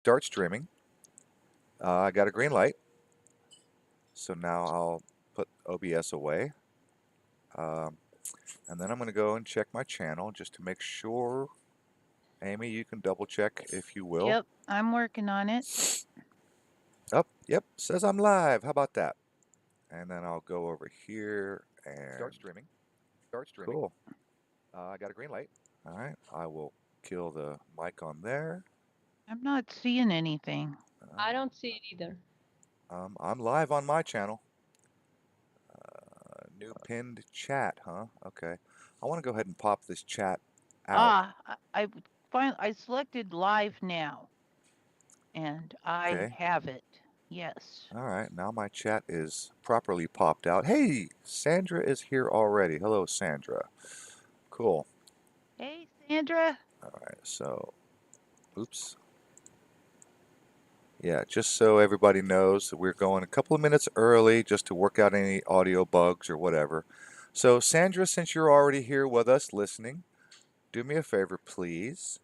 start streaming. I got a green light. So now I'll put OBS away. Um, and then I'm going to go and check my channel just to make sure. Amy, you can double check if you will. Yep, I'm working on it. Oh, yep, says I'm live. How about that? And then I'll go over here and start streaming. Cool. I got a green light. All right, I will kill the mic on there. I'm not seeing anything. I don't see it either. I'm live on my channel. New pinned chat, huh? Okay. I want to go ahead and pop this chat out. I selected live now, and I Okay. have it. Yes. All right, now my chat is properly popped out. Hey, Sandra is here already. Hello, Sandra. Cool. Hey, Sandra. All right, so, oops. Yeah, just so everybody knows that we're going a couple of minutes early just to work out any audio bugs or whatever. So, Sandra, since you're already here with us listening, do me a favor, please,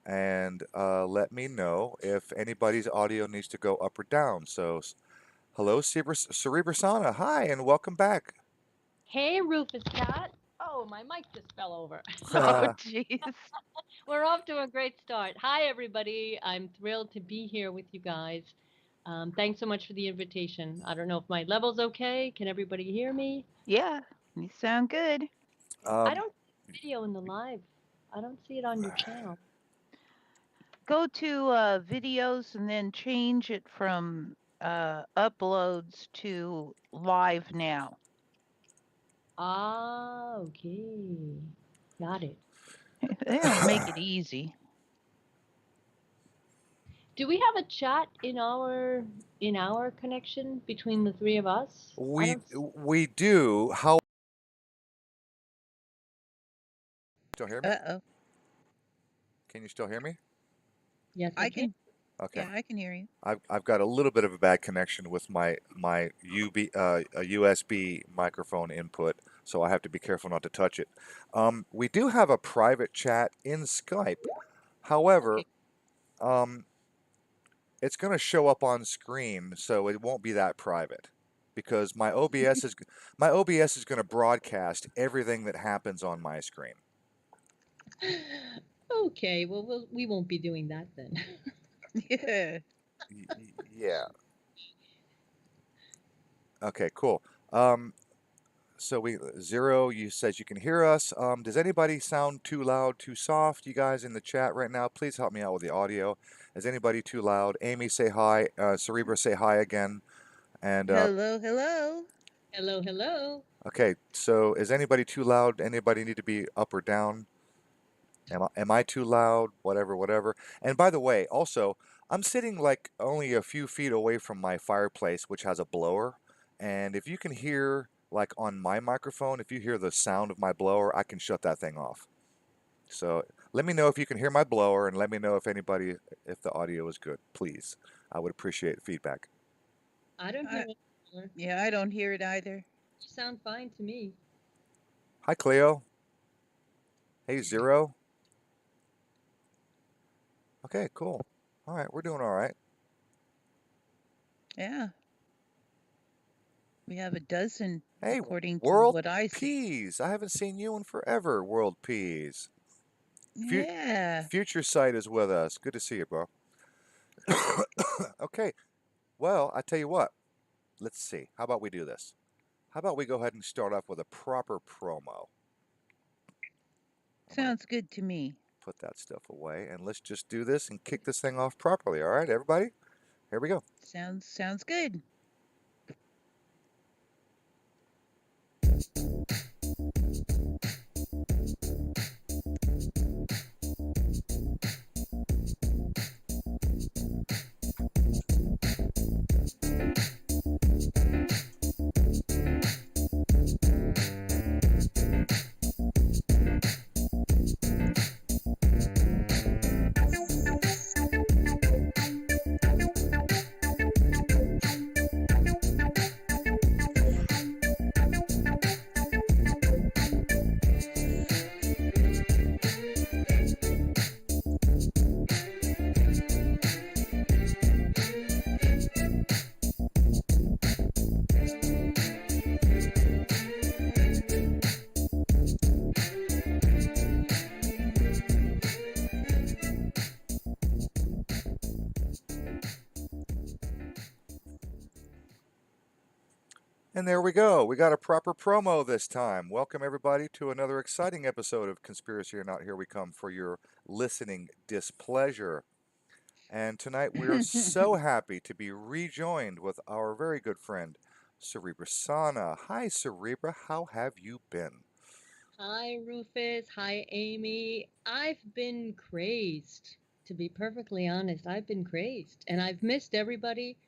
and let me know if anybody's audio needs to go up or down. So, hello, Cerebra. Hi, and welcome back. Hey, Rufus Cat. Oh, my mic just fell over. Oh, jeez. We're off to a great start. Hi, everybody. I'm thrilled to be here with you guys. Thanks so much for the invitation. I don't know if my level's okay. Can everybody hear me? Yeah, you sound good. I don't see the video in the live. I don't see it on your channel. Go to videos and then change it from uploads to live now. Ah, okay. Got it. That'll make it easy. Do we have a chat in our connection between the three of us? We do. How still hear me? Uh-oh. Can you still hear me? Yes, I can. Okay. Yeah, I can hear you. I've got a little bit of a bad connection with my a USB microphone input, so I have to be careful not to touch it. We do have a private chat in Skype. However, Okay. it's going to show up on screen, so it won't be that private because my OBS is going to broadcast everything that happens on my screen. Okay, well, we won't be doing that then. Yeah. Yeah. Okay, cool. So Zero, you says you can hear us. Does anybody sound too loud, too soft? You guys in the chat right now, please help me out with the audio. Is anybody too loud? Amy, say hi. Cerebra, say hi again. And Hello, hello. Hello, hello. okay, so is anybody too loud? Anybody need to be up or down? Am I too loud? Whatever. And by the way, also, I'm sitting like only a few feet away from my fireplace, which has a blower. And if you can hear, like on my microphone, if you hear the sound of my blower, I can shut that thing off. So let me know if you can hear my blower and let me know if the audio is good, please. I would appreciate feedback. I don't hear it. Either. Yeah, I don't hear it either. You sound fine to me. Hi, Cleo. Hey, Zero. Okay, cool. All right, we're doing all right. Yeah. We have a dozen, hey, according to World what I see. Peas. I haven't seen you in forever, World Peas. Yeah. Future Sight is with us. Good to see you, bro. Okay. Well, I tell you what. Let's see. How about we do this? How about we go ahead and start off with a proper promo? Sounds good to me. Put that stuff away and let's just do this and kick this thing off properly. All right, everybody? Here we go. Sounds good. And there we go. We got a proper promo this time. Welcome, everybody, to another exciting episode of Conspiracy or Not. Here we come for your listening displeasure. And tonight we are so happy to be rejoined with our very good friend, Cerebra Sana. Hi, Cerebra. How have you been? Hi, Rufus. Hi, Amy. I've been crazed. To be perfectly honest, I've been crazed. And I've missed everybody.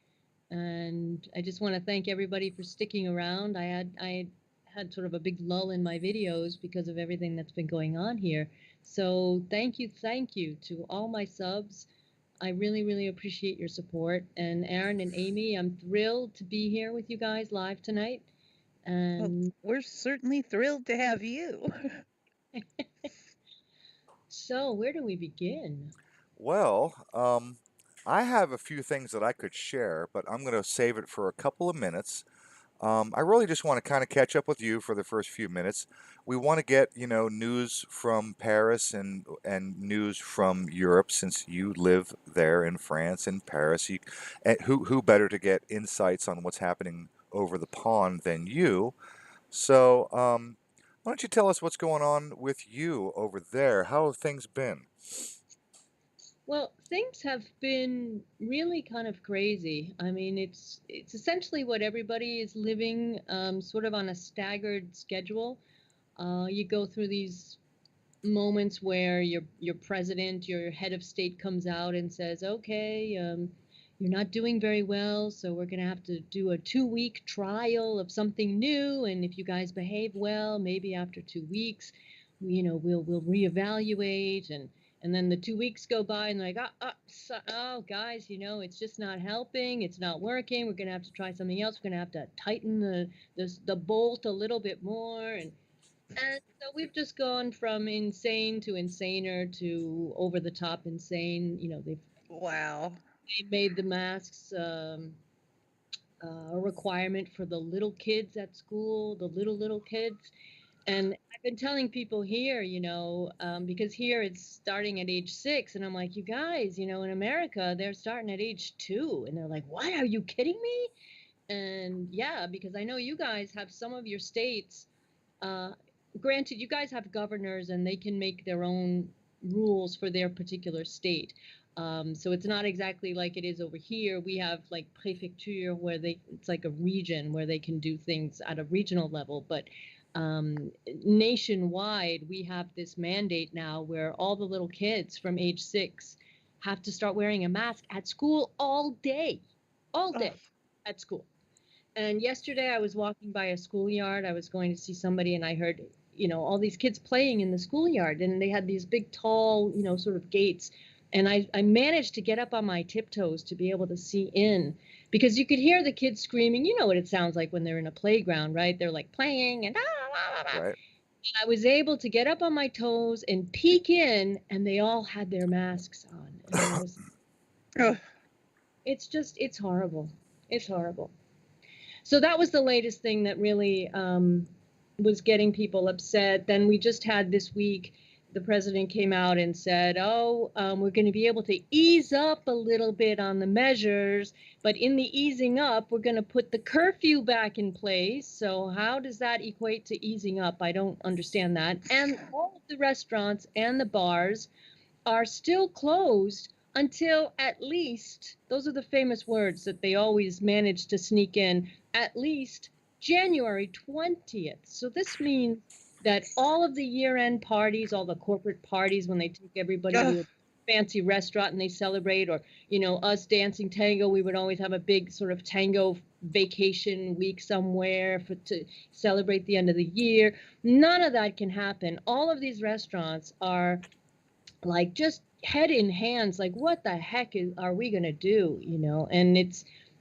And I just want to thank everybody for sticking around. I had sort of a big lull in my videos because of everything that's been going on here. So thank you to all my subs. I really, really appreciate your support. And Aaron and Amy, I'm thrilled to be here with you guys live tonight. Well, And we're certainly thrilled to have you. so, where do we begin? Well, I have a few things that I could share, but I'm going to save it for a couple of minutes. I really just want to kind of catch up with you for the first few minutes. We want to get, news from Paris and news from Europe since you live there in France and Paris. And who better to get insights on what's happening over the pond than you? So, why don't you tell us what's going on with you over there? How have things been? Well, things have been really kind of crazy. I mean, it's essentially what everybody is living sort of on a staggered schedule. You go through these moments where your president, your head of state comes out and says, "Okay, you're not doing very well, so we're going to have to do a 2 week trial of something new, and if you guys behave well, maybe after 2 weeks, we'll reevaluate." And then the 2 weeks go by, and they're like, oh, guys, it's just not helping. It's not working. We're going to have to try something else. We're going to have to tighten the bolt a little bit more. And so we've just gone from insane to insaner to over the top insane. Wow. They made the masks a requirement for the little kids at school, the little kids. And I've been telling people here, because here it's starting at age 6, and I'm like, you guys, in America they're starting at age 2, and they're like, what? Are you kidding me? And yeah, because I know you guys have some of your states. Uh, Granted, you guys have governors and they can make their own rules for their particular state. So it's not exactly like it is over here. We have like prefecture where it's like a region where they can do things at a regional level. But nationwide, we have this mandate now where all the little kids from age 6 have to start wearing a mask at school all Oh, day at school. And yesterday I was walking by a schoolyard. I was going to see somebody and I heard, all these kids playing in the schoolyard and they had these big, tall, sort of gates. And I managed to get up on my tiptoes to be able to see in because you could hear the kids screaming. You know what it sounds like when they're in a playground, right? They're like playing and Right. I was able to get up on my toes and peek in and they all had their masks on. And I was, oh, it's horrible. It's horrible. So that was the latest thing that really was getting people upset. Then we just had this week, the president came out and said, oh, we're going to be able to ease up a little bit on the measures, but in the easing up, we're going to put the curfew back in place. So how does that equate to easing up? I don't understand that. And all of the restaurants and the bars are still closed until at least, those are the famous words that they always manage to sneak in, at least January 20th. So this means that all of the year-end parties, all the corporate parties, when they take everybody oh, to a fancy restaurant and they celebrate, or, us dancing tango, we would always have a big sort of tango vacation week somewhere to celebrate the end of the year. None of that can happen. All of these restaurants are like just head in hands, like what the heck are we going to do, and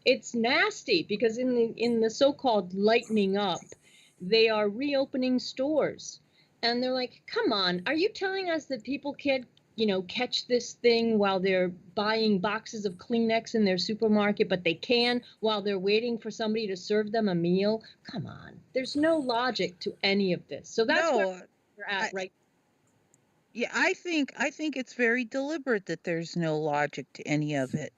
it's nasty because in the so-called lightening up, they are reopening stores, and they're like, come on, are you telling us that people can't catch this thing while they're buying boxes of Kleenex in their supermarket, but they can while they're waiting for somebody to serve them a meal? Come on, there's no logic to any of this. So that's where no. we're at I, right. yeah, I think it's very deliberate that there's no logic to any of it.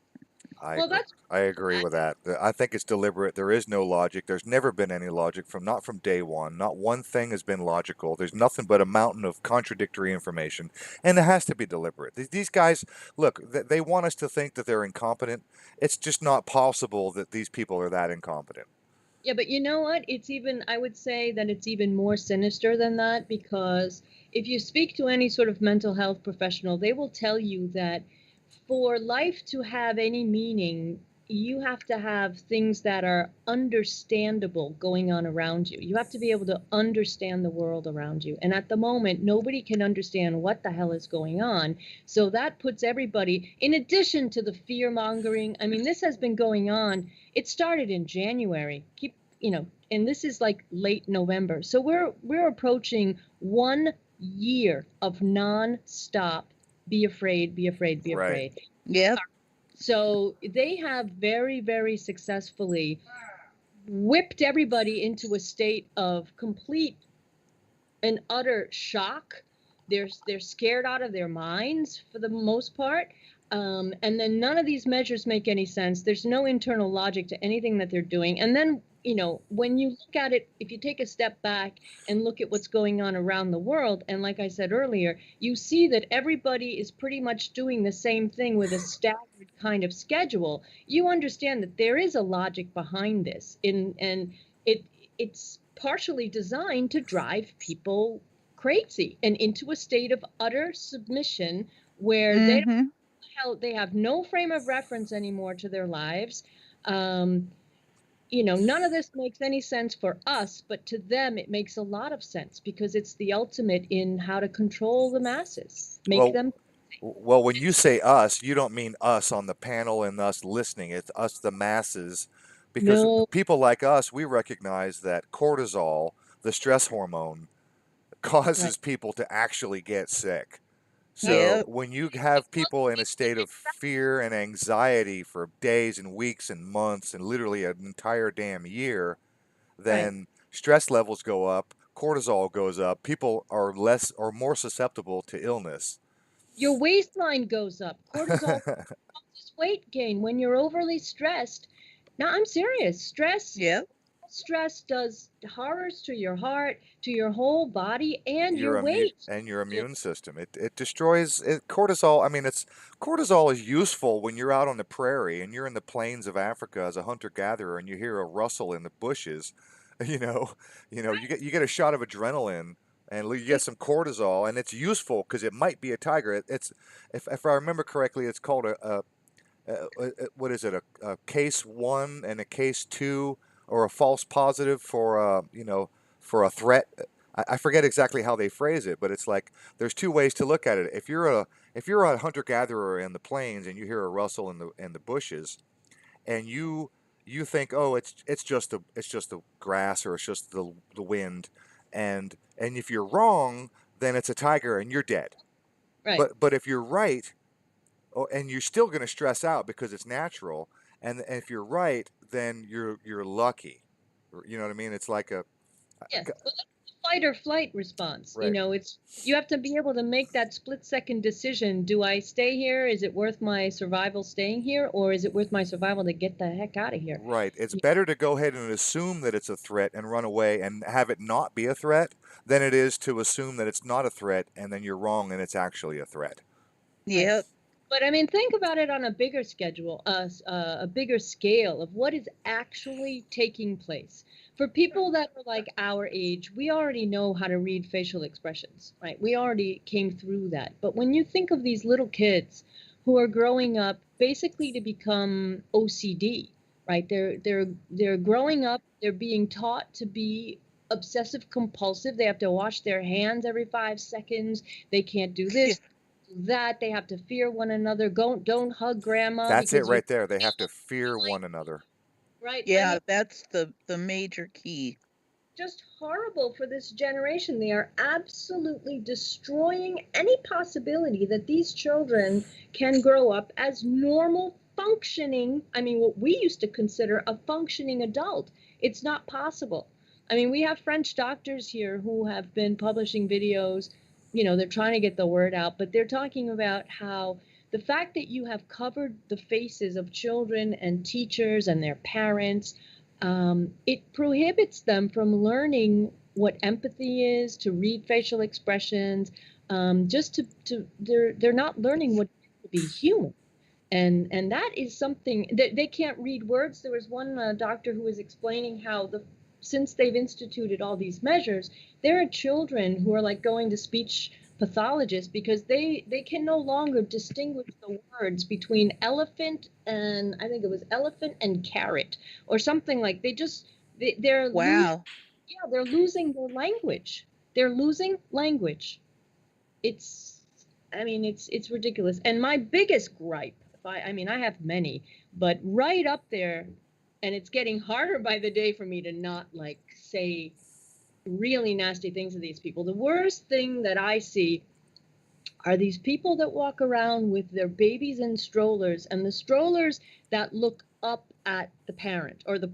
I Well, agree. that's I agree I, with that. I think it's deliberate. There is no logic. There's never been any logic not from day one. Not one thing has been logical. There's nothing but a mountain of contradictory information, and it has to be deliberate. These guys, look, they want us to think that they're incompetent. It's just not possible that these people are that incompetent. yeah, but you know what? It's even, I would say that it's even more sinister than that, because if you speak to any sort of mental health professional, they will tell you that for life to have any meaning, you have to have things that are understandable going on around you. You have to be able to understand the world around you. And at the moment, nobody can understand what the hell is going on. So that puts everybody, in addition to the fear mongering, I mean, this has been going on. It started in January. And this is like late November. So we're approaching 1 year of non-stop be afraid, be afraid, be Right. afraid. Yep. So they have very, very successfully whipped everybody into a state of complete and utter shock. They're scared out of their minds for the most part. And then none of these measures make any sense. There's no internal logic to anything that they're doing. And then, when you look at it, if you take a step back and look at what's going on around the world, and like I said earlier, you see that everybody is pretty much doing the same thing with a staggered kind of schedule. You understand that there is a logic behind this, and it's partially designed to drive people crazy and into a state of utter submission where Mm-hmm. they have no frame of reference anymore to their lives. Um, None of this makes any sense for us, but to them it makes a lot of sense because it's the ultimate in how to control the masses, make Well, them. well, when you say us, you don't mean us on the panel and us listening. It's us, the masses, because No, people like us, we recognize that cortisol, the stress hormone, right, causes people to actually get sick. right. So Yep. when you have people in a state of fear and anxiety for days and weeks and months and literally an entire damn year, Right. then stress levels go up, cortisol goes up, people are less or more susceptible to illness. Your waistline goes up. Cortisol causes weight gain when you're overly stressed. Now, I'm serious. Yep. Stress does horrors to your heart, to your whole body, and your Your immune weight. and your immune system. It destroys cortisol. I mean, it's cortisol is useful when you're out on the prairie and you're in the plains of Africa as a hunter gatherer and you hear a rustle in the bushes. You know, you get a shot of adrenaline and you get some cortisol and it's useful because it might be a tiger. It's if I remember correctly, it's called what is it, a case one and a case two, or a false positive for for a threat. I forget exactly how they phrase it, but it's like there's two ways to look at it. If you're a hunter gatherer in the plains and you hear a rustle in the bushes, and you think, oh, it's just the grass, or it's just the wind, and if you're wrong, then it's a tiger and you're dead. Right. But if you're right, oh, and you're still going to stress out because it's natural. And if you're right, then you're lucky. You know what I mean? It's like Yes. Well, that's the fight or flight response. right, You have to be able to make that split-second decision. Do I stay here? Is it worth my survival staying here, or is it worth my survival to get the heck out of here? right. It's better to go ahead and assume that it's a threat and run away and have it not be a threat than it is to assume that it's not a threat and then you're wrong and it's actually a threat. Right. Yep. But I mean, think about it on a bigger a bigger scale of what is actually taking place. For people that are like our age, we already know how to read facial expressions, right? We already came through that. But when you think of these little kids who are growing up basically to become OCD, right? They're growing up, they're being taught to be obsessive compulsive. They have to wash their hands every 5 seconds. They can't do Yeah. this, that. They have to fear one another. Don't hug grandma That's it because you right there. They have to fear one another. right. I Yeah, mean, that's the major key. just horrible for this generation. They are absolutely destroying any possibility that these children can grow up as normal functioning, I mean, what we used to consider a functioning adult. It's not possible. I mean, we have French doctors here who have been publishing videos. They're trying to get the word out, but they're talking about how the fact that you have covered the faces of children and teachers and their parents, it prohibits them from learning what empathy is, to read facial expressions, just they're not learning what it is to be human. And that is something that they can't read words. There was one doctor who was explaining how since they've instituted all these measures, there are children who are like going to speech pathologists because they can no longer distinguish the words between elephant and, I think it was elephant and carrot or something. Like they're losing, Wow. yeah, they're losing their language. They're losing language. It's, I mean, it's ridiculous. And my biggest gripe, if I mean, I have many, but right up there, and it's getting harder by the day for me to not like say really nasty things to these people. The worst thing that I see are these people that walk around with their babies in strollers, and the strollers that look up at the parent or the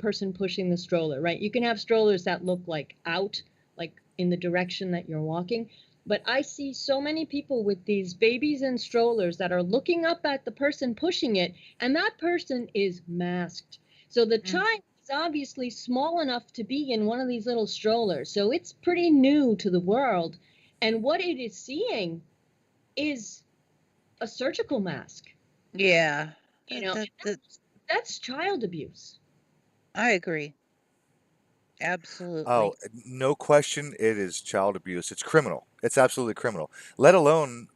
person pushing the stroller, right? You can have strollers that look like out, like in the direction that you're walking. But I see so many people with these babies in strollers that are looking up at the person pushing it, and that person is masked. So the Mm. child is obviously small enough to be in one of these little strollers. So it's pretty new to the world. And what it is seeing is a surgical mask. Yeah. You That, know, that, that, that's child abuse. I agree. Oh, Absolutely. no question, it is child abuse. It's criminal. It's absolutely criminal. Let alone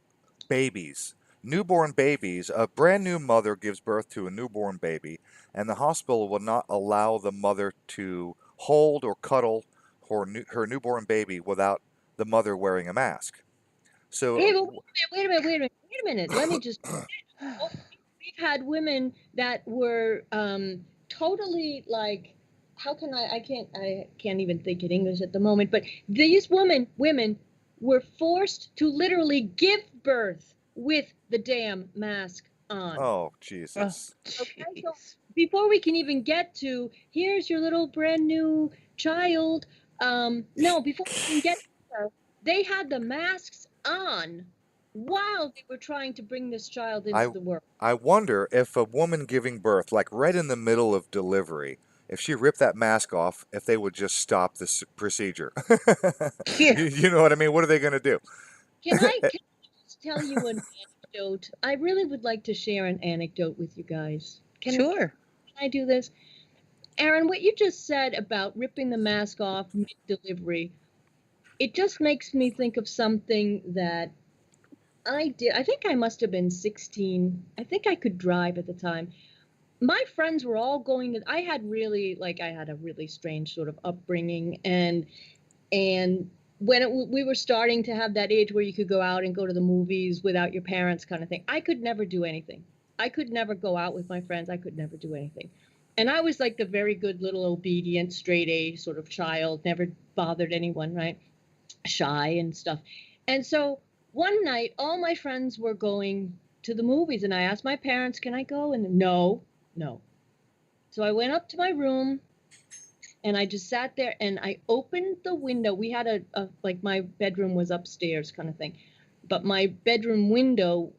babies. Newborn babies. A brand new mother gives birth to a newborn baby, and the hospital will not allow the mother to hold or cuddle her newborn baby without the mother wearing a mask. Hey, So, but wait a minute. Let me just. Oh, we've had women that were totally like, how can I can't even think in English at the moment, but these women were forced to literally give birth with the damn mask on. oh, Oh, Jesus. Okay, so jeez. before we can even get to here's your little brand new child, no, before we can get there, they had the masks on while they were trying to bring this child into I the world. I wonder if a woman giving birth, like right in the middle of delivery, if she ripped that mask off, if they would just stop this procedure. Yeah, You know what I mean? What are they going to do? Can I just tell you an anecdote? I really would like to share an anecdote with you guys. Can sure. I do this? Aaron, what you just said about ripping the mask off mid-delivery, it just makes me think of something that I did. I think I must have been 16. I think I could drive at the time. My friends were all going to, I had a really strange sort of upbringing, and when we were starting to have that age where you could go out and go to the movies without your parents kind of thing, I could never do anything. I could never go out with my friends. I could never do anything. And I was like the very good little obedient straight A sort of child, never bothered anyone, right? Shy and stuff. And so one night, all my friends were going to the movies, and I asked my parents, "Can I go?" And no, no. So I went up to my room and I just sat there and I opened the window. We had like my bedroom was upstairs kind of thing, but my bedroom window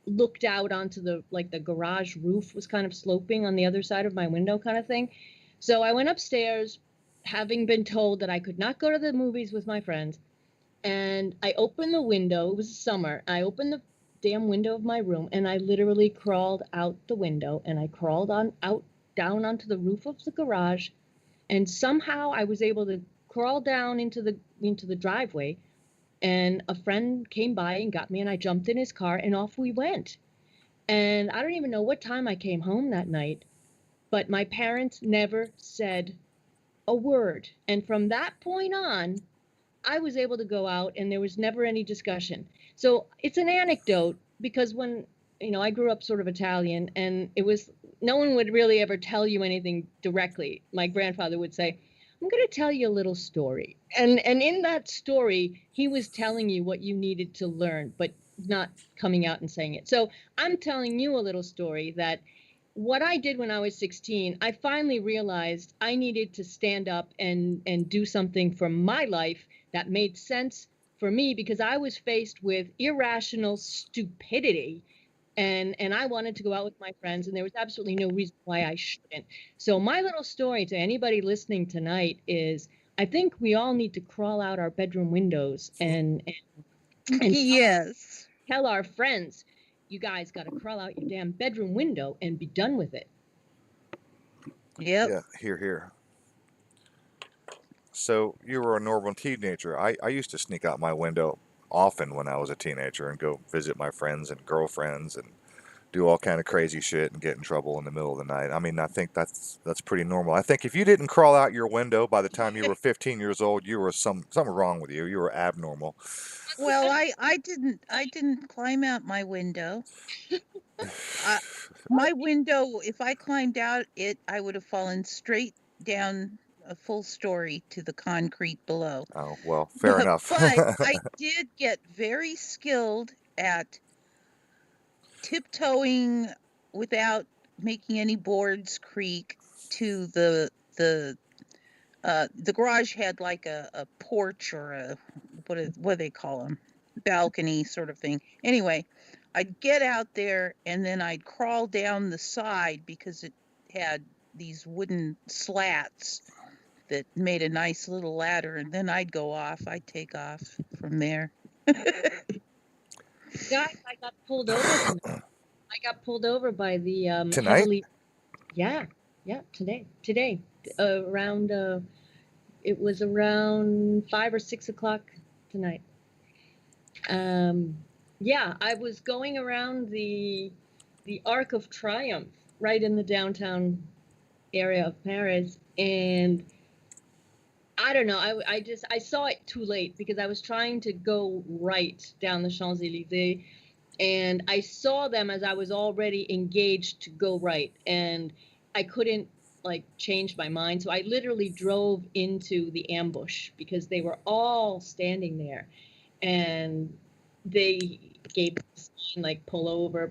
looked out onto the garage roof was kind of sloping on the other side of my window kind of thing. So I went upstairs, having been told that I could not go to the movies with my friends, and I opened the window. It was summer. I opened the damn window of my room and I literally crawled out the window and I crawled on out down onto the roof of the garage, and somehow I was able to crawl down into the driveway, and a friend came by and got me, and I jumped in his car and off we went. And I don't even know what time I came home that night, but my parents never said a word. And from that point on, I was able to go out and there was never any discussion. So it's an anecdote because when, I grew up sort of Italian, and it was, no one would really ever tell you anything directly. My grandfather would say, "I'm going to tell you a little story." And in that story, he was telling you what you needed to learn, but not coming out and saying it. So I'm telling you a little story that what I did when I was 16, I finally realized I needed to stand up and do something for my life that made sense for me, because I was faced with irrational stupidity, and I wanted to go out with my friends, and there was absolutely no reason why I shouldn't. So my little story to anybody listening tonight is, I think we all need to crawl out our bedroom windows and Yes. tell our friends, you guys got to crawl out your damn bedroom window and be done with it. Yep. Yeah, here. So you were a normal teenager. I used to sneak out my window often when I was a teenager and go visit my friends and girlfriends and do all kind of crazy shit and get in trouble in the middle of the night. I mean, I think that's pretty normal. I think if you didn't crawl out your window by the time you were 15 years old, you were something wrong with you. You were abnormal. Well, I didn't climb out my window. My window, if I climbed out it, I would have fallen straight down a full story to the concrete below. Oh, well, fair enough. But I did get very skilled at tiptoeing without making any boards creak to the garage had like a porch or a what do they call them, balcony sort of thing. Anyway, I'd get out there and then I'd crawl down the side because it had these wooden slats that made a nice little ladder, and then I'd take off from there. Guys, I got pulled over tonight. I got pulled over by the Tonight? heavily. Yeah, today, around it was around 5 or 6 o'clock tonight. Yeah, I was going around the Arc of Triumph right in the downtown area of Paris, and I don't know, I saw it too late because I was trying to go right down the Champs-Élysées, and I saw them as I was already engaged to go right, and I couldn't like change my mind. So I literally drove into the ambush because they were all standing there, and they gave the sign like pull over,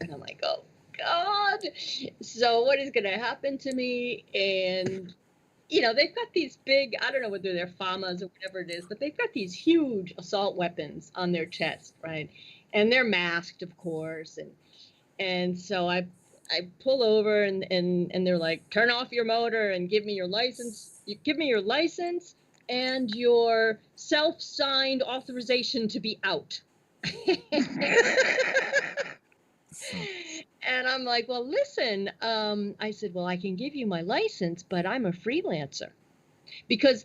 and I'm like, oh God. So what is gonna happen to me? And they've got these big, I don't know whether they're FAMAs or whatever it is, but they've got these huge assault weapons on their chest, right? And they're masked, of course. And so I pull over and they're like, turn off your motor and give me your license. Give me your license and your self-signed authorization to be out. And I'm like, well, listen, I said, well, I can give you my license, but I'm a freelancer. Because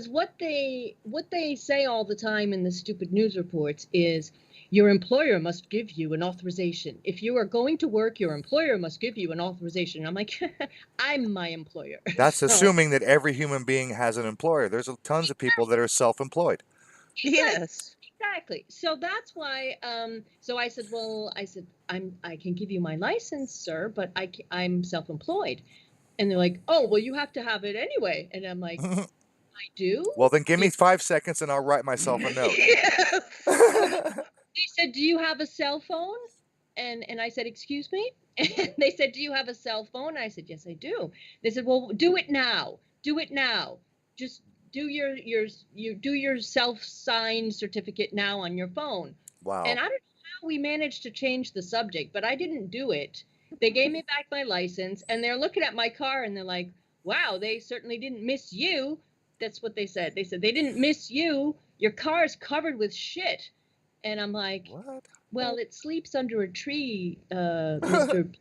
what they say all the time in the stupid news reports is your employer must give you an authorization. If you are going to work, your employer must give you an authorization. And I'm like, I'm my employer. That's So, assuming that every human being has an employer. There's tons of people that are self-employed. Yes. exactly. So that's why. So I said, well, I can give you my license, sir, but I'm self-employed. And they're like, oh, well, you have to have it anyway. And I'm like, I do? Well, then give me 5 seconds and I'll write myself a note. Yes. They said, do you have a cell phone? And I said, excuse me? And they said, do you have a cell phone? And I said, yes, I do. They said, well, do it now. Do it now. Just do your self-signed certificate now on your phone. Wow. And I don't know how we managed to change the subject, but I didn't do it. They gave me back my license, and they're looking at my car, and they're like, wow, they certainly didn't miss you. That's what they said. They said, they didn't miss you. Your car is covered with shit. And I'm like, What? well, it sleeps under a tree, Mr.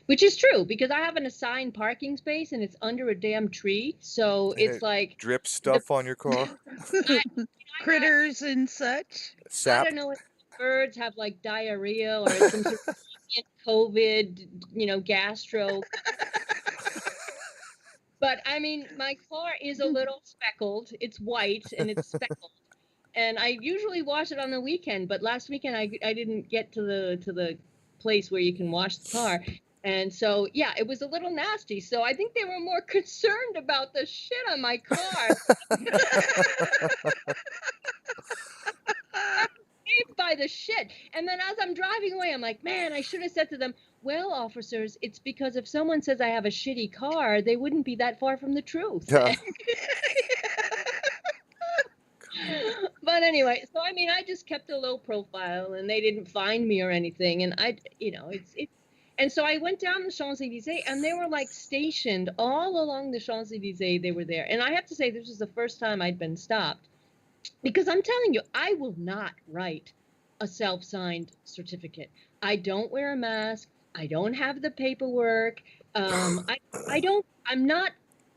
Which is true, because I have an assigned parking space, and it's under a damn tree. So And it's it like drips stuff on your car? Critters and such. I Sap? don't know if birds have like diarrhea or some sort of COVID, gastro. But I mean, my car is a little speckled. It's white and it's speckled. And I usually wash it on the weekend, but last weekend I didn't get to the place where you can wash the car. And so, yeah, it was a little nasty. So I think they were more concerned about the shit on my car. By the shit. And then as I'm driving away, I'm like, man, I should have said to them, well, officers, it's because if someone says I have a shitty car, they wouldn't be that far from the truth. Yeah. But anyway, so I mean, I just kept a low profile, and they didn't find me or anything. And and so I went down the Champs-Élysées, and they were like stationed all along the Champs-Élysées. They were there, and I have to say, this was the first time I'd been stopped, because I'm telling you, I will not write a self-signed certificate. I don't wear a mask. I don't have the paperwork. I don't. I'm not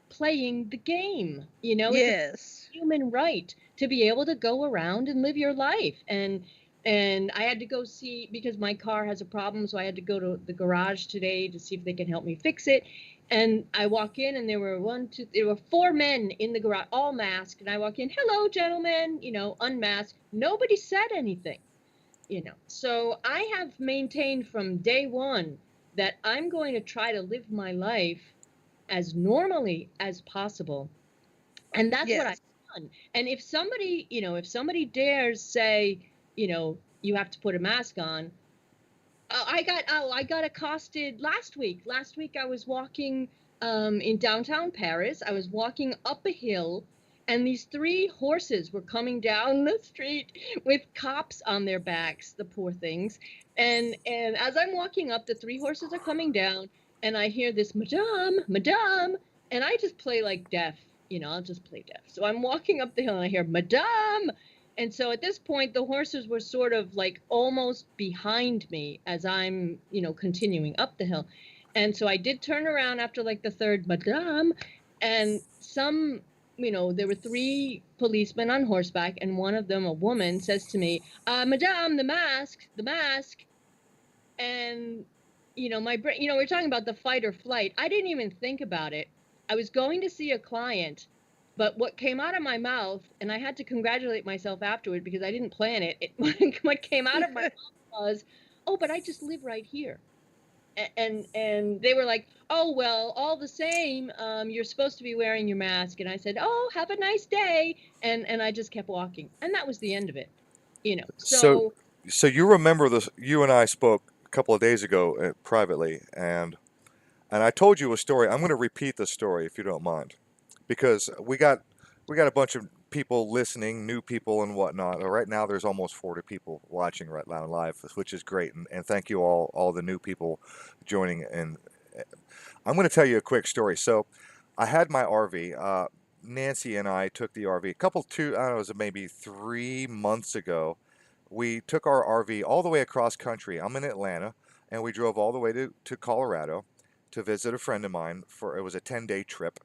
playing the game. It's a Yes. human right to be able to go around and live your life. And I had to go see, because my car has a problem, so I had to go to the garage today to see if they can help me fix it. And I walk in, and there were four men in the garage, all masked. And I walk in, hello, gentlemen, unmasked. Nobody said anything. So I have maintained from day one that I'm going to try to live my life as normally as possible. And that's what I've Yes. done. And if somebody dares say, you have to put a mask on, I got accosted last week. Last week I was walking in downtown Paris. I was walking up a hill, and these three horses were coming down the street with cops on their backs, the poor things. And as I'm walking up, the three horses are coming down, and I hear this, Madame, Madame, and I just play like deaf. I'll just play deaf. So I'm walking up the hill, and I hear, Madame. And so at this point, the horses were sort of like almost behind me as I'm, continuing up the hill. And so I did turn around after like the third Madame, and there were three policemen on horseback, and one of them, a woman, says to me, Madame, the mask, the mask. And, my brain, we're talking about the fight or flight. I didn't even think about it. I was going to see a client, but what came out of my mouth, and I had to congratulate myself afterward because I didn't plan it. What came out of my mouth was, "Oh, but I just live right here." And they were like, "Oh, well, all the same, you're supposed to be wearing your mask." And I said, "Oh, have a nice day." And I just kept walking. And that was the end of it. So, So so you remember this? You and I spoke a couple of days ago privately, and I told you a story. I'm going to repeat the story if you don't mind, because we got a bunch of people listening, new people and whatnot. Right now, there's almost 40 people watching right now live, which is great, and thank you all the new people joining. And I'm going to tell you a quick story. So, I had my RV. Nancy and I took the RV a couple two, I don't know, it was maybe 3 months ago. We took our RV all the way across country. I'm in Atlanta, and we drove all the way to Colorado to visit a friend of mine. For it was a 10-day trip,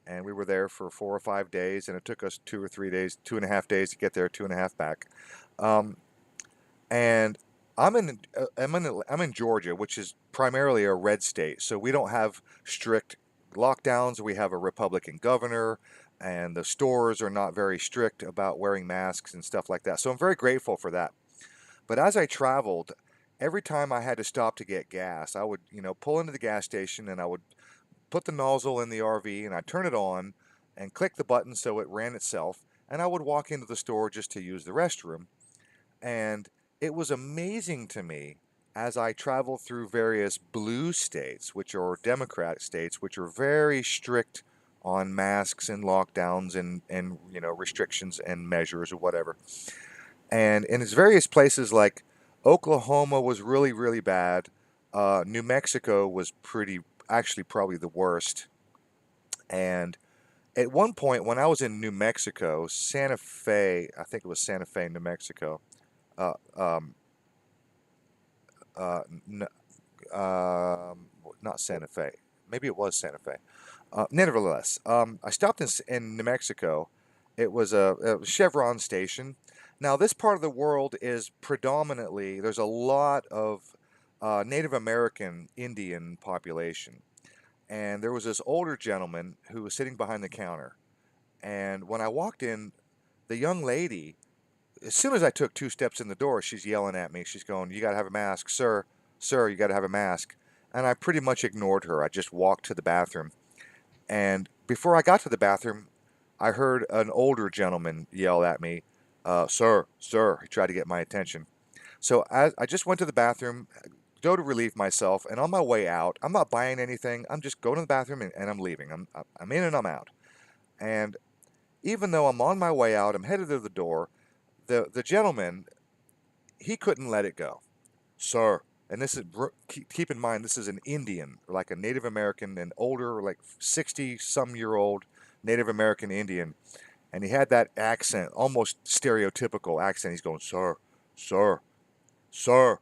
and we were there for 4 or 5 days, and it took us 2 or 3 days, 2.5 days to get there, 2.5 back. Um, and I'm in Georgia, which is primarily a red state, so we don't have strict lockdowns. We have a Republican governor, and the stores are not very strict about wearing masks and stuff like that. So I'm very grateful for that. But as I traveled, every time I had to stop to get gas, I would, pull into the gas station, and I would put the nozzle in the RV, and I'd turn it on and click the button so it ran itself, and I would walk into the store just to use the restroom. And it was amazing to me as I traveled through various blue states, which are Democratic states, which are very strict on masks and lockdowns and restrictions and measures or whatever. And in its various places like Oklahoma was really, really bad. New Mexico was actually probably the worst. And at one point when I was in New Mexico, Santa Fe, I think it was Santa Fe, New Mexico, uh, um, uh, n- not Santa Fe. Maybe it was Santa Fe. Nevertheless, I stopped in New Mexico. It was a Chevron station. Now, this part of the world is predominantly, there's a lot of Native American Indian population. And there was this older gentleman who was sitting behind the counter. And when I walked in, the young lady, as soon as I took 2 steps in the door, she's yelling at me. She's going, "You got to have a mask, sir. Sir, you got to have a mask." And I pretty much ignored her. I just walked to the bathroom. And before I got to the bathroom, I heard an older gentleman yell at me, "Sir, sir." He tried to get my attention. So I just went to the bathroom, go to relieve myself, and on my way out, I'm not buying anything. I'm just going to the bathroom, and I'm leaving. I'm in and I'm out. And even though I'm on my way out, I'm headed to the door. the gentleman, he couldn't let it go. Sir, and this is, keep in mind, this is an Indian, like a Native American, an older, like 60-some-year-old Native American Indian. And he had that accent, almost stereotypical accent. He's going, sir, sir, sir.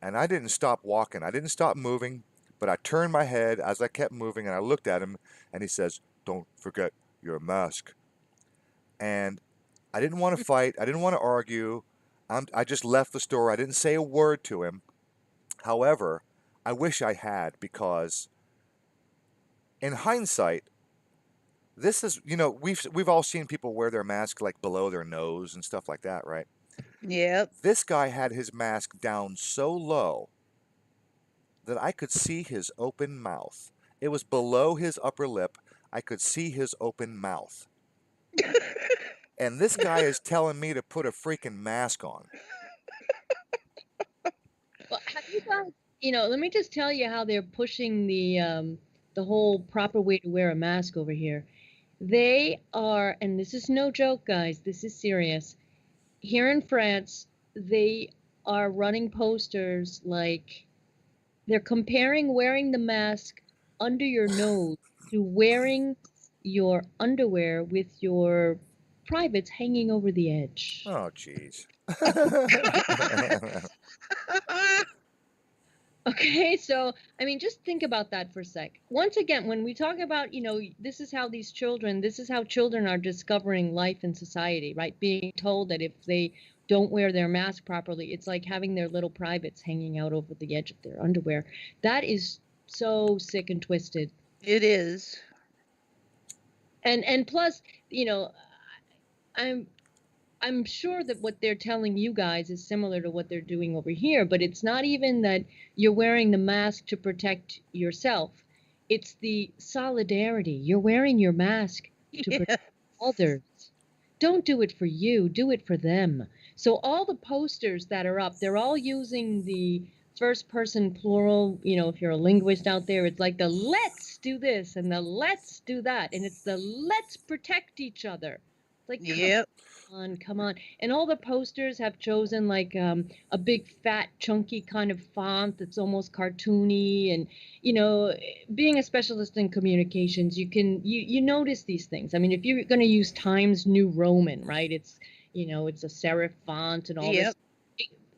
And I didn't stop walking. I didn't stop moving, but I turned my head as I kept moving and I looked at him and he says, don't forget your mask. And I didn't want to fight. I didn't want to argue. I just left the store. I didn't say a word to him. However, I wish I had, because in hindsight, this is, we've all seen people wear their mask like below their nose and stuff like that, right? Yep. This guy had his mask down so low that I could see his open mouth. It was below his upper lip. I could see his open mouth. And this guy is telling me to put a freaking mask on. Well, have you guys, let me just tell you how they're pushing the whole proper way to wear a mask over here. They are, and this is no joke, guys, this is serious. Here in France, they are running posters like they're comparing wearing the mask under your nose to wearing your underwear with your privates hanging over the edge. Oh, jeez. Okay, so I mean, just think about that for a sec. Once again, when we talk about, this is how this is how children are discovering life in society, right? Being told that if they don't wear their mask properly, it's like having their little privates hanging out over the edge of their underwear. That is so sick and twisted. It is. And plus, I'm sure that what they're telling you guys is similar to what they're doing over here, but it's not even that you're wearing the mask to protect yourself. It's the solidarity. You're wearing your mask to protect others. Don't do it for you, do it for them. So all the posters that are up, they're all using the first person plural. If you're a linguist out there, it's like the let's do this and the let's do that. And it's the let's protect each other. Like, Yep. come on. And all the posters have chosen like a big fat chunky kind of font that's almost cartoony. And being a specialist in communications, you notice these things. I mean, if you're going to use Times New Roman, right, it's it's a serif font and all Yep. this.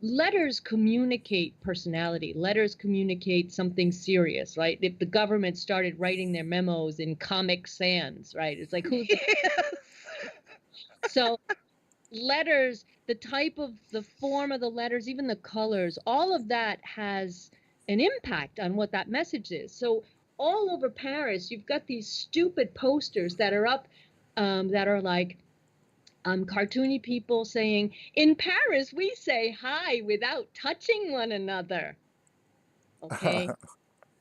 Letters communicate personality. Letters communicate something serious, right? If the government started writing their memos in Comic Sans, right, it's like, who's so letters, the form of the letters, even the colors, all of that has an impact on what that message is. So all over Paris, you've got these stupid posters that are up that are like cartoony people saying, in Paris, we say hi without touching one another. Okay.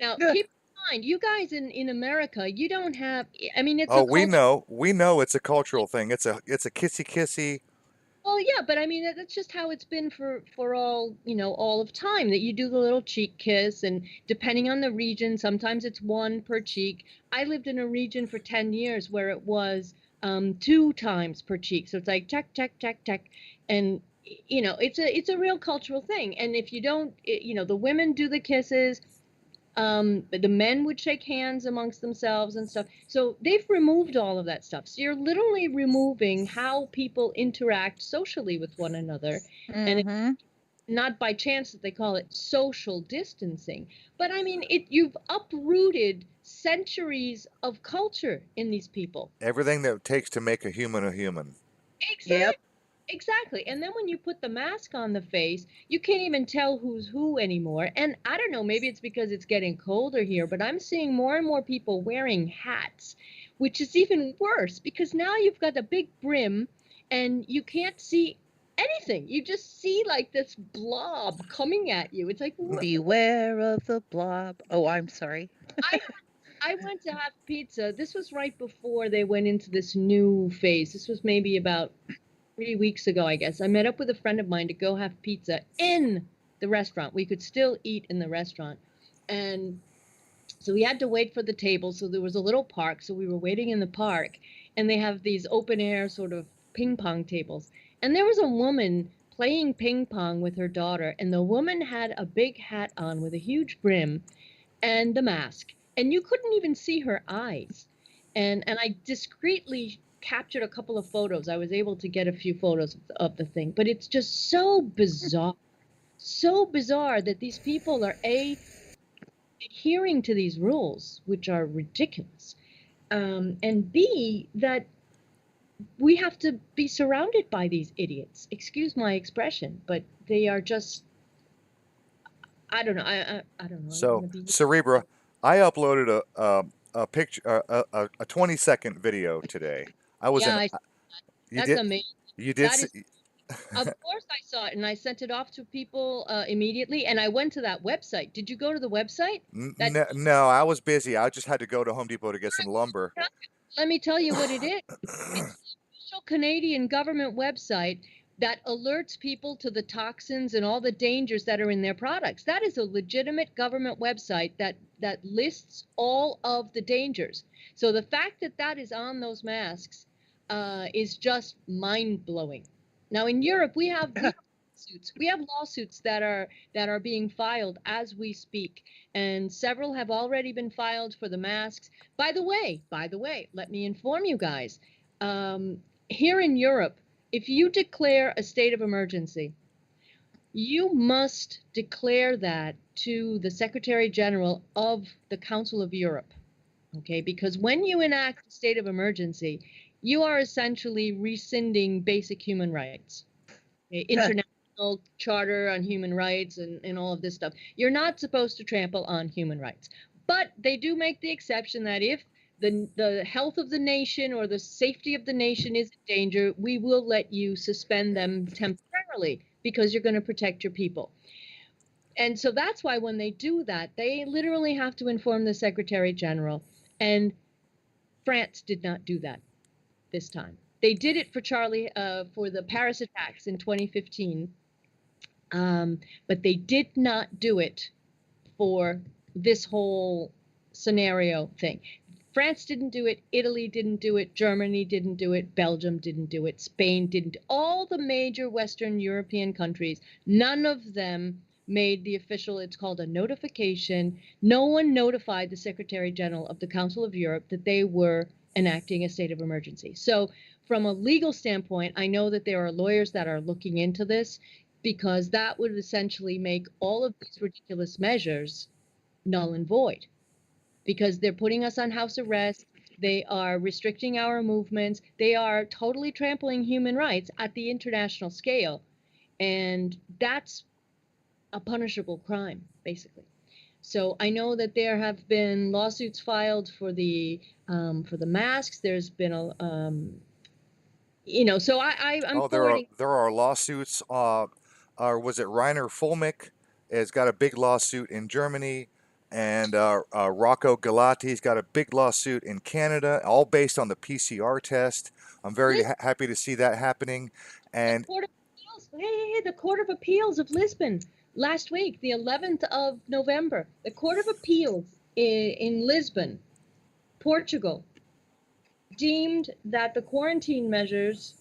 Now, keep in mind, you guys in America, you don't have, I mean, it's Oh, a culture. we know it's a cultural thing. It's a kissy kissy. Well, yeah, but I mean, that's just how it's been for all of time, that you do the little cheek kiss, and depending on the region, sometimes it's one per cheek. I lived in a region for 10 years where it was 2 times per cheek. So it's like check, check, check, check. And it's a real cultural thing. And if you don't, the women do the kisses, the men would shake hands amongst themselves and stuff. So they've removed all of that stuff. So you're literally removing how people interact socially with one another. And it's not by chance that they call it social distancing. But I mean, you've uprooted centuries of culture in these people. Everything that it takes to make a human a human. Exactly. Yep. Exactly. And then when you put the mask on the face, you can't even tell who's who anymore. And I don't know, maybe it's because it's getting colder here, but I'm seeing more and more people wearing hats, which is even worse because now you've got a big brim and you can't see anything. You just see like this blob coming at you. It's like, Beware of the blob. Oh, I'm sorry. I went to have pizza. This was right before they went into this new phase. This was maybe about 3 weeks ago, I guess. I met up with a friend of mine to go have pizza in the restaurant. We could still eat in the restaurant. And so we had to wait for the table. So there was a little park. So we were waiting in the park. And they have these open air sort of ping pong tables. And there was a woman playing ping pong with her daughter, and the woman had a big hat on with a huge brim and the mask, and you couldn't even see her eyes. And I discreetly captured a couple of photos. I was able to get a few photos of the thing, but it's just so bizarre that these people are adhering to these rules, which are ridiculous, and B, that we have to be surrounded by these idiots. Excuse my expression, but they are just, I don't know. I don't know. I don't So, want to be. Cerebra, I uploaded a picture, a 20-second video today. I was Yeah, in. You that's did. amazing. You did. That is, of course, I saw it and I sent it off to people immediately. And I went to that website. Did you go to the website? That No, no, I was busy. I just had to go to Home Depot to get some lumber. Let me tell you what it is. It's the official Canadian government website that alerts people to the toxins and all the dangers that are in their products. That is a legitimate government website that lists all of the dangers. So the fact that that is on those masks is just mind blowing. Now in Europe, we have lawsuits that are being filed as we speak, and several have already been filed for the masks. By the way, let me inform you guys. Here in Europe, if you declare a state of emergency, you must declare that to the Secretary General of the Council of Europe. Okay, because when you enact a state of emergency, you are essentially rescinding basic human rights, okay? International Charter on Human Rights and all of this stuff. You're not supposed to trample on human rights. But they do make the exception that if the health of the nation or the safety of the nation is in danger, we will let you suspend them temporarily because you're going to protect your people. And so that's why when they do that, they literally have to inform the Secretary General. And France did not do that this time. They did it for for the Paris attacks in 2015, but they did not do it for this whole scenario thing. France didn't do it, Italy didn't do it, Germany didn't do it, Belgium didn't do it, Spain didn't. All the major Western European countries, none of them made the official, it's called a notification. No one notified the Secretary General of the Council of Europe that they were enacting a state of emergency. So from a legal standpoint, I know that there are lawyers that are looking into this because that would essentially make all of these ridiculous measures null and void, because they're putting us on house arrest. They are restricting our movements. They are totally trampling human rights at the international scale. And that's a punishable crime, basically. So I know that there have been lawsuits filed for the masks. There's been so I'm Oh, forwarding. there are lawsuits. Or was it Reiner Fulmick has got a big lawsuit in Germany, and Rocco Galati's got a big lawsuit in Canada, all based on the PCR test. I'm very happy to see that happening. And Court of Appeals. Hey, the Court of Appeals of Lisbon last week, the 11th of November. The Court of Appeals in Lisbon, Portugal, deemed that the quarantine measures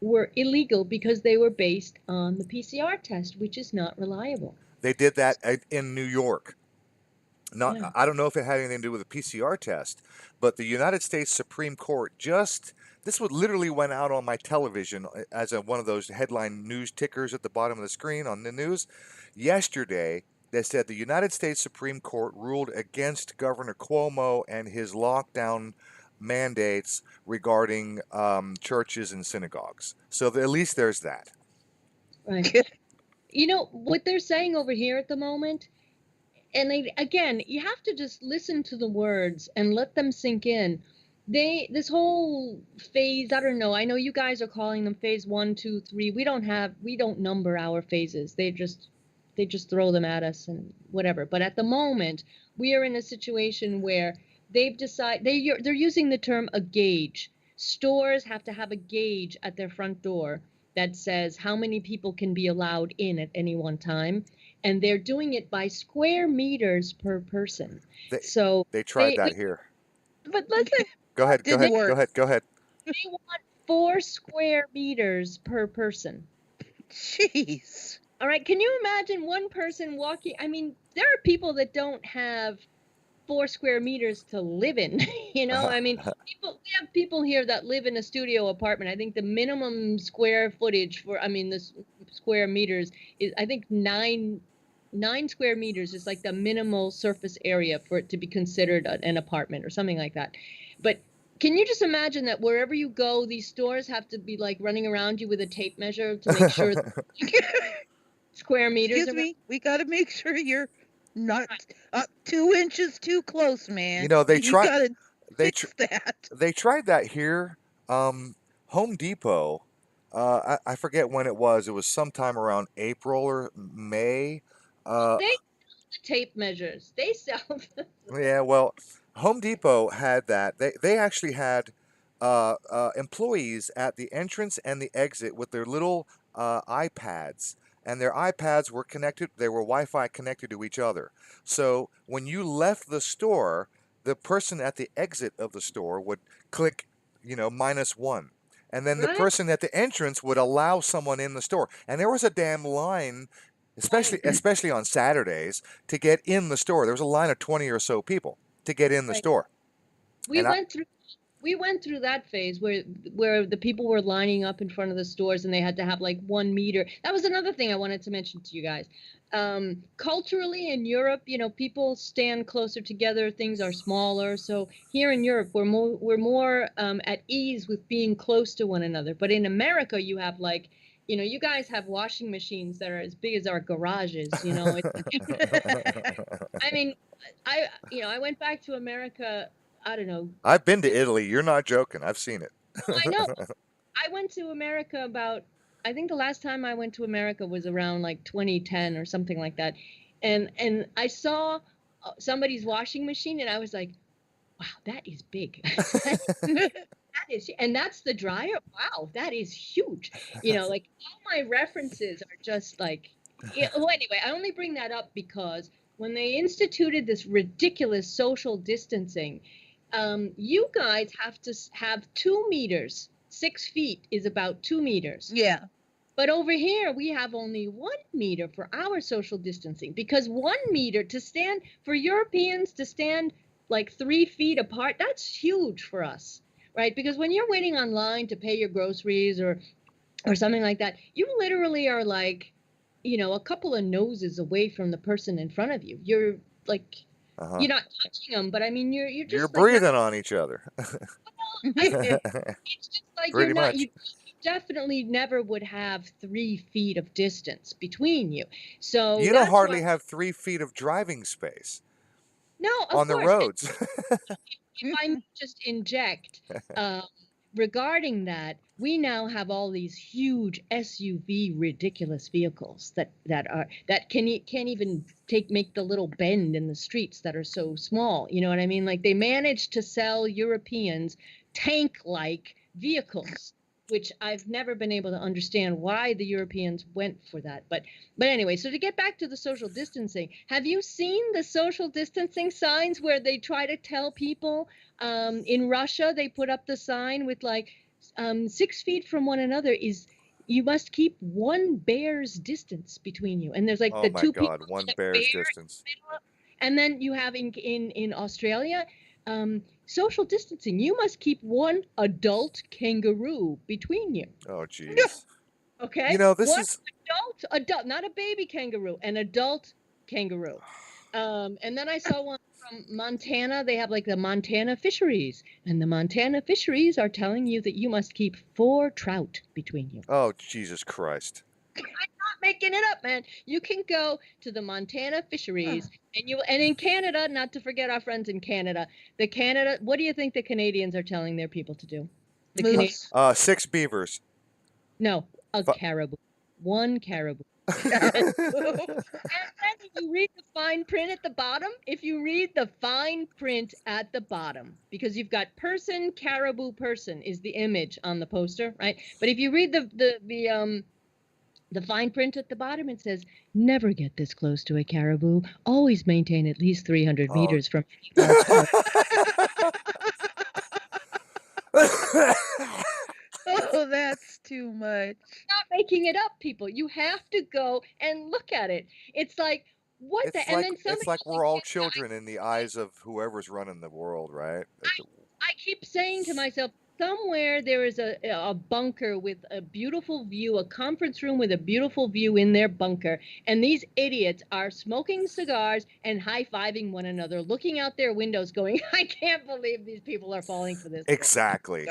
were illegal because they were based on the PCR test, which is not reliable. they did that in New York. Not, Yeah. I don't know if it had anything to do with the PCR test, but the United States Supreme Court this would literally went out on my television as one of those headline news tickers at the bottom of the screen on the news. Yesterday, they said the United States Supreme Court ruled against Governor Cuomo and his lockdown mandates regarding churches and synagogues. So at least there's that. Right. You know, what they're saying over here at the moment, and again, you have to just listen to the words and let them sink in. This whole phase, I don't know. I know you guys are calling them phase 1, 2, 3. We don't number our phases. They just throw them at us and whatever. But at the moment, we are in a situation where they've decided they're using the term a gauge. Stores have to have a gauge at their front door that says how many people can be allowed in at any one time, and they're doing it by square meters per person. So They tried that here. but listen, Go ahead. Didn't work. Go ahead. they want 4 square meters per person. Jeez. All right, can you imagine one person walking? I mean, there are people that don't have 4 square meters to live in. I mean, we have people here that live in a studio apartment. I think the minimum square footage the square meters is, I think, 9 square meters is like the minimal surface area for it to be considered an apartment or something like that. But can you just imagine that wherever you go, these stores have to be like running around you with a tape measure to make sure square meters Excuse me, we got to make sure you're not 2 inches too close, man. They You got to they fix that. they tried that here. Home Depot. I forget when it was. It was sometime around April or May. Uh, they sell the tape measures. They sell yeah, well, Home Depot had that. They actually had employees at the entrance and the exit with their little iPads, and their iPads were connected. They were Wi-Fi connected to each other. So when you left the store, the person at the exit of the store would click, -1. And then the right. person at the entrance would allow someone in the store. And there was a damn line, especially on Saturdays, to get in the store. There was a line of 20 or so people to get in the Right. store. We And went through that phase where the people were lining up in front of the stores and they had to have like 1 meter. That was another thing I wanted to mention to you guys. Culturally in Europe, people stand closer together. Things are smaller. So here in Europe, we're more at ease with being close to one another. But in America, you have like, you guys have washing machines that are as big as our garages. I mean, I went back to America. I don't know. I've been to Italy. You're not joking. I've seen it. I know. I went to America I think the last time I went to America was around like 2010 or something like that. And I saw somebody's washing machine and I was like, wow, that is big. And that's the dryer. Wow, that is huge. Like all my references are just like, well, anyway, I only bring that up because when they instituted this ridiculous social distancing, you guys have to have 2 meters. 6 feet is about 2 meters. Yeah. But over here, we have only 1 meter for our social distancing because 1 meter for Europeans to stand like 3 feet apart, that's huge for us, right? Because when you're waiting online to pay your groceries or something like that, you literally are like, a couple of noses away from the person in front of you. You're like, you're not touching them, but I mean, you're just You're like breathing on each other. it's just like Pretty much. You definitely never would have 3 feet of distance between you. So You don't hardly have 3 feet of driving space no, on the course. roads. If I may just inject, regarding that, we now have all these huge SUV ridiculous vehicles that can't even make the little bend in the streets that are so small. You know what I mean? Like they managed to sell Europeans tank-like vehicles, which I've never been able to understand why the Europeans went for that. But anyway, so to get back to the social distancing, have you seen the social distancing signs where they try to tell people in Russia, they put up the sign with like 6 feet from one another is you must keep 1 bear's distance between you. And there's like the Oh my 2 God, people 1 in a bear's bear distance. and then you have in Australia, social distancing. You must keep 1 adult kangaroo between you. Oh, geez. Okay? This One is adult, not a baby kangaroo, an adult kangaroo. And then I saw one from Montana. They have like the Montana fisheries, and the Montana fisheries are telling you that you must keep 4 trout between you. Oh, Jesus Christ. I'm not making it up, man. You can go to the Montana fisheries and in Canada, not to forget our friends in Canada, what do you think the Canadians are telling their people to do? The Moose. 6 beavers. No, a caribou. 1 caribou. And then if you read the fine print at the bottom, because you've got person, caribou, person is the image on the poster, right? But if you read the fine print at the bottom, it says, never get this close to a caribou. Always maintain at least 300 meters from any large bring it up, people. You have to go and look at it. It's like, what the? And then It's somebody like like, we're all children in the eyes of whoever's running the world, right? I keep saying to myself, somewhere there is a bunker with a beautiful view, a conference room with a beautiful view in their bunker, and these idiots are smoking cigars and high-fiving one another, looking out their windows going, I can't believe these people are falling for this bull. Exactly.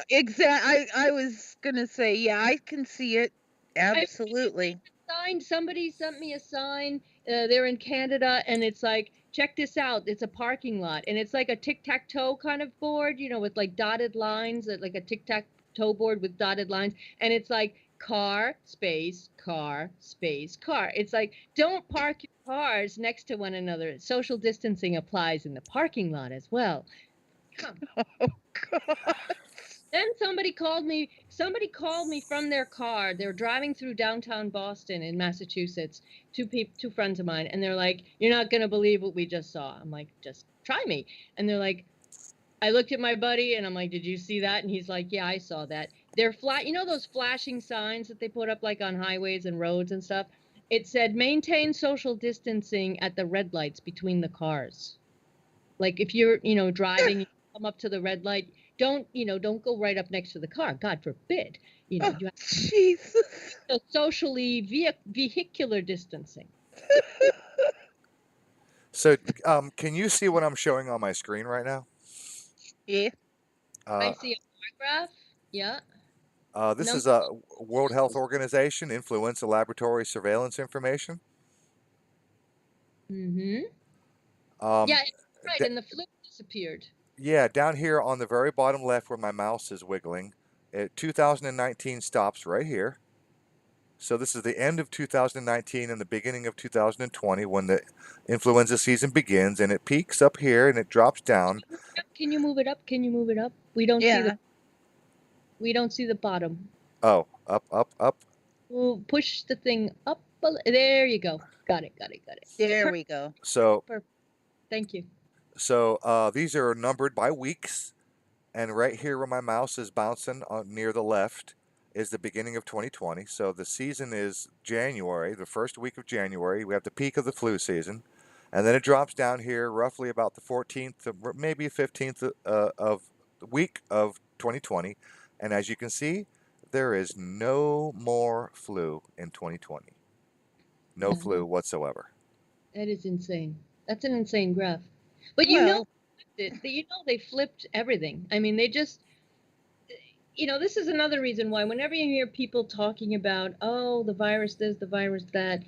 I was gonna say, yeah, I can see it. Absolutely. Sign, somebody sent me a sign. They're in Canada, and it's like, check this out. It's a parking lot, and it's like a tic-tac-toe kind of board, with like dotted lines, like a tic-tac-toe board with dotted lines, and it's like car space car space car. It's like, don't park your cars next to one another. Social distancing applies in the parking lot as well. Come. Oh God. Then somebody called me from their car. They were driving through downtown Boston in Massachusetts, two friends of mine, and they're like, "You're not going to believe what we just saw." I'm like, "Just try me." And they're like, I looked at my buddy and I'm like, "Did you see that?" And he's like, "Yeah, I saw that." They're flat, those flashing signs that they put up like on highways and roads and stuff. It said, "Maintain social distancing at the red lights between the cars." Like if you're, driving, you come up to the red light, don't go right up next to the car. God forbid. Oh, You have Jesus. to socially vehicular distancing. So, can you see what I'm showing on my screen right now? Yeah. I Uh, see a photograph. Yeah. this is Number. a World Health Organization influenza laboratory surveillance information. Mm-hmm. Um, Yeah, right. d- And the flip disappeared. yeah, down here on the very bottom left where my mouse is wiggling, 2019 stops right here. So this is the end of 2019 and the beginning of 2020 when the influenza season begins, and it peaks up here and it drops down. Can you move it up? Can you move it up? We don't see Yeah. the bottom. Oh, up, up, up. We'll push the thing up. There you go. Got it. Got it. Got it. There we go. So, Perfect. Thank you. these are numbered by weeks, and right here where my mouse is bouncing near the left is the beginning of 2020. So the season is January, the first week of January. We have the peak of the flu season, and then it drops down here roughly about the 14th, maybe 15th of the week of 2020. And as you can see, there is no more flu in 2020. No flu whatsoever. That is insane. That's an insane graph. But Well, they flipped everything. I mean, they just, this is another reason why whenever you hear people talking about, oh, the virus this, the virus that,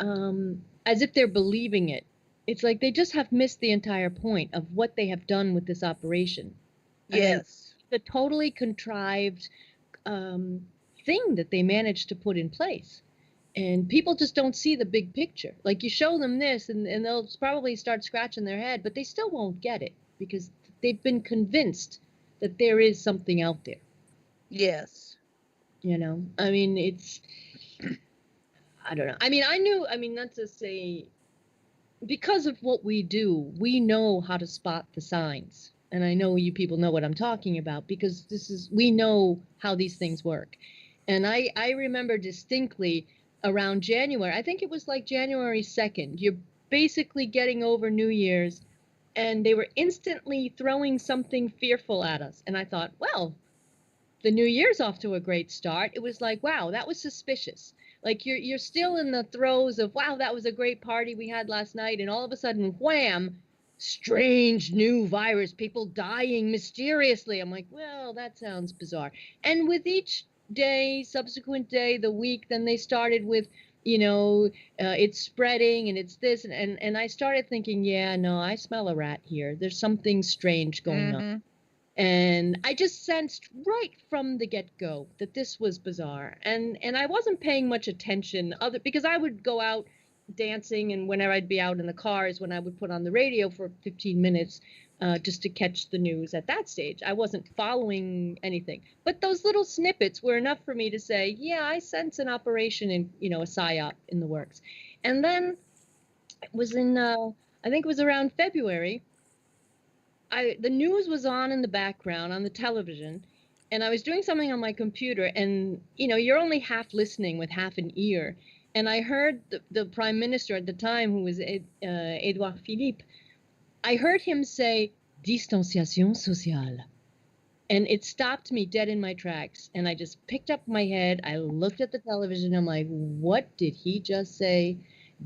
as if they're believing it, it's like they just have missed the entire point of what they have done with this operation. I mean, yes. the totally contrived thing that they managed to put in place. And people just don't see the big picture. Like you show them this and they'll probably start scratching their head, but they still won't get it because they've been convinced that there is something out there. Yes. I mean, I don't know. I mean, not to say, because of what we do, we know how to spot the signs. And I know you people know what I'm talking about because we know how these things work. And I remember distinctly around January, I think it was like January 2nd, you're basically getting over New Year's, and they were instantly throwing something fearful at us. And I thought, well, the New Year's off to a great start. It was like, wow, that was suspicious. Like you're still in the throes of, wow, that was a great party we had last night, and all of a sudden, wham, strange new virus, people dying mysteriously. I'm like, well, that sounds bizarre. And with each day, subsequent day, the week, then they started with, it's spreading and it's this, and I started thinking, yeah, no, I smell a rat here. There's something strange going on. Mm-hmm. And I just sensed right from the get-go that this was bizarre. And I wasn't paying much attention because I would go out dancing, and whenever I'd be out in the car is when I would put on the radio for 15 minutes just to catch the news at that stage. I wasn't following anything. But those little snippets were enough for me to say, yeah, I sense an operation in, a PSYOP in the works. And then it was I think it was around February, the news was on in the background on the television, and I was doing something on my computer, and you're only half listening with half an ear. And I heard the prime minister at the time, who was Edouard Philippe. I heard him say distanciation sociale. And it stopped me dead in my tracks. And I just picked up my head. I looked at the television. I'm like, what did he just say?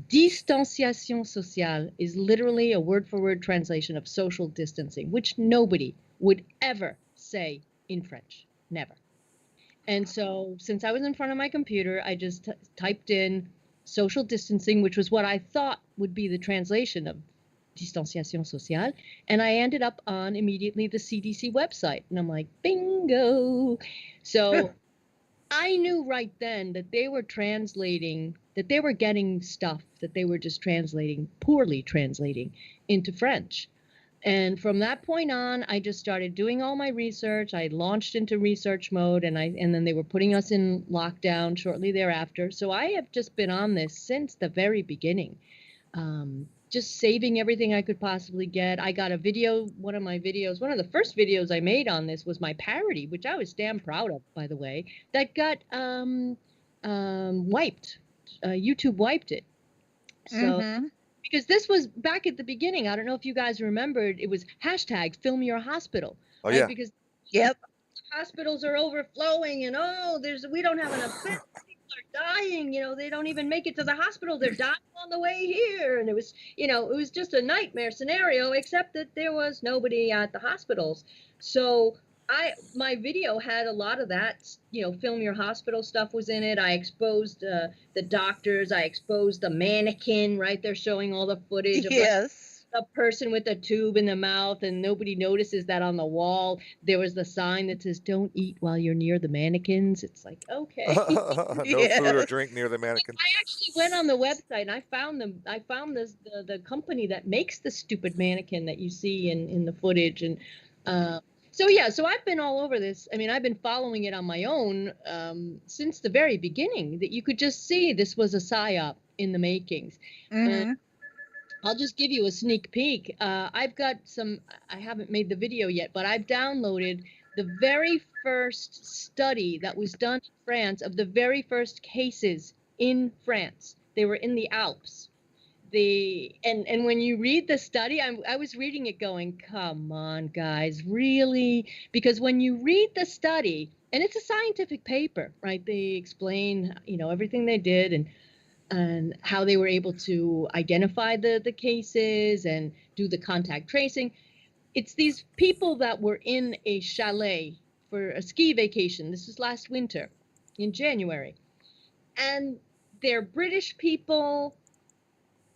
Distanciation sociale is literally a word for word translation of social distancing, which nobody would ever say in French. Never. And so, since I was in front of my computer, I just typed in social distancing, which was what I thought would be the translation of distanciation sociale. And I ended up on immediately the CDC website. And I'm like, bingo. So I knew right then that they were translating, that they were getting stuff that they were just translating, poorly translating into French. And from that point on, I just started doing all my research. I launched into research mode, and then they were putting us in lockdown shortly thereafter. So I have just been on this since the very beginning, just saving everything I could possibly get. I got a video, one of the first videos I made on this was my parody, which I was damn proud of, by the way, that got wiped. YouTube wiped it. So because this was back at the beginning. I don't know if you guys remembered, it was hashtag film your hospital. Oh, right? yeah. Because Yep. hospitals are overflowing, and we don't have enough beds. People are dying, they don't even make it to the hospital. They're dying on the way here. And it was just a nightmare scenario, except that there was nobody at the hospitals. So my video had a lot of that, film your hospital stuff was in it. I exposed the doctors. I exposed the mannequin, right? They're showing all the footage of Yes. a person with a tube in the mouth, and nobody notices that on the wall there was the sign that says "Don't eat while you're near the mannequins." It's like, okay. No food or drink Yes. near the mannequin. I actually went on the website and I found them. I found the company that makes the stupid mannequin that you see in the footage, and so I've been all over this. I mean, I've been following it on my own since the very beginning. That you could just see this was a psyop in the makings. And I'll just give you a sneak peek. I've got I haven't made the video yet, but I've downloaded the very first study that was done in France of the very first cases in France. They were in the Alps. And when you read the study, I was reading it going, come on, guys, really? Because when you read the study, and it's a scientific paper, right? They explain, everything they did, and how they were able to identify the cases and do the contact tracing. It's these people that were in a chalet for a ski vacation. This was last winter in January. And they're British people,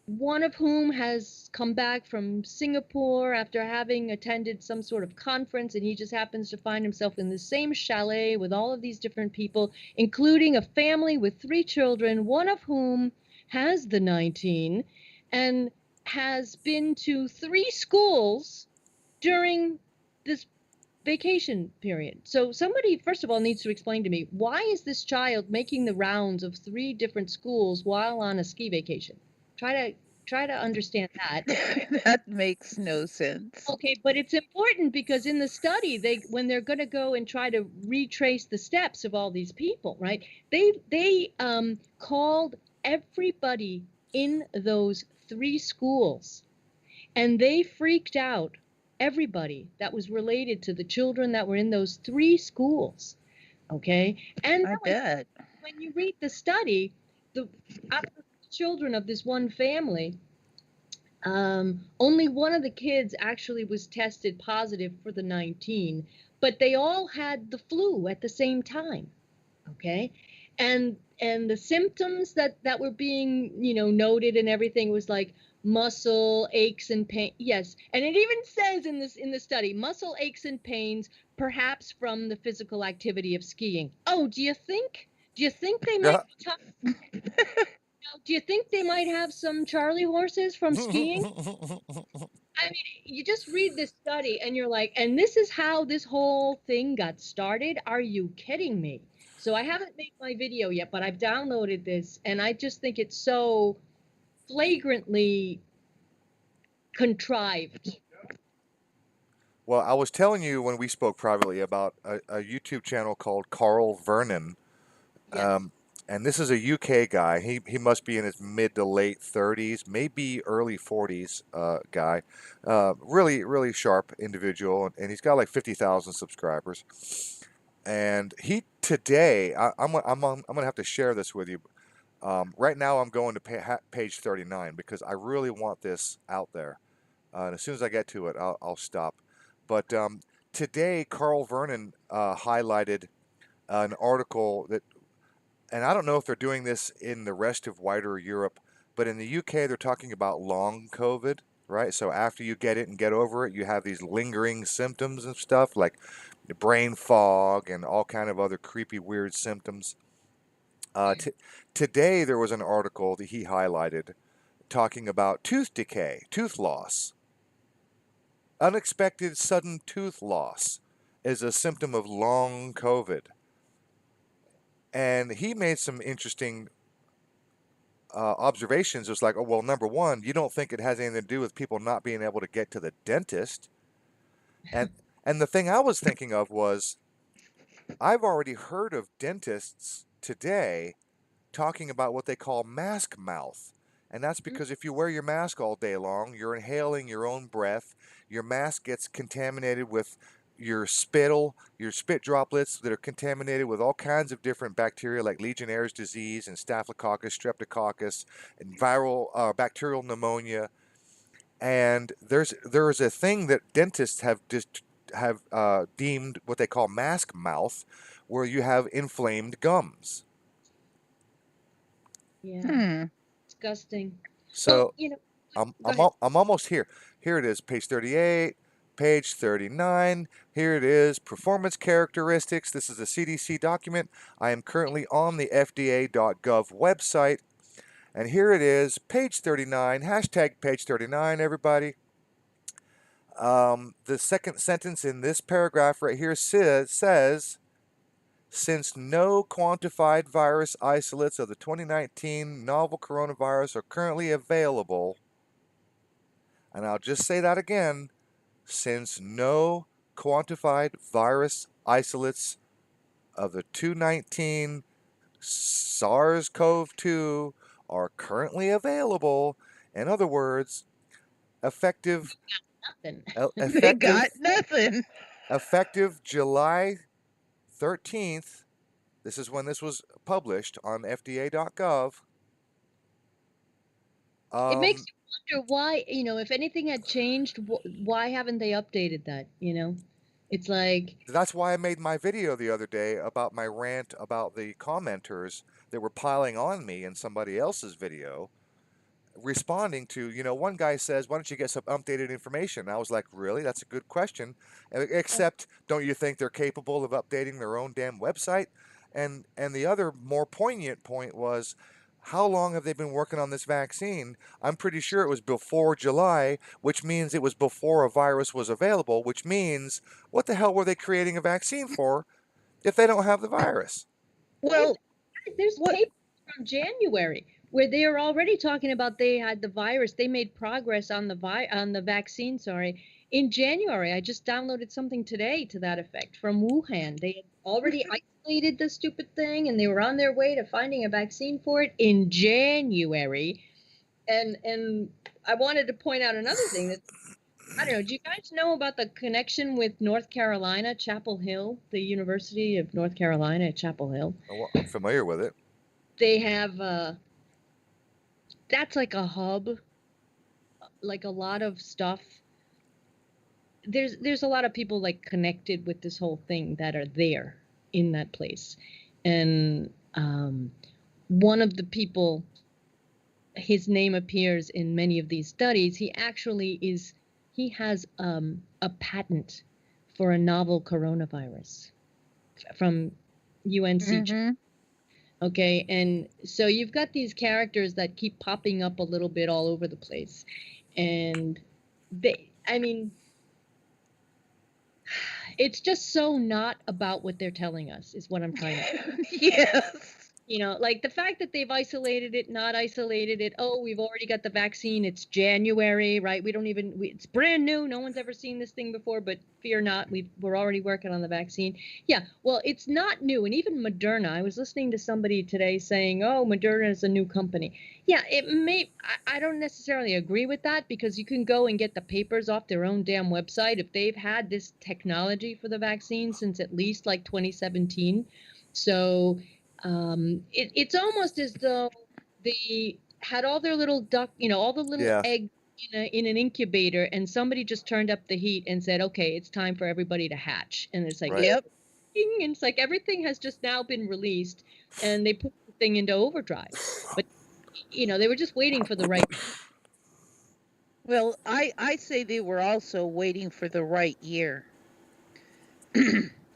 one of whom has come back from Singapore after having attended some sort of conference, and he just happens to find himself in the same chalet with all of these different people, including a family with 3 children, one of whom has the 19 and has been to 3 schools during this vacation period. So somebody, first of all, needs to explain to me, why is this child making the rounds of 3 different schools while on a ski vacation? Try to understand that. That makes no sense. Okay, but it's important because in the study, when they're going to go and try to retrace the steps of all these people, right? They called everybody in those 3 schools, and they freaked out everybody that was related to the children that were in those 3 schools. Okay, and I bet. when you read the study, out of the children of this one family, only one of the kids actually was tested positive for the 19, but they all had the flu at the same time. Okay, and the symptoms that were being noted and everything was like muscle aches and pain. Yes, and it even says in the study, muscle aches and pains, perhaps from the physical activity of skiing. Oh, do you think they might be tough? Do you think they might have some Charlie horses from skiing? I mean, you just read this study and you're like, and this is how this whole thing got started? Are you kidding me? So I haven't made my video yet, but I've downloaded this, and I just think it's so flagrantly contrived. Well, I was telling you when we spoke privately about a YouTube channel called Carl Vernon. Yes. And this is a UK guy. He must be in his mid to late 30s, maybe early 40s guy. Really, really sharp individual. And he's got like 50,000 subscribers. And he today, I'm going to have to share this with you. Right now, I'm going to page 39 because I really want this out there. And as soon as I get to it, I'll stop. But today, Carl Vernon highlighted an article that, and I don't know if they're doing this in the rest of wider Europe, but in the UK, they're talking about long COVID, right? So after you get it and get over it, you have these lingering symptoms and stuff like brain fog and all kind of other creepy, weird symptoms. Today, there was an article that he highlighted talking about tooth decay, tooth loss. Unexpected sudden tooth loss is a symptom of long COVID. And he made some interesting observations. It's like, oh, well, number one, you don't think it has anything to do with people not being able to get to the dentist. And, and the thing I was thinking of was I've already heard of dentists today talking about what they call mask mouth. And that's because if you wear your mask all day long, you're inhaling your own breath. Your mask gets contaminated with your spittle, your spit droplets that are contaminated with all kinds of different bacteria like Legionnaire's disease and Staphylococcus, Streptococcus, and viral bacterial pneumonia. And there is a thing that dentists have deemed what they call mask mouth, where you have inflamed gums. Yeah. Hmm. Disgusting. So Well, I'm go I'm ahead. I'm almost here. Here it is, page 38, page 39. Here it is, performance characteristics. This is a CDC document. I am currently on the FDA.gov website, and here it is, page 39. Hashtag page 39, everybody. The second sentence in this paragraph right here says, since no quantified virus isolates of the 2019 novel coronavirus are currently available, and I'll just say that again, since no quantified virus isolates of the 2019 SARS-CoV-2 are currently available, in other words, effective Nothing. They got effective nothing. effective July 13th. This is when this was published on FDA.gov. It makes you wonder why, if anything had changed, why haven't they updated that, It's like, That's why I made my video the other day about my rant about the commenters that were piling on me in somebody else's video, responding to, one guy says, why don't you get some updated information? I was like, really? That's a good question. Except, don't you think they're capable of updating their own damn website? And the other more poignant point was, how long have they been working on this vaccine? I'm pretty sure it was before July, which means it was before a virus was available, which means what the hell were they creating a vaccine for if they don't have the virus? Well, there's what? papers from January where they are already talking about they had the virus. They made progress on the vaccine, sorry, in January. I just downloaded something today to that effect from Wuhan. They had already isolated the stupid thing and they were on their way to finding a vaccine for it in January. And I wanted to point out another thing that I don't know. Do you guys know about the connection with North Carolina, Chapel Hill, the University of North Carolina at Chapel Hill? Oh, well, I'm familiar with it. They have that's like a hub, like a lot of stuff. There's a lot of people like connected with this whole thing that are there in that place, and one of the people, his name appears in many of these studies. He has a patent for a novel coronavirus from UNC. Okay, and so you've got these characters that keep popping up a little bit all over the place. And it's just so not about what they're telling us, is what I'm trying to say. Yes. You know, like the fact that they've isolated it, not isolated it. Oh, we've already got the vaccine. It's January, right? We don't even, it's brand new. No one's ever seen this thing before, but fear not. We're already working on the vaccine. Yeah, well, it's not new. And even Moderna, I was listening to somebody today saying, oh, Moderna is a new company. Yeah, it may, I don't necessarily agree with that because you can go and get the papers off their own damn website if they've had this technology for the vaccine since at least like 2017. So, it's almost as though they had all their little duck, you know, all the little Yeah, eggs in an incubator, and somebody just turned up the heat and said, "Okay, it's time for everybody to hatch." And it's like, right. ding, Yep. ding, and it's like everything has just now been released, and they put the thing into overdrive. But you know, they were just waiting for the right. Well, I say they were also waiting for the right year.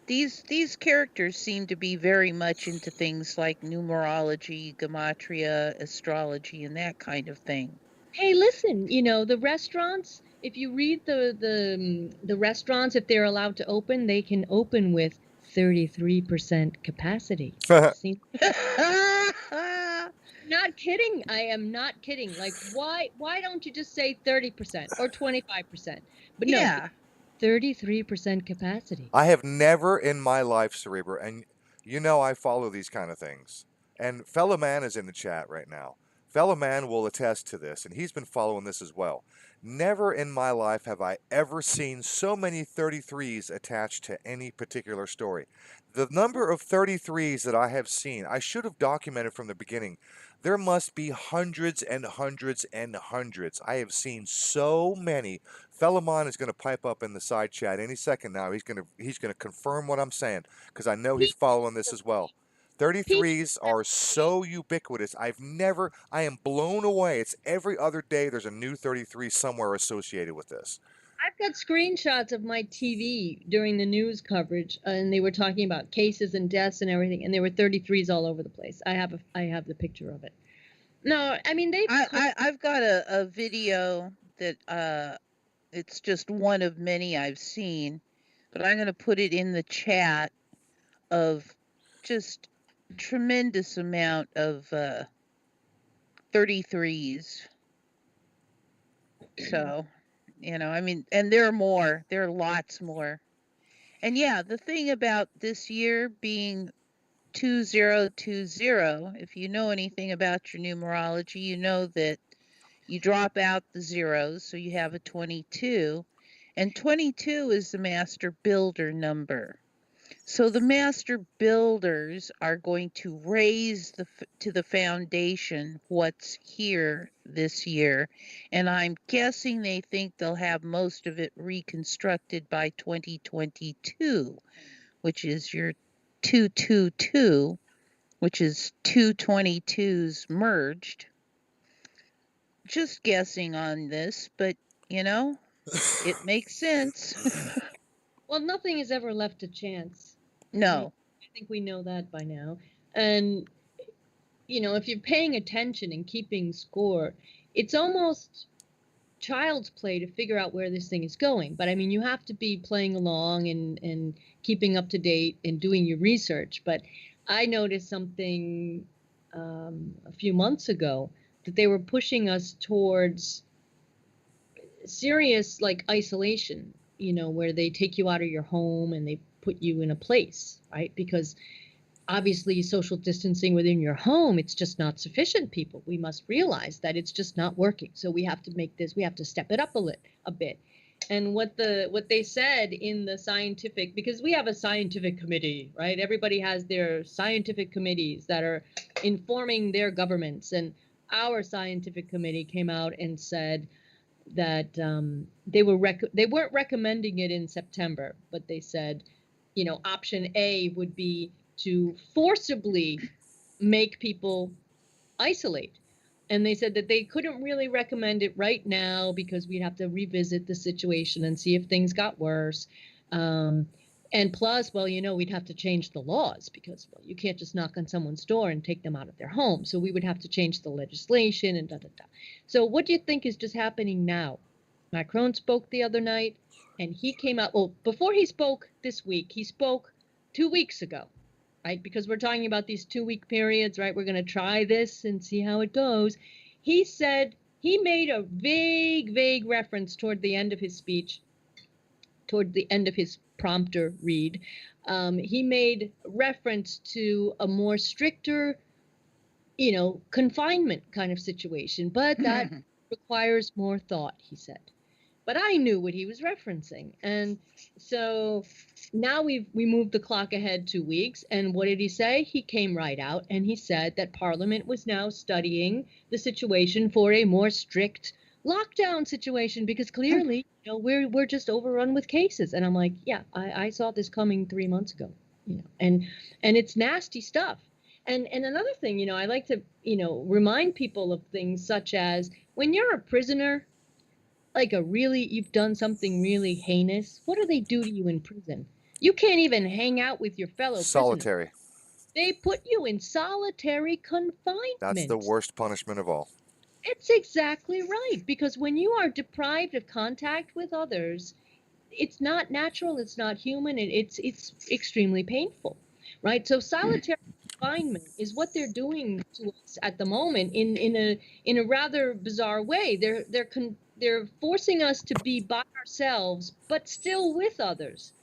These characters seem to be very much into things like numerology, gematria, astrology, and that kind of thing. Hey, listen, you know, the restaurants, if you read the restaurants, if they're allowed to open, they can open with 33% capacity. See, not kidding. I am not kidding. Like, why don't you just say 30% or 25%? But no, Yeah. 33% capacity. I have never in my life, Cerebra, and you know I follow these kind of things. And Fellow Man is in the chat right now. Fellow Man will attest to this, and he's been following this as well. Never in my life have I ever seen so many 33s attached to any particular story. The number of 33s that I have seen, I should have documented from the beginning. There must be hundreds and hundreds and hundreds. I have seen so many. Felomon is going to pipe up in the side chat any second now. He's going to confirm what I'm saying because I know he's Pete, following this as well. Pete, 33s are so ubiquitous. I am blown away. It's every other day there's a new 33 somewhere associated with this. I've got screenshots of my TV during the news coverage, and they were talking about cases and deaths and everything, and there were 33s all over the place. I have the picture of it. No, I mean they've I've got a video that it's just one of many I've seen, but I'm going to put it in the chat of just tremendous amount of 33s. So, you know, I mean, and there are more. There are lots more. And yeah, the thing about this year being 2020, if you know anything about your numerology, you know that you drop out the zeros, so you have a 22, and 22 is the master builder number. So the master builders are going to raise to the foundation what's here this year, and I'm guessing they think they'll have most of it reconstructed by 2022, which is your 222, which is two 22s merged. Just guessing on this, but you know, it makes sense. well, nothing is ever left to chance. No. I think we know that by now. And you know, if you're paying attention and keeping score, it's almost child's play to figure out where this thing is going. But I mean, you have to be playing along and keeping up to date and doing your research. But I noticed something a few months ago that they were pushing us towards serious like isolation, you know, where they take you out of your home and they put you in a place, right? Because obviously social distancing within your home, it's just not sufficient, people. We must realize that it's just not working. So we have to make this, we have to step it up a bit. And what they said in the scientific, because we have a scientific committee, right? Everybody has their scientific committees that are informing their governments, and our scientific committee came out and said that they weren't recommending it in September, but they said, you know, option A would be to forcibly make people isolate. And they said that they couldn't really recommend it right now because we'd have to revisit the situation and see if things got worse. And plus, well, you know, we'd have to change the laws because, well, you can't just knock on someone's door and take them out of their home. So we would have to change the legislation and da da da. So what do you think is just happening now? Macron spoke the other night, and he came out. Well, before he spoke this week, he spoke 2 weeks ago. right? Because we're talking about these 2-week periods, right? We're going to try this and see how it goes. He said he made a vague reference toward the end of his speech, toward the end of his prompter read. He made reference to a more stricter, confinement kind of situation, but that requires more thought, he said. But I knew what he was referencing. And so now we moved the clock ahead 2 weeks. And what did he say? He came right out and he said that Parliament was now studying the situation for a more strict lockdown situation because clearly, we're just overrun with cases. And I'm like, yeah, I saw this coming 3 months ago, and it's nasty stuff. And another thing, I like to, remind people of things such as when you're a prisoner, like you've done something really heinous, what do they do to you in prison? You can't even hang out with your fellow prisoners. Solitary. They put you in solitary That's the confinement. worst punishment of all. It's exactly right, because when you are deprived of contact with others, it's not natural, it's not human, and it's extremely painful, right? So solitary confinement is what they're doing to us at the moment in a rather bizarre way. They're forcing us to be by ourselves, but still with others,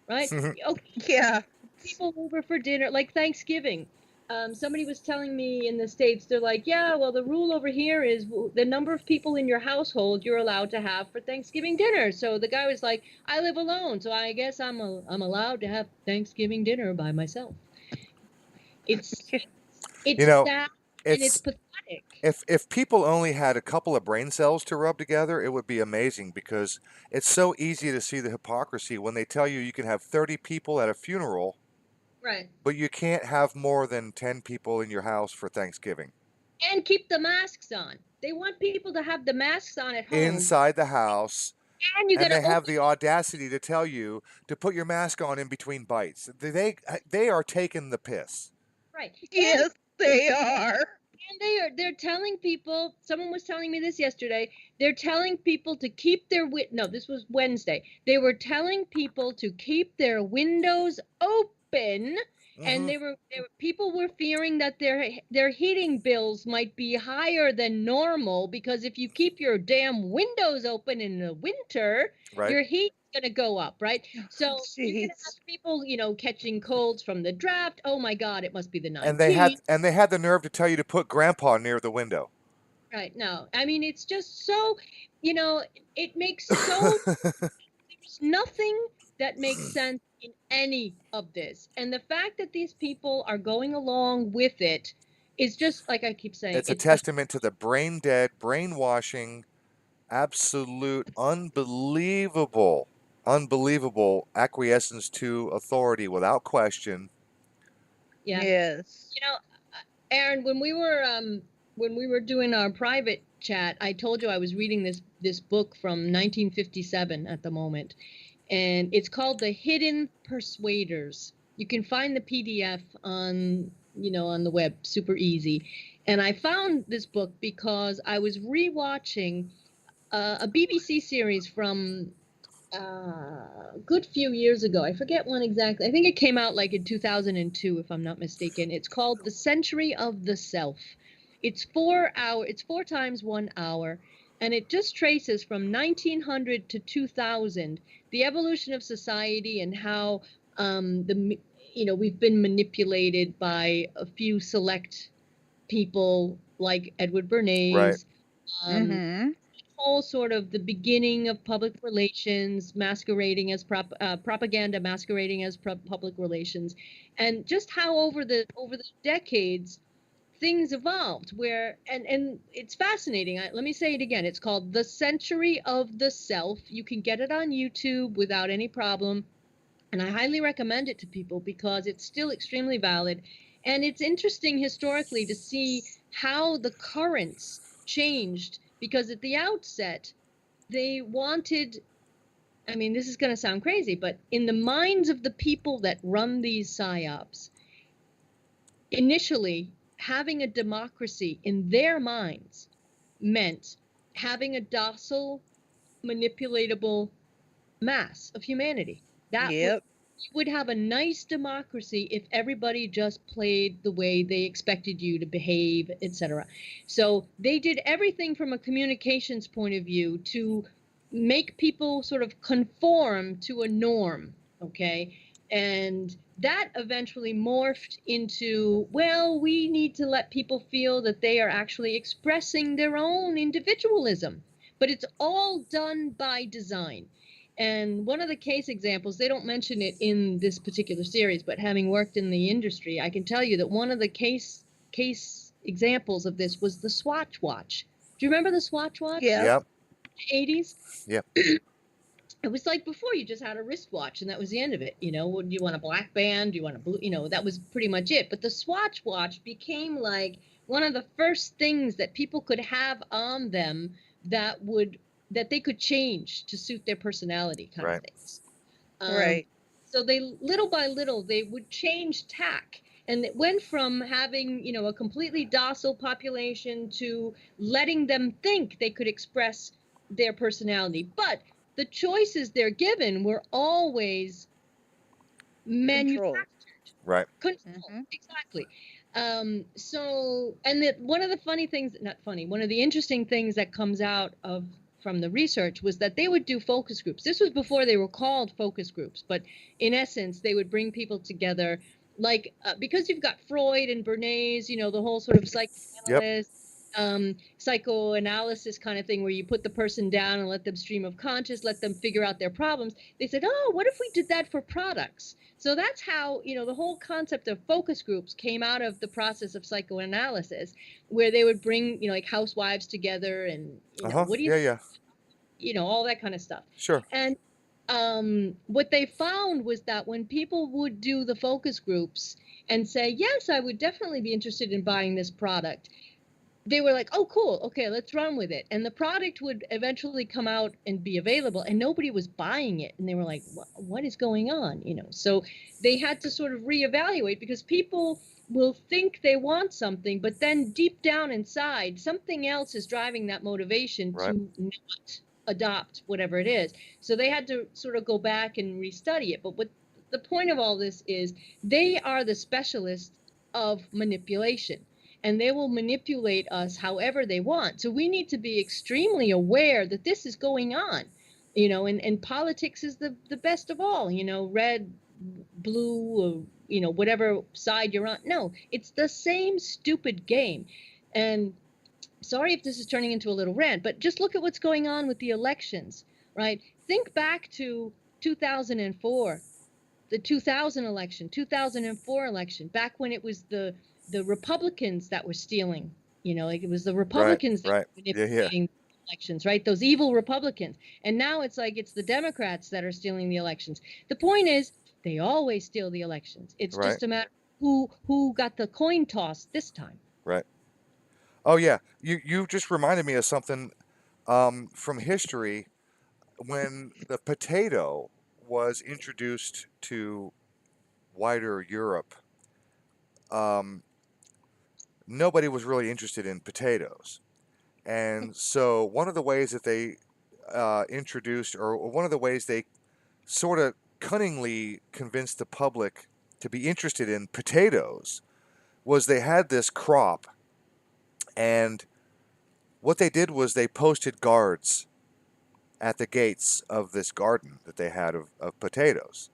right? Okay, Yeah. people over for dinner, like Thanksgiving. Somebody was telling me in the States, they're like, yeah, well, the rule over here is the number of people in your household you're allowed to have for Thanksgiving dinner. So the guy was like, I live alone, so I guess I'm allowed to have Thanksgiving dinner by myself. It's sad and it's pathetic. If people only had a couple of brain cells to rub together, it would be amazing because it's so easy to see the hypocrisy when they tell you you can have 30 people at a funeral, Right. but you can't have more than 10 people in your house for Thanksgiving. And keep the masks on. They want people to have the masks on at home. Inside the house. And you gotta they have the audacity to tell you to put your mask on in between bites. They are taking the piss. Right. Yes, they are. And they're telling people, someone was telling me this yesterday, they're telling people to keep their no, this was Wednesday. They were telling people to keep their windows open. And people were fearing that their heating bills might be higher than normal because if you keep your damn windows open in the winter, your heat's gonna go up, right? So you're gonna have people, catching colds from the draft. Oh my God, it must be the 19th. And they had the nerve to tell you to put Grandpa near the window. Right. No, I mean it's just so, it makes so there's nothing that makes sense in any of this. And the fact that these people are going along with it is just like I keep saying. It's a testament to the brain dead, brainwashing, absolute, unbelievable acquiescence to authority without question. Yeah. Yes. Aaron, when we were doing our private chat, I told you I was reading this book from 1957 at the moment. And it's called The Hidden Persuaders. You can find the PDF on the web, super easy. And I found this book because I was rewatching a BBC series from a good few years ago. I forget when exactly. I think it came out like in 2002, if I'm not mistaken. It's called The Century of the Self. It's 4 hours. It's 4 times 1 hour. And it just traces from 1900 to 2000 the evolution of society and how we've been manipulated by a few select people like Edward Bernays. Whole sort of the beginning of public relations masquerading as propaganda masquerading as public relations, and just how over the decades things evolved where and it's fascinating. Let me say it again. It's called The Century of the Self. You can get it on YouTube without any problem, and I highly recommend it to people because it's still extremely valid, and it's interesting historically to see how the currents changed, because at the outset they wanted, I mean, this is going to sound crazy, but in the minds of the people that run these psyops, initially having a democracy in their minds meant having a docile, manipulatable mass of humanity. That would have a nice democracy if everybody just played the way they expected you to behave, etc. So they did everything from a communications point of view to make people sort of conform to a norm, okay? And that eventually morphed into, well, we need to let people feel that they are actually expressing their own individualism. But it's all done by design. And one of the case examples, they don't mention it in this particular series, but having worked in the industry, I can tell you that one of the case examples of this was the Swatch watch. Do you remember the Swatch watch? Yep. Yep. 80s? Yep. It was like before, you just had a wristwatch and that was the end of it. You know, do you want a black band? Do you want a blue? You know, that was pretty much it. But the Swatch watch became like one of the first things that people could have on them that they could change to suit their personality, kind of Right. things. Right. So they, little by little, they would change tack. And it went from having, you know, a completely docile population to letting them think they could express their personality. But the choices they're given were always Control. manufactured. Right. Control, exactly. So, and one of the funny things, not funny, one of the interesting things that comes out of from the research was that they would do focus groups. This was before they were called focus groups, but in essence, they would bring people together, like because you've got Freud and Bernays, you know, the whole sort of psychoanalyst, psychoanalysis kind of thing, where you put the person down and let them stream of conscious, let them figure out their problems. They said, oh, what if we did that for products? So that's how, you know, the whole concept of focus groups came out of the process of psychoanalysis, where they would bring, you know, like housewives together and, you know, what do you, Yeah. you know, all that kind of stuff. Sure. And what they found was that when people would do the focus groups and say, yes, I would definitely be interested in buying this product, they were like, oh, cool. Okay, let's run with it. And the product would eventually come out and be available, and nobody was buying it. And they were like, what is going on? You know, so they had to sort of reevaluate, because people will think they want something, but then deep down inside, something else is driving that motivation to not adopt whatever it is. So they had to sort of go back and restudy it. But what the point of all this is, they are the specialists of manipulation, and they will manipulate us however they want. So we need to be extremely aware that this is going on, you know, and politics is the best of all, you know, red, blue, or, you know, whatever side you're on. No, it's the same stupid game. And sorry if this is turning into a little rant, but just look at what's going on with the elections, right? Think back to 2004, the 2000 election, 2004 election, back when it was the Republicans that were stealing, you know, like it was the Republicans that were manipulating elections, right? Those evil Republicans. And now it's like it's the Democrats that are stealing the elections. The point is, they always steal the elections. It's just a matter of who got the coin toss this time. Right. Oh yeah, you just reminded me of something from history when the potato was introduced to wider Europe. Nobody was really interested in potatoes, and so one of the ways that they introduced, or one of the ways they sort of cunningly convinced the public to be interested in potatoes, was they had this crop, and what they did was they posted guards at the gates of this garden that they had of potatoes.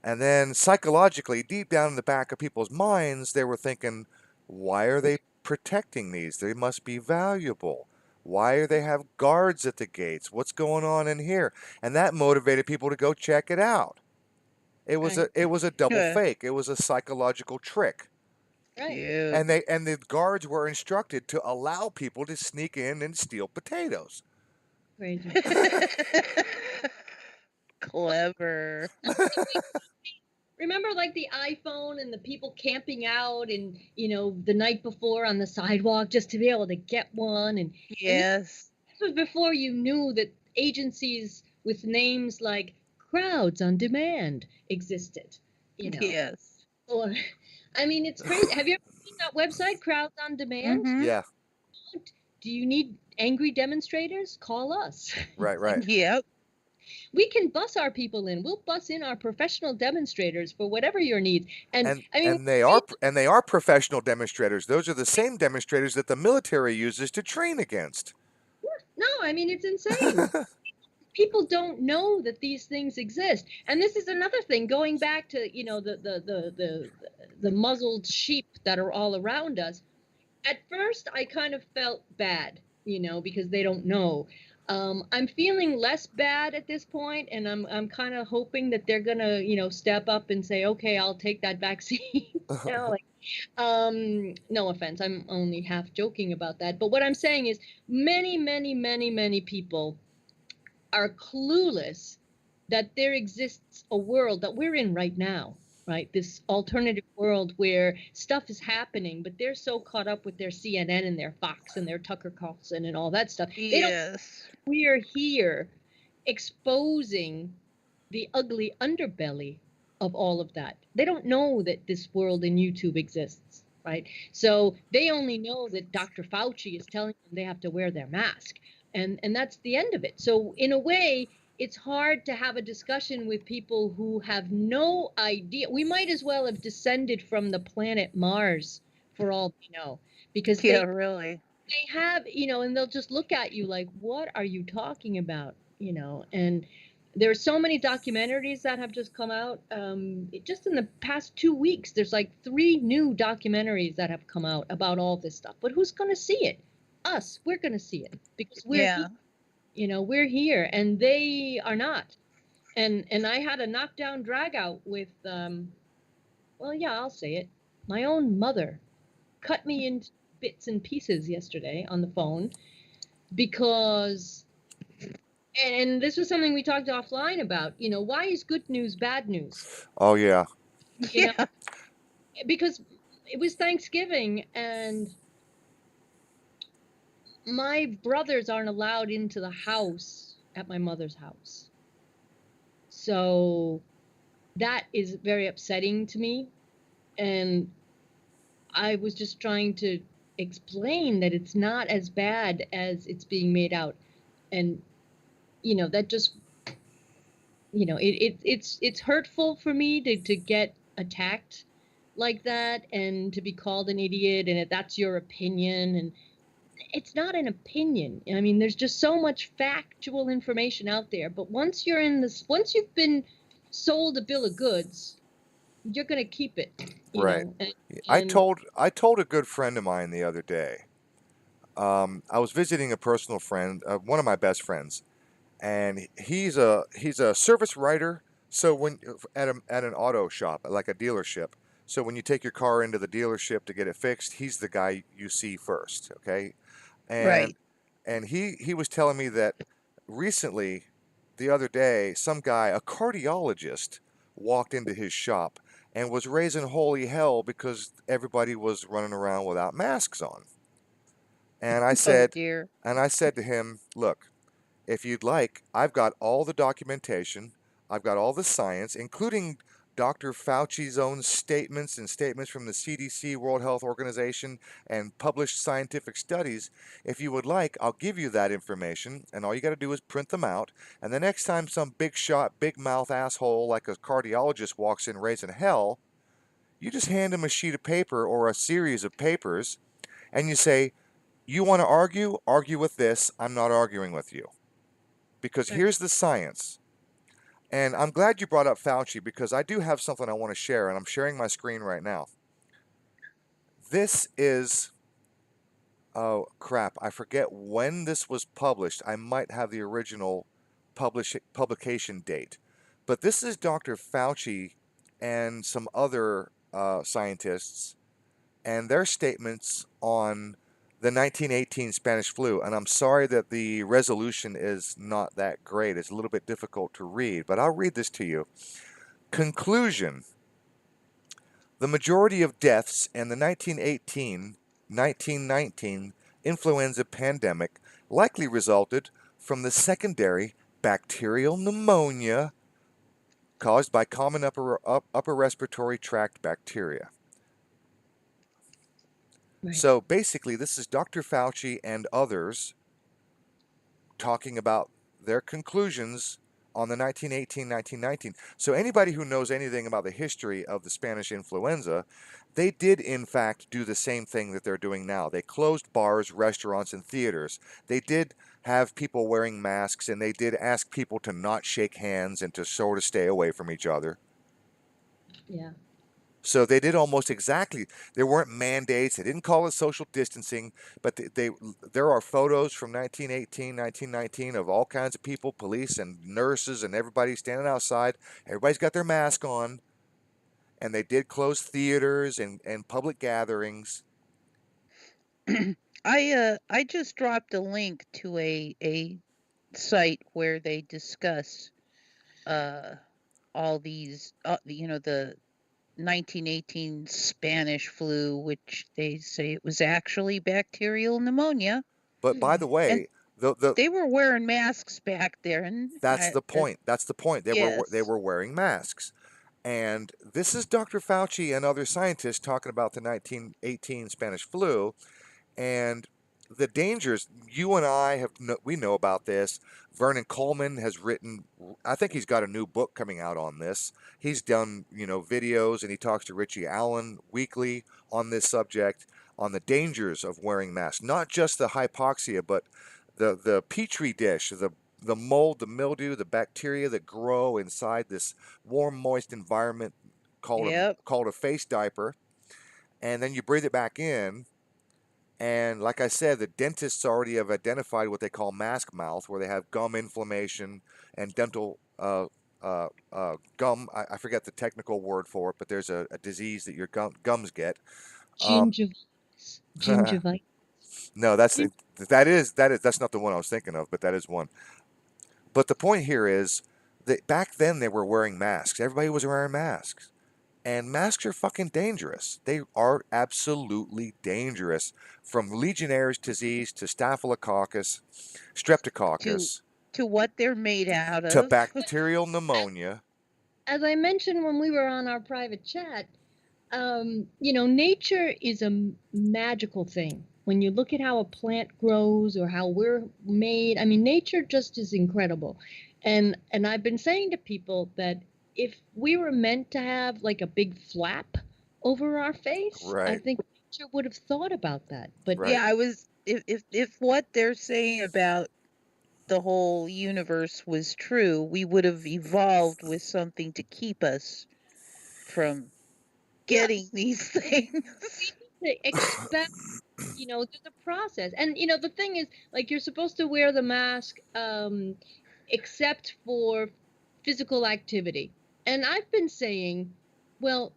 And then psychologically, deep down in the back of people's minds, they were thinking, why are they protecting these? They must be valuable. Why do they have guards at the gates? What's going on in here? And that motivated people to go check it out. It was a double fake. It was a psychological trick. Right. And the guards were instructed to allow people to sneak in and steal potatoes. Crazy. Clever. Remember, like the iPhone and the people camping out, and you know, the night before on the sidewalk just to be able to get one. And Yes. this was before you knew that agencies with names like Crowds on Demand existed. You know. Yes. Or, I mean, it's crazy. Have you ever seen that website, Crowds on Demand? Yeah. Do you need angry demonstrators? Call us. Right. Yep. We can bus our people in. We'll bus in our professional demonstrators for whatever your needs. And And I mean, and they are professional demonstrators. Those are the same demonstrators that the military uses to train against. no, I mean, it's insane. People don't know that these things exist. And this is another thing, going back to, the muzzled sheep that are all around us. At first I kind of felt bad, because they don't know. I'm feeling less bad at this point, and I'm kind of hoping that they're gonna, step up and say, okay, I'll take that vaccine. Like, no offense, I'm only half joking about that. But what I'm saying is, many, many, many, many people are clueless that there exists a world that we're in right now, right? This alternative world where stuff is happening, but they're so caught up with their CNN and their Fox and their Tucker Carlson and all that stuff. They don't. Yes. We're here exposing the ugly underbelly of all of that. They don't know that this world in YouTube exists, right? So they only know that Dr. Fauci is telling them they have to wear their mask. And that's the end of it. So in a way, it's hard to have a discussion with people who have no idea. We might as well have descended from the planet Mars for all we know, because Yeah, really. they have, and they'll just look at you like, what are you talking about? And there are so many documentaries that have just come out. Just in the past 2 weeks, there's like 3 new documentaries that have come out about all this stuff. But who's going to see it? Us. We're going to see it because we're Yeah. here. We're here, and they are not. And I had a knockdown drag out with, well, yeah, I'll say it. My own mother cut me into bits and pieces yesterday on the phone because, and this was something we talked offline about, why is good news bad news? Oh yeah. Yeah. Because it was Thanksgiving and my brothers aren't allowed into the house at my mother's house. So that is very upsetting to me. And I was just trying to explain that it's not as bad as it's being made out. And, that just, it's hurtful for me to get attacked like that and to be called an idiot and that's your opinion. And it's not an opinion. I mean, there's just so much factual information out there. But once you've been sold a bill of goods, you're going to keep it, Right. I and told a good friend of mine the other day. I was visiting a personal friend, one of my best friends, and he's a service writer. So when at an auto shop, like a dealership, so when you take your car into the dealership to get it fixed, he's the guy you see first. Okay, and Right. he was telling me that recently, the other day, some guy, a cardiologist, walked into his shop and was raising holy hell because everybody was running around without masks on. And I Oh said, dear. and I said to him, look, if you'd like, I've got all the documentation, I've got all the science, including Dr. Fauci's own statements and statements from the CDC, World Health Organization, and published scientific studies. If you would like, I'll give you that information, and all you got to do is print them out. And the next time some big shot, big mouth asshole like a cardiologist walks in raising hell, you just hand him a sheet of paper or a series of papers, and you say, you want to argue? Argue with this. I'm not arguing with you. Because right. here's the science. And I'm glad you brought up Fauci because I do have something I want to share, and I'm sharing my screen right now. This is, oh crap, I forget when this was published. I might have the original publication date. But this is Dr. Fauci and some other scientists and their statements on the 1918 Spanish flu. And I'm sorry that the resolution is not that great. It's a little bit difficult to read, but I'll read this to you. Conclusion: the majority of deaths in the 1918-1919 influenza pandemic likely resulted from the secondary bacterial pneumonia caused by common upper respiratory tract bacteria. Right. So basically, this is Dr. Fauci and others talking about their conclusions on the 1918, 1919. So anybody who knows anything about the history of the Spanish influenza, they did in fact do the same thing that they're doing now. They closed bars, restaurants, and theaters. They did have people wearing masks, and they did ask people to not shake hands and to sort of stay away from each other. Yeah. So they did almost exactly. There weren't mandates. They didn't call it social distancing, but there are photos from 1918, 1919 of all kinds of people, police and nurses and everybody standing outside. Everybody's got their mask on, and they did close theaters and public gatherings. I just dropped a link to a site where they discuss all these the 1918 Spanish flu, which they say it was actually bacterial pneumonia. But by the And way, they were wearing masks back then. that's the point. That's the point. They Yes. were wearing masks. And this is Dr. Fauci and other scientists talking about the 1918 Spanish flu and the dangers. You and I we know about this. Vernon Coleman has written, I think he's got a new book coming out on this. He's done, videos, and he talks to Richie Allen weekly on this subject, on the dangers of wearing masks. Not just the hypoxia, but the petri dish, the mold, the mildew, the bacteria that grow inside this warm, moist environment Yep. called a face diaper, and then you breathe it back in. And like I said, the dentists already have identified what they call mask mouth, where they have gum inflammation and dental gum. I forget the technical word for it, but there's a disease that your gums get. Gingivitis. Gingivitis. No, that's not the one I was thinking of, but that is one. But the point here is that back then they were wearing masks. Everybody was wearing masks. And masks are fucking dangerous. They are absolutely dangerous. From Legionnaire's disease to Staphylococcus, Streptococcus, To what they're made out to of. bacterial pneumonia. As I mentioned when we were on our private chat, nature is a magical thing. When you look at how a plant grows or how we're made, I mean, nature just is incredible. And I've been saying to people that if we were meant to have like a big flap over our face, I Right. think nature would have thought about that. But Right. Yeah, if what they're saying about the whole universe was true, we would have evolved with something to keep us from getting these things. to expect, there's a process. And, the thing is, like, you're supposed to wear the mask except for physical activity. And I've been saying, well,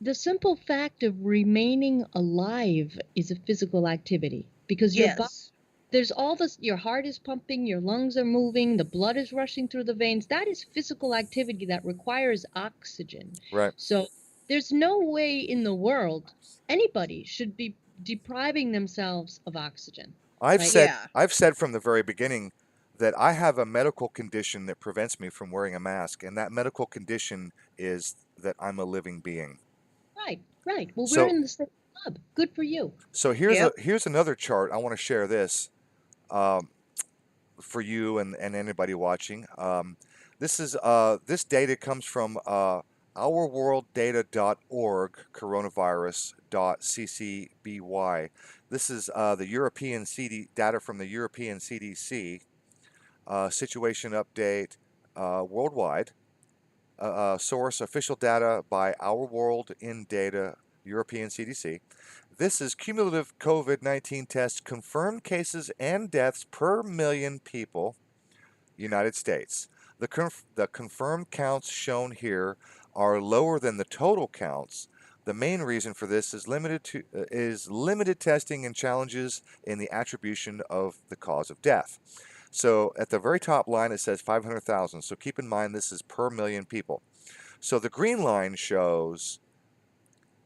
the simple fact of remaining alive is a physical activity because your body, Yes. there's all this, your heart is pumping, your lungs are moving, the blood is rushing through the veins. That is physical activity that requires oxygen. Right. So there's no way in the world anybody should be depriving themselves of oxygen. I've right? said Yeah. I've said from the very beginning that I have a medical condition that prevents me from wearing a mask, and that medical condition is that I'm a living being. Right, right. Well, So- we're in the same club. Good for you. So here's Yep. here's another chart. I want to share this for you and anybody watching. This data comes from ourworlddata.org coronavirus.ccby. This is the European data from the European CDC situation update worldwide. Source official data by Our World in Data European CDC. This is cumulative COVID-19 tests, confirmed cases and deaths per million people, United States. The confirmed counts shown here are lower than the total counts. The main reason for this is limited testing and challenges in the attribution of the cause of death. So at the very top line it says 500,000. So keep in mind this is per million people. So the green line shows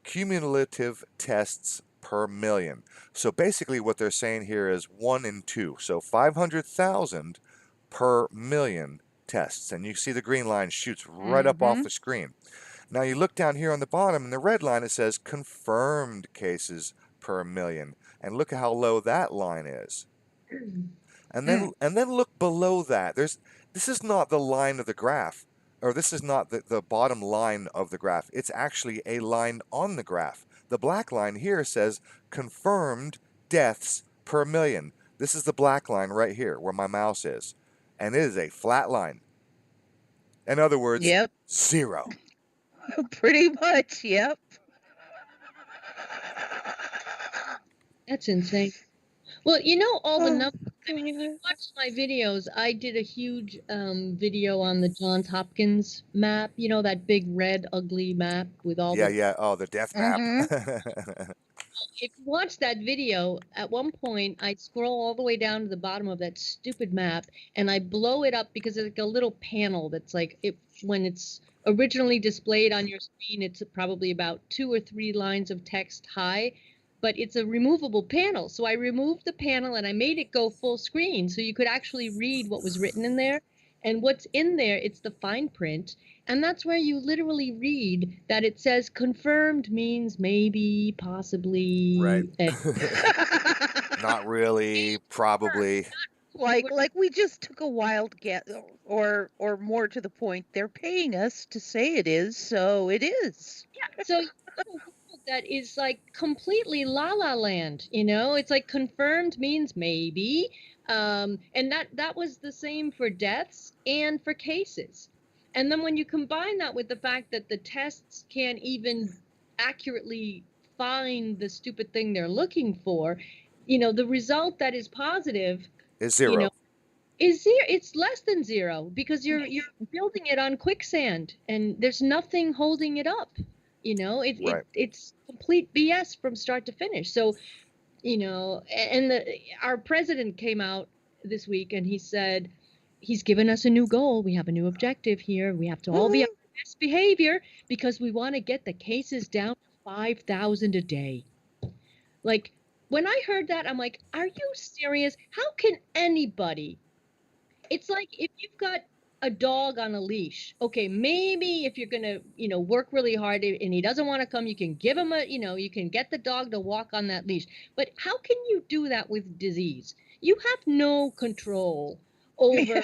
cumulative tests per million. So basically what they're saying here is 1 in 2. So 500,000 per million tests. And you see the green line shoots right up off the screen. Now you look down here on the bottom in the red line, it says confirmed cases per million. And look at how low that line is. And then look below that. this is not the line of the graph, or this is not the bottom line of the graph. It's actually a line on the graph. The black line here says confirmed deaths per million. This is the black line right here where my mouse is. And it is a flat line. In other words, Yep. 0. Pretty much. Yep. That's insane. Well, you know all the Oh, numbers. I mean, if you watch my videos, I did a huge video on the Johns Hopkins map. You know, that big red ugly map with all Yeah, the. yeah. Oh, the death map. If you watch that video, at one point I scroll all the way down to the bottom of that stupid map and I blow it up because it's like a little panel that's like when it's originally displayed on your screen, it's probably about 2 or 3 lines of text high, but it's a removable panel. So I removed the panel and I made it go full screen so you could actually read what was written in there. And what's in there, it's the fine print. And that's where you literally read that it says confirmed means maybe, possibly. Right. And Not really, probably. like we just took a wild guess, or more to the point, they're paying us to say it is, so it is. so you have a world that is like completely la la land, you know? It's like confirmed means maybe. And that was the same for deaths and for cases. And then when you combine that with the fact that the tests can't even accurately find the stupid thing they're looking for, you know, the result that is positive, Is you 0. know, is 0. It's less than 0 because you're building it on quicksand and there's nothing holding it up. You know, Right. it's complete BS from start to finish. So, you know, and our president came out this week and he said he's given us a new goal. We have a new objective here. We have to all be on our best behavior because we want to get the cases down to 5,000 a day. Like, when I heard that, I'm like, are you serious? How can anybody? It's like if you've got a dog on a leash, okay, maybe if you're gonna, you know, work really hard and he doesn't want to come, you can give him you know, you can get the dog to walk on that leash. But how can you do that with disease? You have no control over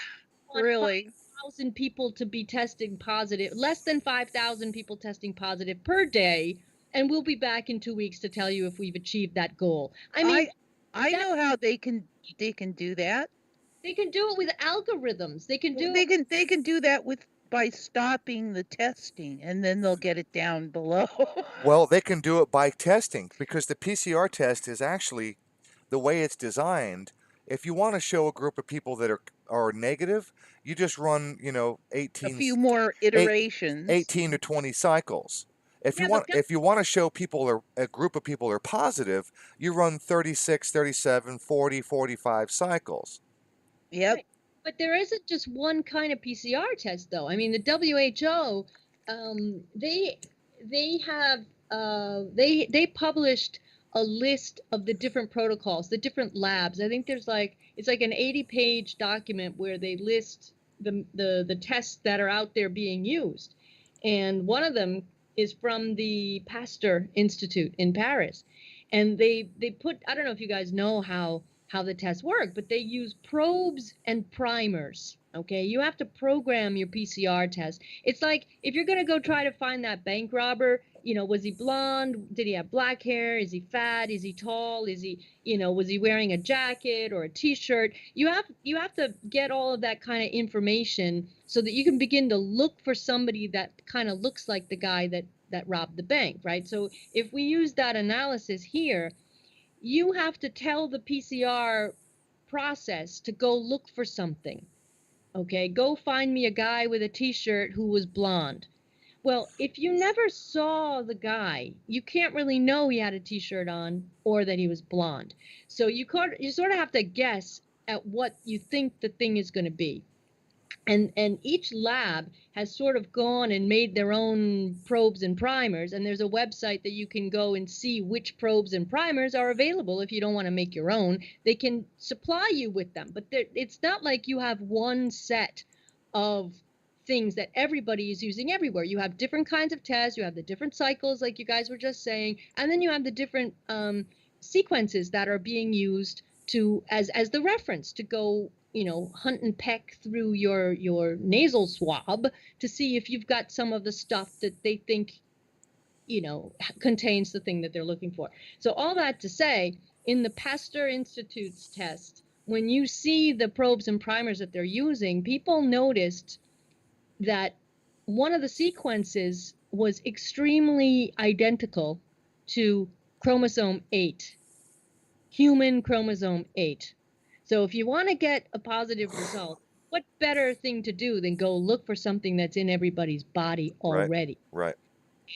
Really. 5,000 people to be testing positive, less than 5,000 people testing positive per day, and we'll be back in 2 weeks to tell you if we've achieved that goal. I mean, I know how they can do that. they can do it with algorithms. They can do They can do that by stopping the testing, and then they'll get it down below. Well, they can do it by testing because the PCR test is actually the way it's designed. If you want to show a group of people that are negative, you just run, you know, A few more iterations. 18 to 20 cycles. If Yeah, you want to show people or a group of people are positive, you run 36, 37, 40, 45 cycles. Yep. Right. But there isn't just one kind of PCR test, though. I mean, the WHO, they have they published a list of the different protocols, the different labs. I think there's like it's like an 80-page document where they list the tests that are out there being used, and one of them is from the Pasteur Institute in Paris, and they put, I don't know if you guys know how the tests work, but they use probes and primers. Okay, you have to program your PCR test. It's like if you're gonna go try to find that bank robber, you know, was he blonde? Did he have black hair? Is he fat? Is he tall? Is he, you know, was he wearing a jacket or a t-shirt? You have to get all of that kind of information so that you can begin to look for somebody that kind of looks like the guy that robbed the bank, right? So if we use that analysis here, you have to tell the PCR process to go look for something. Okay, go find me a guy with a t-shirt who was blonde. Well, if you never saw the guy, you can't really know he had a t-shirt on or that he was blonde. So you sort of have to guess at what you think the thing is going to be. And each lab has sort of gone and made their own probes and primers, and there's a website that you can go and see which probes and primers are available. If you don't want to make your own, they can supply you with them, but it's not like you have one set of things that everybody is using everywhere. You have different kinds of tests, you have the different cycles like you guys were just saying, and then you have the different sequences that are being used to as the reference to go hunt and peck through your nasal swab to see if you've got some of the stuff that they think, contains the thing that they're looking for. So all that to say, in the Pasteur Institute's test, when you see the probes and primers that they're using, people noticed that one of the sequences was extremely identical to chromosome 8, human chromosome 8. So if you want to get a positive result, what better thing to do than go look for something that's in everybody's body Right. already? Right.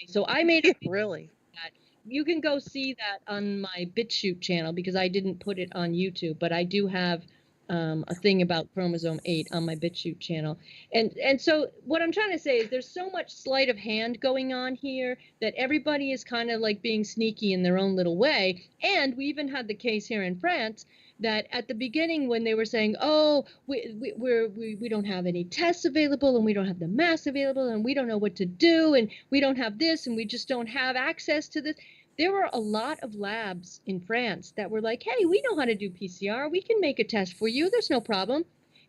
So I made a Really? that. You can go see that on my BitChute channel because I didn't put it on YouTube, but I do have a thing about chromosome 8 on my BitChute channel. And so what I'm trying to say is there's so much sleight of hand going on here that everybody is kind of like being sneaky in their own little way. And we even had the case here in France that at the beginning when they were saying, oh, we don't have any tests available and we don't have the masks available and we don't know what to do and we don't have this and we just don't have access to this. There were a lot of labs in France that were like, hey, we know how to do PCR. We can make a test for you. There's no problem.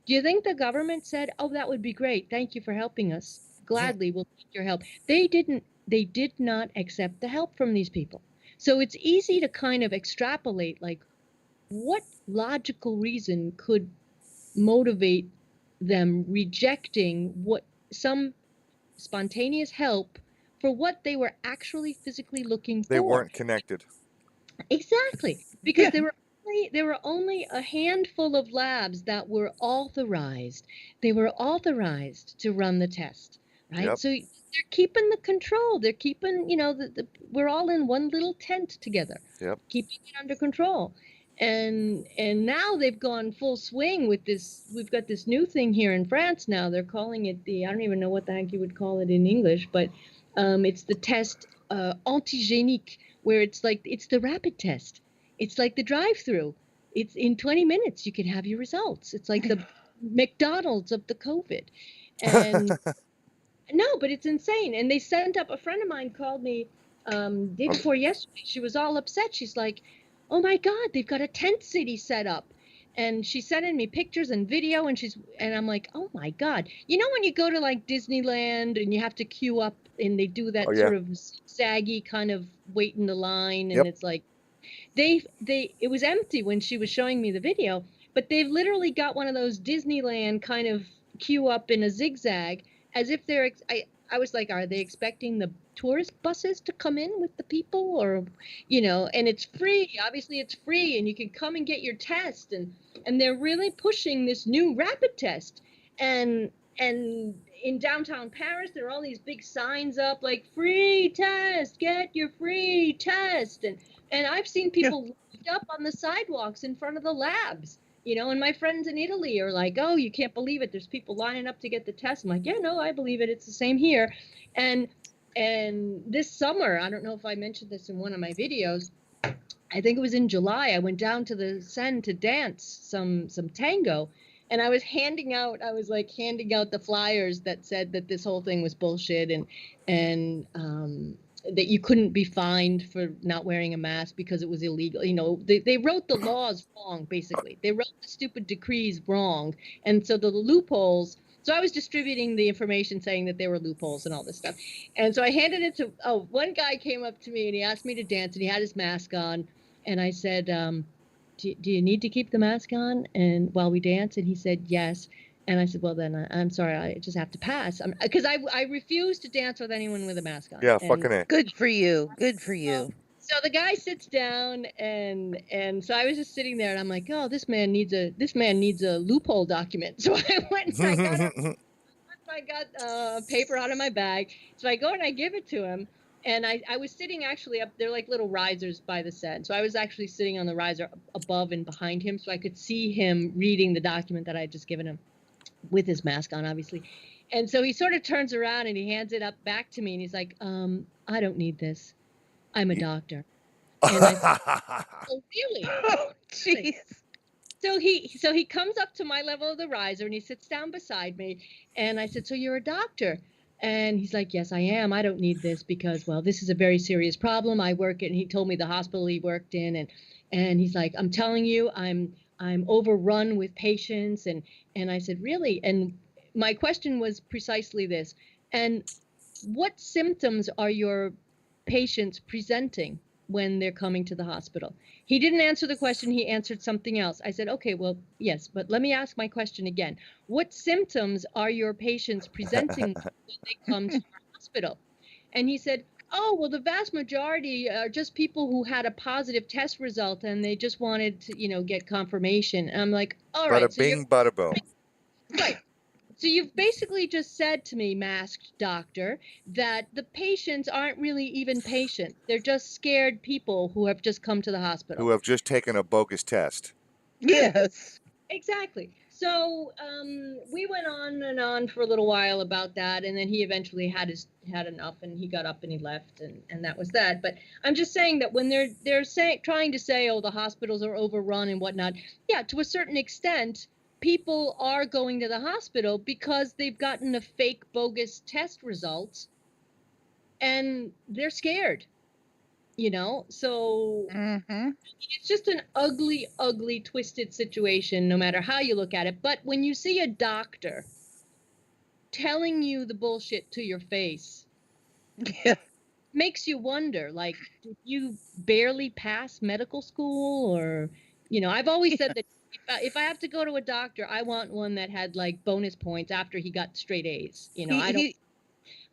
Do you think the government said, oh, that would be great. Thank you for helping us. Gladly, we'll take your help. They didn't. They did not accept the help from these people. So it's easy to kind of extrapolate, like, what logical reason could motivate them rejecting what some spontaneous help for what they were actually physically looking They for? weren't connected. Exactly, because Yeah. there were only a handful of labs that were authorized. They were authorized to run the test, right? Yep. So they're keeping the control. They're keeping, we're all in one little tent together, Yep. keeping it under control. And now they've gone full swing with this. We've got this new thing here in France now. They're calling it I don't even know what the heck you would call it in English, but it's the test antigenique, where it's the rapid test. It's like the drive-through. It's in 20 minutes you can have your results. It's like the McDonald's of the COVID. And no, but it's insane. And they sent up, a friend of mine called me day before yesterday. She was all upset. She's like, oh my God, they've got a tent city set up. And she's sending me pictures and video, and I'm like, oh my God. You know when you go to like Disneyland and you have to queue up and they do that Oh, yeah. sort of saggy kind of wait in the line, and Yep. it's like it was empty when she was showing me the video, but they've literally got one of those Disneyland kind of queue up in a zigzag, as if I was like, are they expecting the tourist buses to come in with the people, or, and it's free. Obviously it's free and you can come and get your test, and they're really pushing this new rapid test. And in downtown Paris, there are all these big signs up like free test, get your free test. And I've seen people lined up on the sidewalks in front of the labs, and my friends in Italy are like, oh, you can't believe it. There's people lining up to get the test. I'm like, yeah, no, I believe it. It's the same here. And this summer, I don't know if I mentioned this in one of my videos, I think it was in July, I went down to the Seine to dance some tango. And I was handing out the flyers that said that this whole thing was bullshit, and that you couldn't be fined for not wearing a mask because it was illegal. They wrote the laws wrong, basically. They wrote the stupid decrees wrong. And so the loopholes, so I was distributing the information saying that there were loopholes and all this stuff. And so I handed it to, one guy came up to me and he asked me to dance and he had his mask on. And I said, do you need to keep the mask on and while we dance? And he said, yes. And I said, well, then I'm sorry, I just have to pass. Because I refuse to dance with anyone with a mask on. Yeah, And fucking A. Good for you. Good for you. so the guy sits down, and so I was just sitting there, and I'm like, oh, this man needs a loophole document. So I went and I got a paper out of my bag. So I go and I give it to him. And I was sitting actually up there, like little risers by the set. So I was actually sitting on the riser above and behind him, so I could see him reading the document that I had just given him with his mask on, obviously. And so he sort of turns around and he hands it up back to me, and he's like, I don't need this. I'm a doctor. And I said, oh, really? Oh, jeez. So he comes up to my level of the riser and he sits down beside me, and I said, so you're a doctor? And he's like, yes, I am. I don't need this because, well, this is a very serious problem. I work in, he told me the hospital he worked in, and he's like, I'm telling you, I'm I'm overrun with patients. And I said, really? And my question was precisely this. And what symptoms are your patients presenting when they're coming to the hospital? He didn't answer the question. He answered something else. I said, okay, well, yes, but let me ask my question again. What symptoms are your patients presenting when they come to our hospital? And he said, oh, well, the vast majority are just people who had a positive test result and they just wanted to, get confirmation. And I'm like, all Bada right, so you're bing, bada boom. right. So you've basically just said to me, masked doctor, that the patients aren't really even patients. They're just scared people who have just come to the Who hospital. have just taken a bogus test. Right. Yes. Exactly. So we went on and on for a little while about that, and then he eventually had enough, and he got up and he left, and that was that. But I'm just saying that when they're saying trying to say, oh, the hospitals are overrun and whatnot, yeah, to a certain extent, people are going to the hospital because they've gotten a fake bogus test result, and they're scared. So Mm-hmm. it's just an ugly, ugly, twisted situation, no matter how you look at it. But when you see a doctor telling you the bullshit to your face, Yeah. makes you wonder, like, did you barely pass medical school? Or, I've always said that if I have to go to a doctor, I want one that had like bonus points after he got straight A's. He he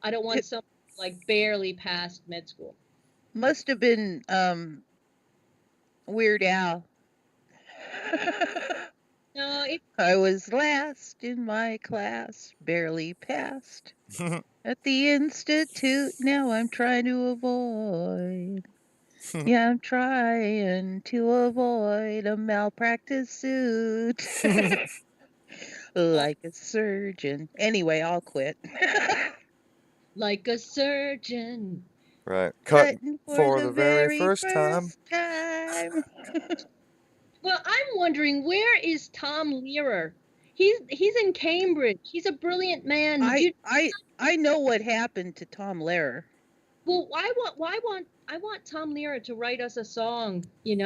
I don't want it someone like barely passed med school. must have been Weird Al. No, I was last in my class, barely passed. At the institute, now I'm trying to avoid. Yeah, I'm trying to avoid a malpractice suit. Like a surgeon. Anyway, I'll quit. like a surgeon. Right. Cutting Cutting for for the the very very first time. first time. Well, I'm wondering, where is Tom Lehrer? He's in Cambridge. He's a brilliant man. I I I know what happened to Tom Lehrer. Well, I want Tom Lehrer to write us a song. He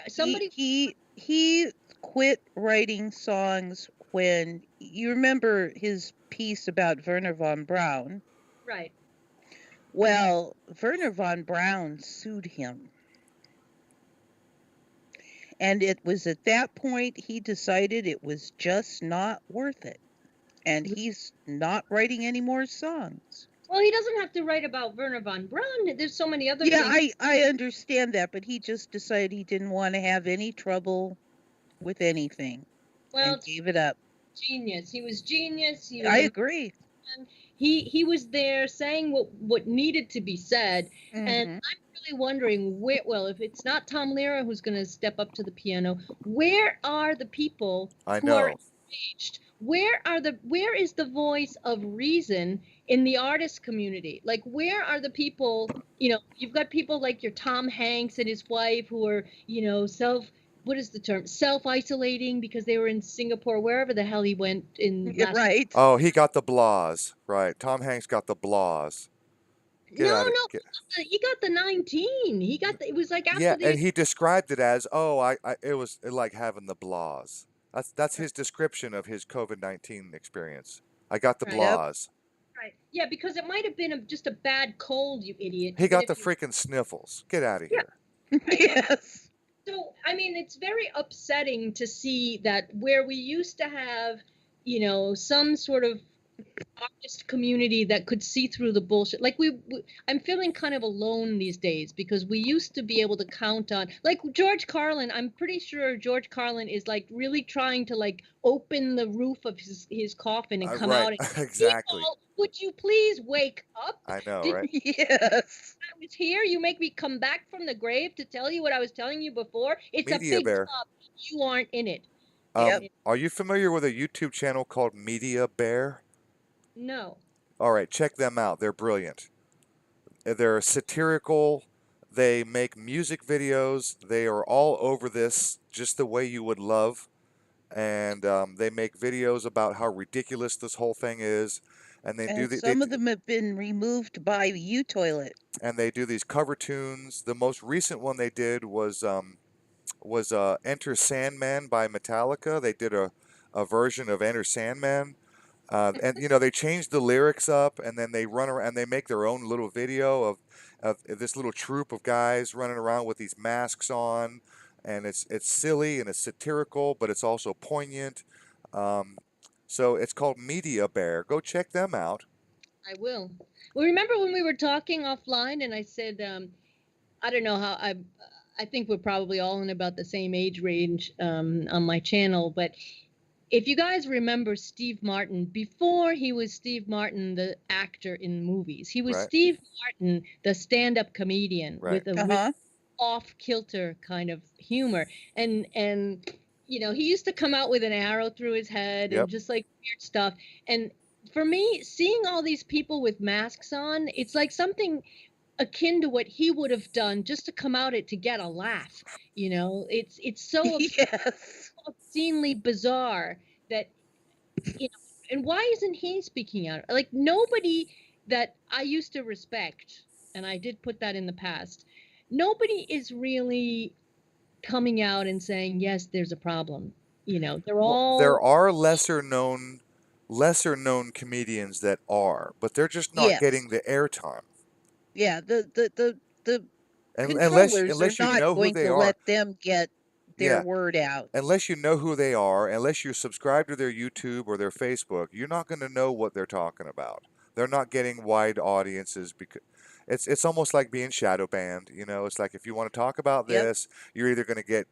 Somebody he he quit writing songs when you remember his piece about Werner von Braun. right. Well, Werner von Braun sued him. And it was at that point he decided it was just not worth it. And he's not writing any more songs. Well, he doesn't have to write about Werner von Braun. There's so many other Yeah, things. I understand that, but he just decided he didn't want to have any trouble with anything Well, and gave it up. genius. He was genius. He was I a agree. man. He was there saying what needed to be said. And Hmm. I'm really wondering where. Well, if it's not Tom Lehrer who's going to step up to the piano, where are the people I who are know. engaged? Where is the voice of reason in the artist community? Like, where are the people? You've got people like your Tom Hanks and his wife who are, what is the term? Self-isolating because they were in Singapore, wherever the hell he went in last. Right. Oh, he got the blahs. Right. Tom Hanks got the blahs. Get No, out of no, get. he got the 19. It was like Yeah, after and the. he described it as, oh, it was like having the blahs. That's his description of his COVID-19 experience. I got the Right, Yep. blahs. right. Yeah, because it might have been just a bad cold, you idiot. He Even got if the you. freaking sniffles. Get out of Yeah. here. Yes. So, I mean, it's very upsetting to see that where we used to have, some sort of artist community that could see through the bullshit. Like I'm feeling kind of alone these days because we used to be able to count on, like George Carlin. I'm pretty sure George Carlin is like really trying to like open the roof of his coffin and come Right. out and, Exactly. people, would you please wake up? I know, Did right? Yes. I was here? You make me come back from the grave to tell you what I was telling you before. It's a Media big Bear. job. You aren't in it. Yep. Are you familiar with a YouTube channel called Media Bear? No. All right, check them out. They're brilliant. They're satirical. They make music videos. They are all over this, just the way you would love. And they make videos about how ridiculous this whole thing is. And And some of them have been removed by UToilet. they do these cover tunes. The most recent one they did was was Enter Sandman by Metallica. They did a version of Enter Sandman. And you know they change the lyrics up, and then they run around and they make their own little video of this little troupe of guys running around with these masks on, and it's silly and it's satirical, but it's also poignant. Um, so it's called Media Bear. Go check them out. I will. Well, remember when we were talking offline and I said, I don't know how I think we're probably all in about the same age range on my channel, but if you guys remember Steve Martin, before he was Steve Martin, the actor in movies, he was Right, Steve Martin, the stand-up comedian right. with a real Uh-huh. off-kilter kind of humor. And you know, he used to come out with an arrow through his head and Yep. just like weird stuff. And for me, seeing all these people with masks on, it's like something akin to what he would have done just to come out it to get a laugh. You know, it's so Yes. obscenely bizarre that you know, and why isn't he speaking out? Like nobody that I used to respect, and I did put that in the past, nobody is really coming out and saying, yes, there's a problem. You know, they're Well, there all are lesser known comedians that are, but they're just not Yes. getting the airtime. Yeah, the And controllers are unless you not know who going they to are, let them get their yeah, word out. unless you know who they are, unless you subscribe to their YouTube or their Facebook, you're not going to know what they're talking about. They're not getting wide audiences because it's almost like being shadow banned. You know, it's like if you want to talk about Yep. this, you're either going to get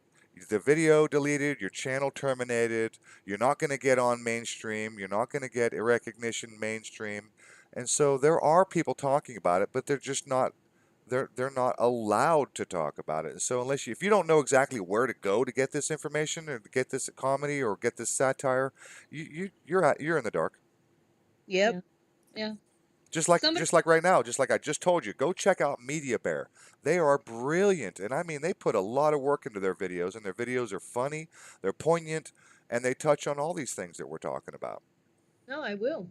the video deleted, your channel terminated, you're not going to get on mainstream, you're not going to get recognition mainstream. And so there are people talking about it, but they're not allowed to talk about it. So if you don't know exactly where to go to get this information or to get this comedy or get this satire, you're in the dark. Yep. yeah, yeah. Somebody Just like right now, just like I just told you, go check out Media Bear. They are brilliant, and I mean they put a lot of work into their videos, and their videos are funny, they're poignant, and they touch on all these things that we're talking about. No, I will.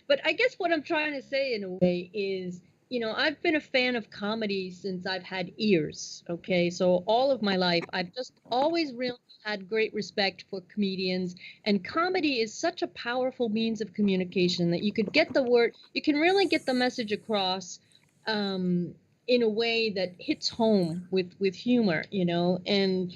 But I guess what I'm trying to say in a way is, you know, I've been a fan of comedy since I've had ears. Okay. So all of my life, I've just always really had great respect for comedians. And comedy is such a powerful means of communication that you could get the word, you can really get the message across um, in a way that hits home with humor, you know, and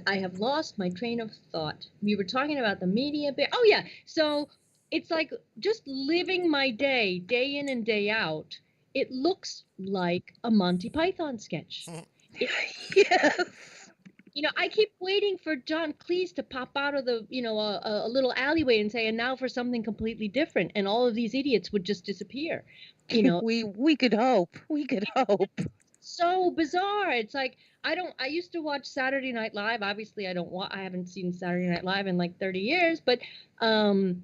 I have lost my train of thought. We were talking about the media bit. Oh yeah, so it's like just living my day, day in and day out. It looks like a Monty Python sketch. It, Yes. you know, I keep waiting for John Cleese to pop out of the, you know, a little alleyway and say, and now for something completely different, and all of these idiots would just disappear. You know, We could hope. We could hope. so bizarre. It's like I used to watch Saturday Night Live. Obviously I haven't seen Saturday Night Live in like 30 years, but um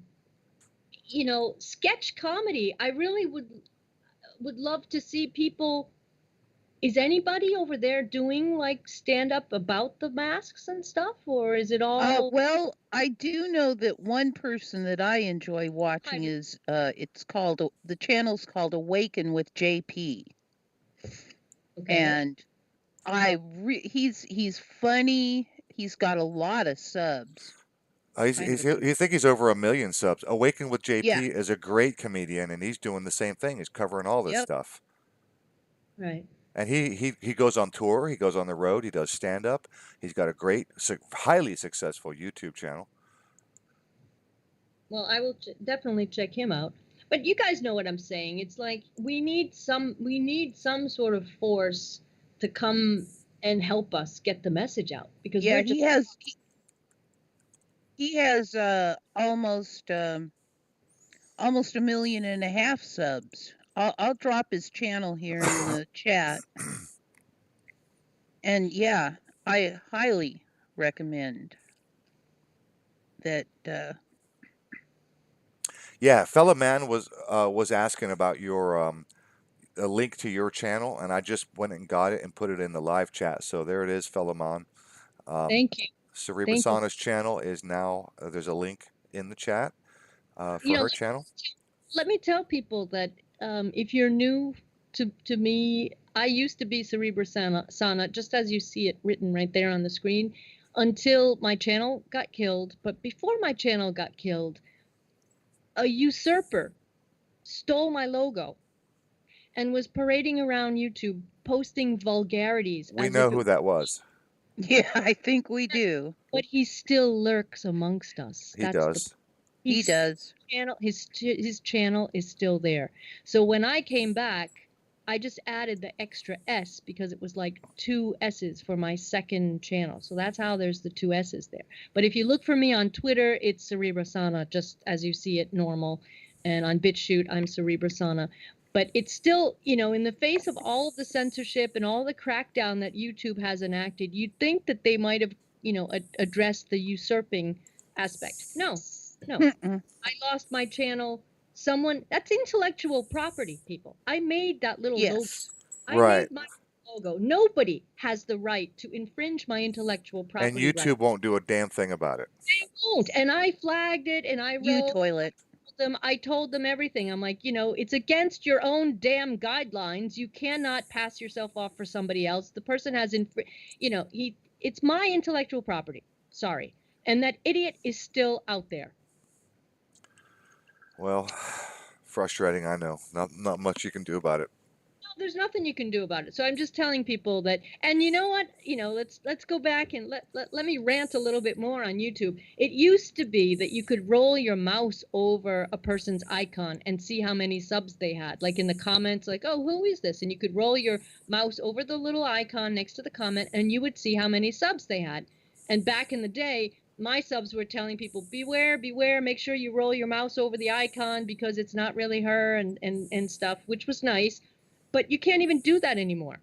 you know, sketch comedy. I really would love to see people. Is anybody over there doing like stand up about the masks and stuff, or is it all Well, I do know that one person that I enjoy watching kind of is the channel's called Awaken with JP. okay? And he's funny. He's got a lot of subs. Kind of You think he's over 1 million subs. Awaken with Yeah. JP is a great comedian, and he's doing the same thing. He's covering all this Yep. stuff. Right. And he goes on tour. He goes on the road. He does stand up. He's got a great, highly successful YouTube channel. Well, I will definitely check him out. But you guys know what I'm saying. It's like we need some sort of force to come and help us get the message out because Yeah, we're just he has almost 1.5 million subs. I'll drop his channel here in the chat. And yeah, I highly recommend that Yeah, fella man was asking about your a link to your channel, and I just went and got it and put it in the live chat. So there it is, fella man. Um, thank you. Thank you. Cerebasana's channel is now there's a link in the chat You for know, her channel. let me tell people that if you're new, you know, I don't know if you guys know this, but I'm a big fan of comedy. And I love If you're new, to me. I used to be Cerebra Sana, just as you see it written right there on the screen, until my channel got killed. But before my channel got killed, a usurper stole my logo and was parading around YouTube posting vulgarities We as know if it, who that was. Yeah, I think we do. but he still lurks amongst us. He That's the does. He he's does. channel his channel is still there. So when I came back, I just added the extra S because it was like 2 S's for my second channel. So that's how there's the 2 S's there. But if you look for me on Twitter, it's Cerebra Sana, just as you see it normal. And on BitChute, I'm Cerebra Sana. But it's still, in the face of all of the censorship and all the crackdown that YouTube has enacted, you'd think that they might have, addressed the usurping aspect. No. Mm-mm. I lost my channel. That's intellectual property, people. I made that little logo. Yes. I Right. made my logo. Nobody has the right to infringe my intellectual And property right. YouTube won't do a damn thing about it. They won't. And I flagged it and I You wrote toilet. them. I told them everything. I'm like, it's against your own damn guidelines. You cannot pass yourself off for somebody else. The person has, it's my intellectual property. Sorry. And that idiot is still out there. Well, frustrating, I know. Not much you can do about it. No, there's nothing you can do about it. So I'm just telling people that, and you know what? Let's go back and let me rant a little bit more on YouTube. It used to be that you could roll your mouse over a person's icon and see how many subs they had. Like in the comments, like, oh, who is this? And you could roll your mouse over the little icon next to the comment and you would see how many subs they had. And back in the day, my subs were telling people, beware, make sure you roll your mouse over the icon because it's not really her and stuff, which was nice. But you can't even do that anymore.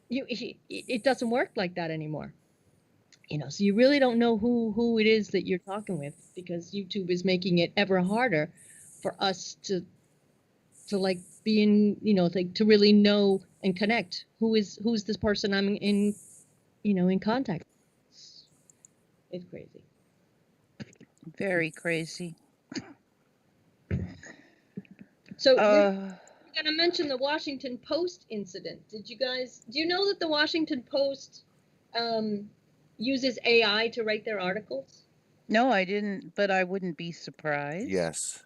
It doesn't work like that anymore. So you really don't know who it is that you're talking with because YouTube is making it ever harder for us to like be in, like to really know and connect who's this person I'm in, in contact. It's crazy. Very crazy. So we're going to mention the Washington Post incident. Do you know that the Washington Post uses AI to write their articles? No, I didn't, but I wouldn't be surprised. Yes.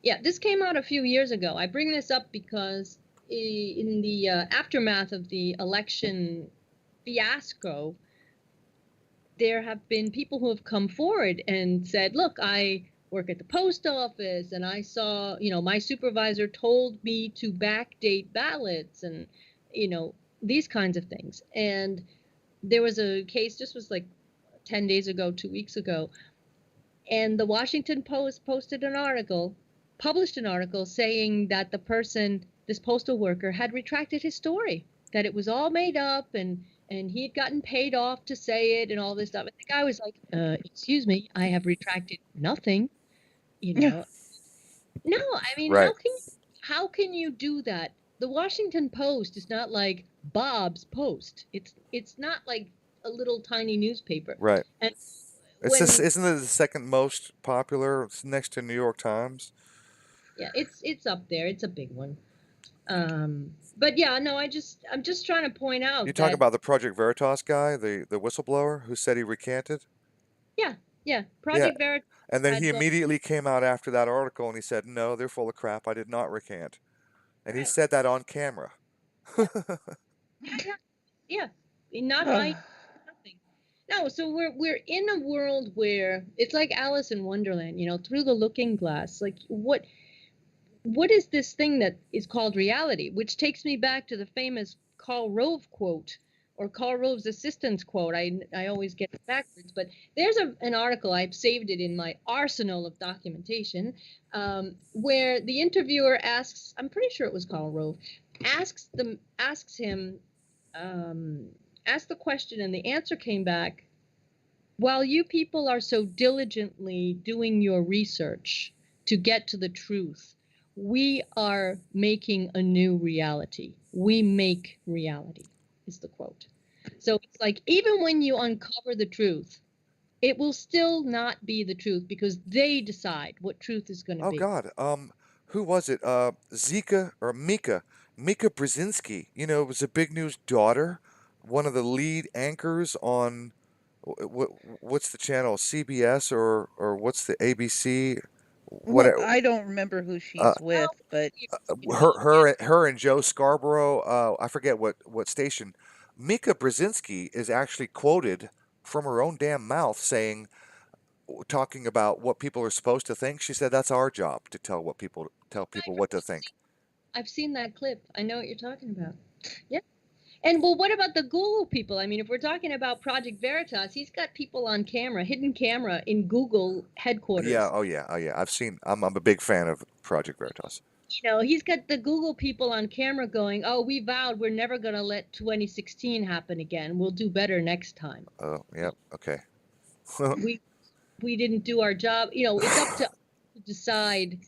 Yeah, this came out a few years ago. I bring this up because in the aftermath of the election fiasco, there have been people who have come forward and said, look, I work at the post office and I saw, my supervisor told me to backdate ballots and, these kinds of things. And there was a case, this was like 10 days ago, 2 weeks ago, and the Washington Post published an article saying that the person, this postal worker, had retracted his story, that it was all made up and he had gotten paid off to say it and all this stuff. And the guy was like, excuse me, I have retracted nothing. No, I mean, Right. how can you do that? The Washington Post is not like Bob's Post. It's not like a little tiny newspaper. Right. And Isn't it the second most popular? It's next to New York Times. Yeah, it's up there. It's a big one. But yeah, no, I'm just trying to point out. You talk about the Project Veritas guy, the whistleblower who said he recanted? Yeah, Project Veritas. And then he immediately came out after that article and he said, no, they're full of crap. I did not recant. And he said that on camera. Yeah, not nothing. No, so we're in a world where it's like Alice in Wonderland, through the looking glass. Like what is this thing that is called reality? Which takes me back to the famous Karl Rove quote, or Karl Rove's assistant's quote. I always get it backwards, but there's an article, I've saved it in my arsenal of documentation, where the interviewer asks, I'm pretty sure it was Karl Rove, asks the question, and the answer came back, while you people are so diligently doing your research to get to the truth, we are making a new reality. We make reality, is the quote. So it's like, even when you uncover the truth, it will still not be the truth because they decide what truth is going to be. Oh God, who was it? Zika or Mika Mika Brzezinski, was a big news daughter, one of the lead anchors on what's the channel, CBS or what's the ABC? What I don't remember who uh, she's with, but her and Joe Scarborough. I forget what station. Mika Brzezinski is actually quoted from her own damn mouth saying, talking about what people are supposed to think. She said that's our job to tell people what to think. I've seen that clip. I know what you're talking about. Yeah. And well, what about the Google people? I mean, if we're talking about Project Veritas, he's got people on camera, hidden camera in Google Yeah, headquarters. oh yeah, oh yeah. I'm a big fan of Project Veritas. He's got the Google people on camera going, "Oh, we vowed we're never going to let 2016 happen again. We'll do better next time. Oh, yeah, okay. We we didn't do our job." It's up to us to decide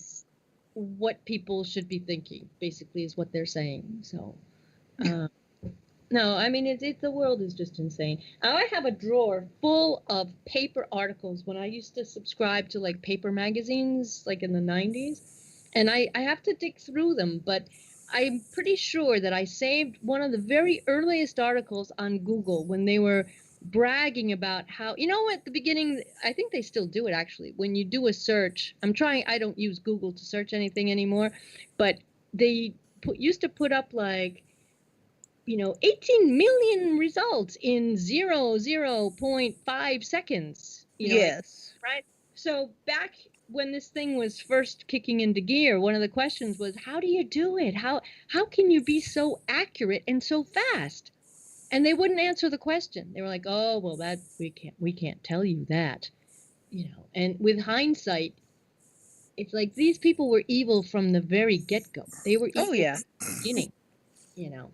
what people should be thinking. Basically, is what they're saying. So, uh, no, I mean the world is just insane. I have a drawer full of paper articles when I used to subscribe to like paper magazines, like in the 90s, and I have to dig through them, but I'm pretty sure that I saved one of the very earliest articles on Google when they were bragging about how, at the beginning, I think they still do it actually. When you do a search, I don't use Google to search anything anymore, but they used to put up like 18 million results in 0.5 seconds, like, yes. right? So back when this thing was first kicking into gear, one of the questions was, how do you do it? How can you be so accurate and so fast? And they wouldn't answer the question. They were like, oh, well, that we can't tell you that, and with hindsight, it's like these people were evil from the very get-go. They were Oh evil yeah. from the beginning, you know.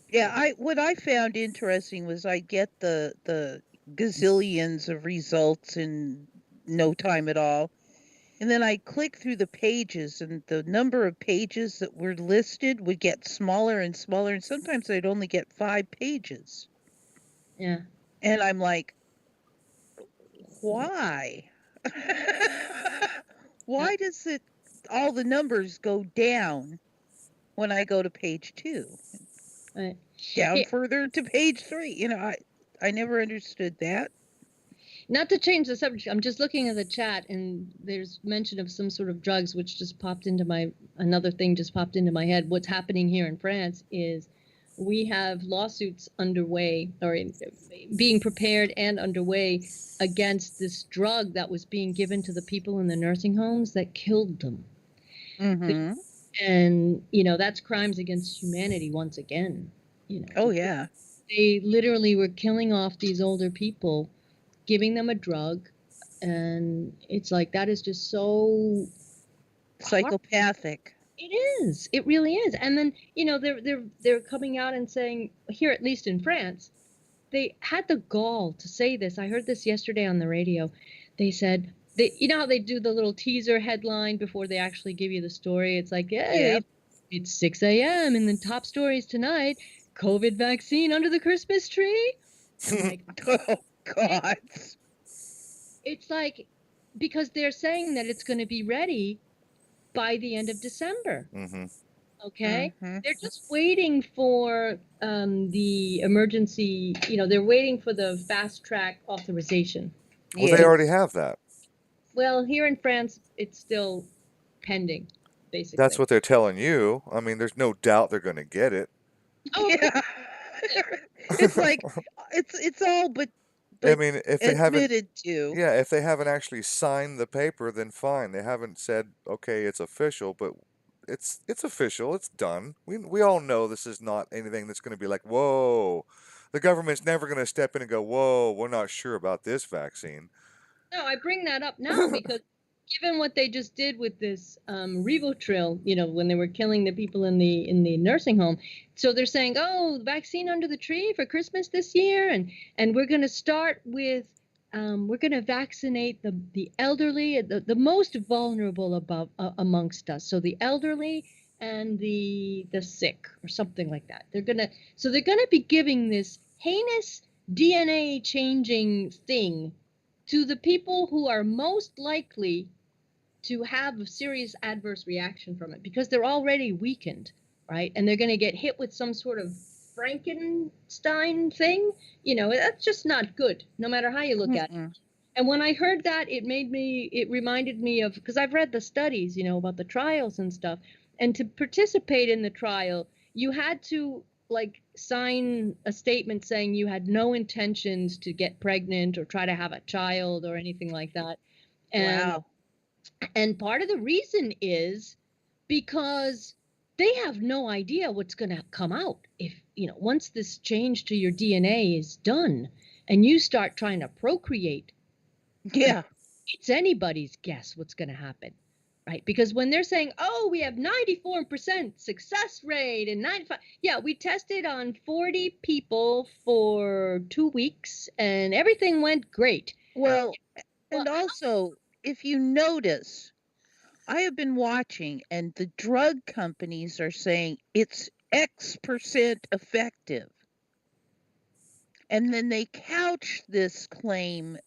Yeah, what I found interesting was I get the gazillions of results in no time at all. And then I click through the pages, and the number of pages that were listed would get smaller and smaller, and sometimes I'd only get 5 pages. Yeah. And I'm like, why? Why does all the numbers go down when I go to page 2? Right. Down Yeah. further to page 3. I never understood that. Not to change the subject, I'm just looking at the chat and there's mention of some sort of drugs, which just another thing just popped into my head. What's happening here in France is we have lawsuits underway being prepared and underway against this drug that was being given to the people in the nursing homes that killed them. Mm-hmm. And, that's crimes against humanity once again. Oh, yeah. They literally were killing off these older people, giving them a drug, and it's like that is just so Psychopathic. It is. It really is. And then they're coming out and saying, here at least in France, they had the gall to say this. I heard this yesterday on the radio. They said how they do the little teaser headline before they actually give you the story. It's like, Yeah. it's 6 a.m. and the top stories tonight: COVID vaccine under the Christmas tree. I'm like, Oh, God. it's like, because they're saying that it's going to be ready by the end of December. Mm-hmm. Okay. Mm-hmm. They're just waiting for the emergency, they're waiting for the fast track authorization. Well, Yes. they already have that. Well, here in France, it's still pending, basically. That's what they're telling you. I mean, there's no doubt they're going to get it. Oh, Yeah. It's like it's all but I mean, if they haven't, admitted to. yeah, if they haven't actually signed the paper, then fine. They haven't said, okay, it's official, but it's official. It's done. We all know this is not anything that's going to be like, whoa. The government's never going to step in and go, whoa, we're not sure about this vaccine. no, I bring that up now because given what they just did with this Rivotril, when they were killing the people in the nursing home, so they're saying, oh, vaccine under the tree for Christmas this year, and we're going to start with, we're going to vaccinate the elderly, the most vulnerable amongst us, so the elderly and the sick or something like that. They're gonna be giving this heinous DNA changing thing to the people who are most likely to have a serious adverse reaction from it because they're already weakened. right? And they're going to get hit with some sort of Frankenstein thing. That's just not good, no matter how you look at it. Mm-mm. And when I heard that, it reminded me of, because I've read the studies, about the trials and stuff. And to participate in the trial, you had to like sign a statement saying you had no intentions to get pregnant or try to have a child or anything like that. And Wow. and part of the reason is because they have no idea what's going to come out if, once this change to your DNA is done and you start trying to procreate. Yeah. It's anybody's guess what's going to happen, right? Because when they're saying, oh, we have 94% success rate and 95, yeah, we tested on 40 people for 2 weeks and everything went great. Well, Well, and also, if you notice, I have been watching, and the drug companies are saying it's X% effective. And then they couch this claim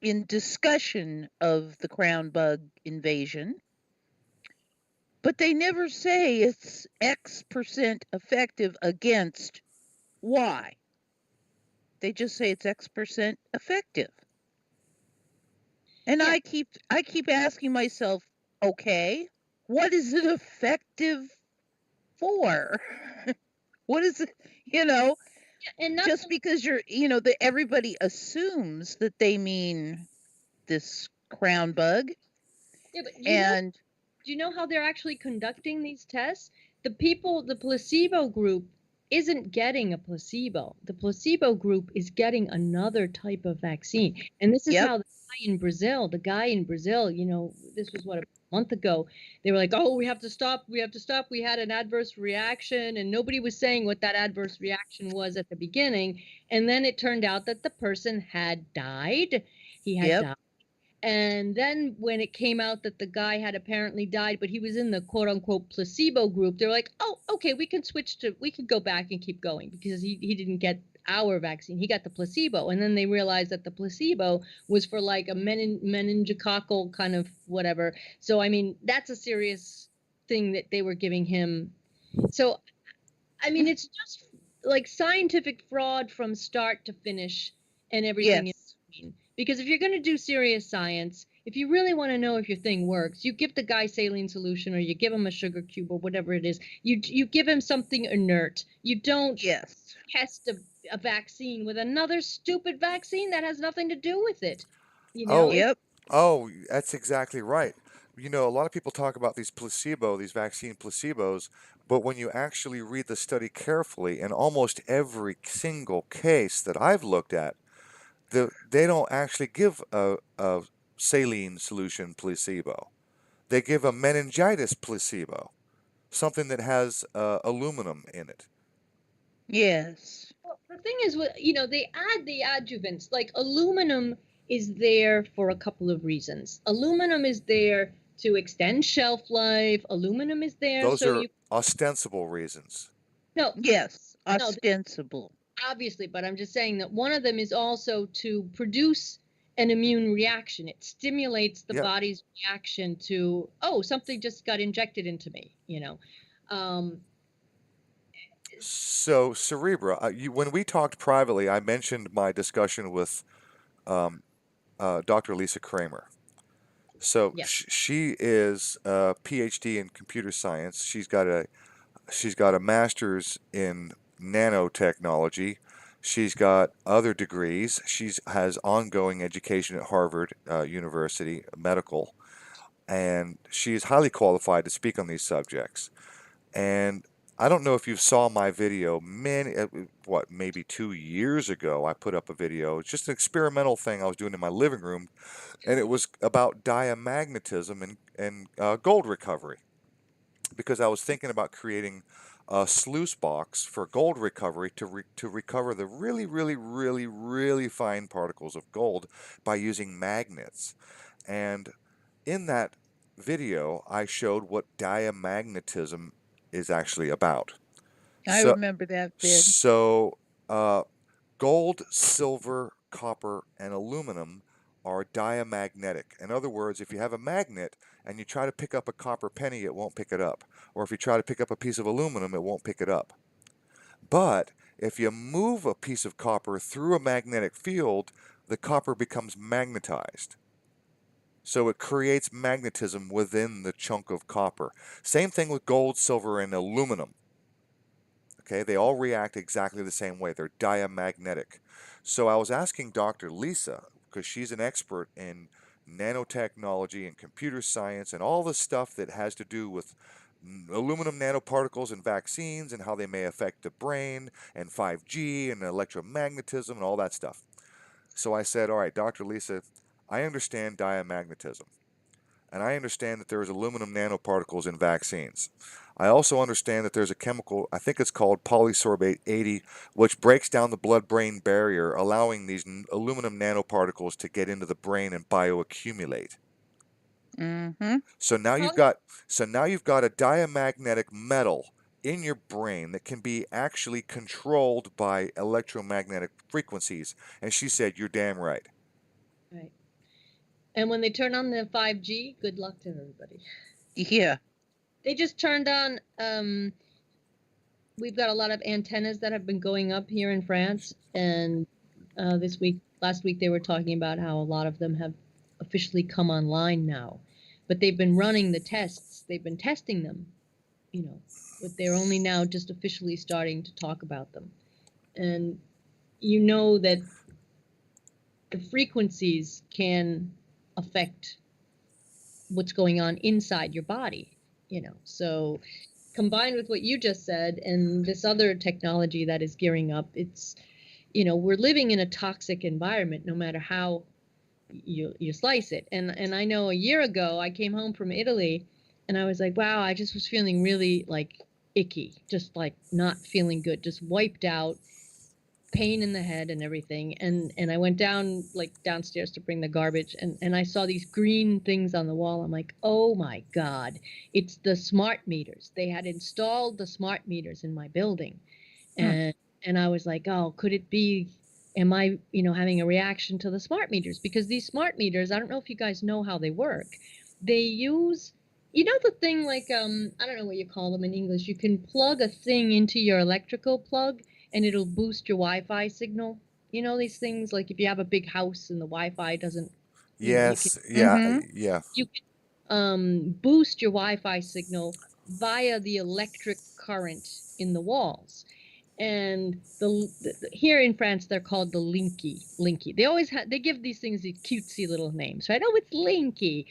in discussion of the crown bug invasion, but they never say it's X% effective against Y. They just say it's X% effective. And Yeah. I keep asking myself, okay, what is it effective for? What is it, and not just because that everybody assumes that they mean this crown bug. yeah, but And do you know how they're actually conducting these tests? The placebo group isn't getting a placebo. The placebo group is getting another type of vaccine. And this is yep, how the guy in Brazil, this was what, a month ago, they were like, oh, we have to stop. We had an adverse reaction. And nobody was saying what that adverse reaction was at the beginning. And then it turned out that the person had died. He had yep, died. And then when it came out that the guy had apparently died, but he was in the quote unquote placebo group, they're like, oh, okay, we can go back and keep going because he didn't get our vaccine. He got the placebo. And then they realized that the placebo was for like a meningococcal kind of whatever. So, I mean, that's a serious thing that they were giving him. So, I mean, it's just like scientific fraud from start to finish and everything in yes, between. Because if you're going to do serious science, if you really want to know if your thing works, you give the guy saline solution or you give him a sugar cube or whatever it is. You give him something inert. You don't yes. test a vaccine with another stupid vaccine that has nothing to do with it. Oh, It's Yep. oh, that's exactly right. A lot of people talk about these vaccine placebos, but when you actually read the study carefully, in almost every single case that I've looked at, they don't actually give a saline solution placebo. They give a meningitis placebo, something that has aluminum in it. Yes. Well, the thing is, they add the adjuvants. Like aluminum is there for a couple of reasons. Aluminum is there to extend shelf life. Aluminum is there Those so are you ostensible reasons. no, Yes. no, Ostensible. obviously, but I'm just saying that one of them is also to produce an immune reaction. It stimulates the Yep. body's reaction to, oh, something just got injected into me. Um, So, Cerebra, when we talked privately, I mentioned my discussion with um, Dr. Lisa Kramer. So yeah. she is a PhD in computer science. She's got a master's in nanotechnology. She's got other degrees. She has ongoing education at Harvard University Medical, and she is highly qualified to speak on these subjects. And I don't know if you saw my video maybe 2 years ago. I put up a video. It's just an experimental thing I was doing in my living room, and it was about diamagnetism and gold recovery, because I was thinking about creating a sluice box for gold recovery to recover the really, really, really, really fine particles of gold by using magnets. And in that video, I showed what diamagnetism is actually about. I So, remember that vid. so uh, gold, silver, copper, and aluminum are diamagnetic. In other words, if you have a magnet and you try to pick up a copper penny, it won't pick it up. Or if you try to pick up a piece of aluminum, it won't pick it up. But if you move a piece of copper through a magnetic field, the copper becomes magnetized. So it creates magnetism within the chunk of copper. Same thing with gold, silver, and aluminum. Okay, they all react exactly the same way. They're diamagnetic. So I was asking Dr. Lisa, because she's an expert in nanotechnology and computer science and all the stuff that has to do with aluminum nanoparticles and vaccines and how they may affect the brain and 5G and electromagnetism and all that stuff. So I said, all right, Dr. Lisa, I understand diamagnetism. And I understand that there's aluminum nanoparticles in vaccines. I also understand that there's a chemical, I think it's called polysorbate 80, which breaks down the blood-brain barrier, allowing these aluminum nanoparticles to get into the brain and bioaccumulate. Mm-hmm. So now you've got a diamagnetic metal in your brain that can be actually controlled by electromagnetic frequencies. And she said, "You're damn right." Right. And when they turn on the 5G, good luck to everybody. Yeah. They just turned on, we've got a lot of antennas that have been going up here in France. And last week, they were talking about how a lot of them have officially come online now. But they've been running the tests. They've been testing them, but they're only now just officially starting to talk about them. And you know that the frequencies can affect what's going on inside your body, so combined with what you just said and this other technology that is gearing up, it's, we're living in a toxic environment no matter how you slice it. And I know a year ago I came home from Italy and I was like, wow, I just was feeling really like icky, just like not feeling good, just wiped out, pain in the head and everything. And I went downstairs to bring the garbage and I saw these green things on the wall. I'm like, oh my God, it's the smart meters. They had installed the smart meters in my building. And I was like, oh, could it be, am I, having a reaction to the smart meters? Because these smart meters, I don't know if you guys know how they work. They use, the thing like, I don't know what you call them in English. You can plug a thing into your electrical plug and it'll boost your Wi-Fi signal. These things, like if you have a big house and the Wi-Fi doesn't, Yes, yeah. you can boost your Wi-Fi signal via the electric current in the walls. And here in France, they're called the Linky. They always they give these things these cutesy little names, right? Oh, it's Linky.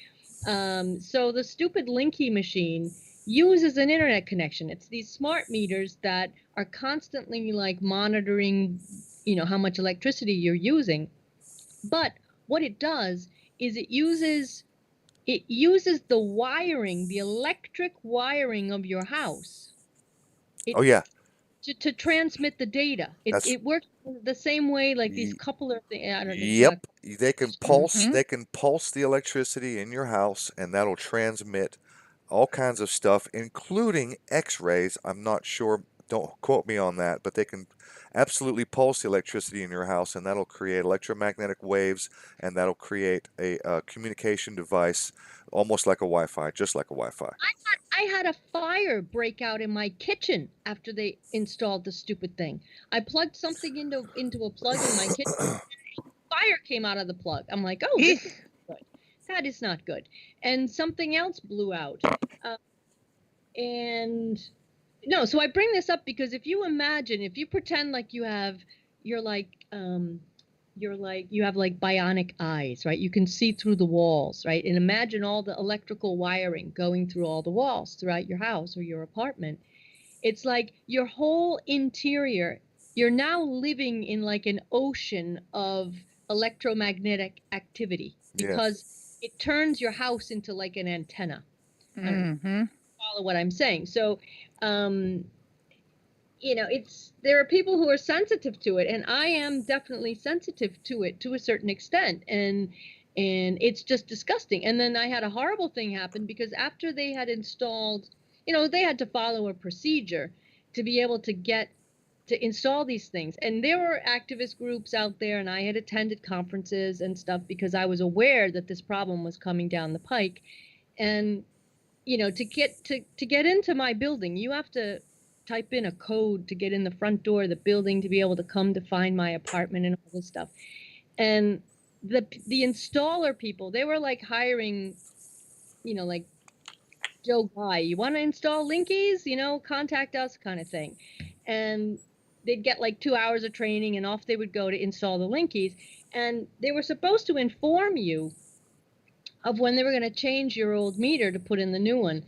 So the stupid Linky machine uses an internet connection. It's these smart meters that are constantly like monitoring, how much electricity you're using. But what it does is it uses the wiring, the electric wiring of your house. Oh yeah. To transmit the data. It works the same way like these coupler things. I don't know. Yep, they can pulse the electricity in your house and that'll transmit all kinds of stuff, including X-rays. I'm not sure, don't quote me on that, but they can absolutely pulse the electricity in your house and that'll create electromagnetic waves and that'll create a communication device almost like a Wi-Fi, just like a Wi-Fi. I had a fire break out in my kitchen after they installed the stupid thing. I plugged something into a plug in my kitchen. Fire came out of the plug. I'm like, oh, this is good. That is not good. And something else blew out. So I bring this up because if you pretend like you have bionic eyes, right? You can see through the walls, right? And imagine all the electrical wiring going through all the walls throughout your house or your apartment. It's like your whole interior, you're now living in like an ocean of electromagnetic activity because it turns your house into like an antenna. I don't know, follow what I'm saying. So, there are people who are sensitive to it, and I am definitely sensitive to it to a certain extent, and it's just disgusting. And then I had a horrible thing happen because after they had installed, they had to follow a procedure to be able to get to install these things. And there were activist groups out there, and I had attended conferences and stuff because I was aware that this problem was coming down the pike. And to get into my building, you have to type in a code to get in the front door of the building to be able to come to find my apartment and all this stuff. And the installer people, they were like hiring, like Joe Guy, you want to install Linkies, contact us kind of thing. And they'd get like 2 hours of training and off they would go to install the Linkies. And they were supposed to inform you of when they were going to change your old meter to put in the new one.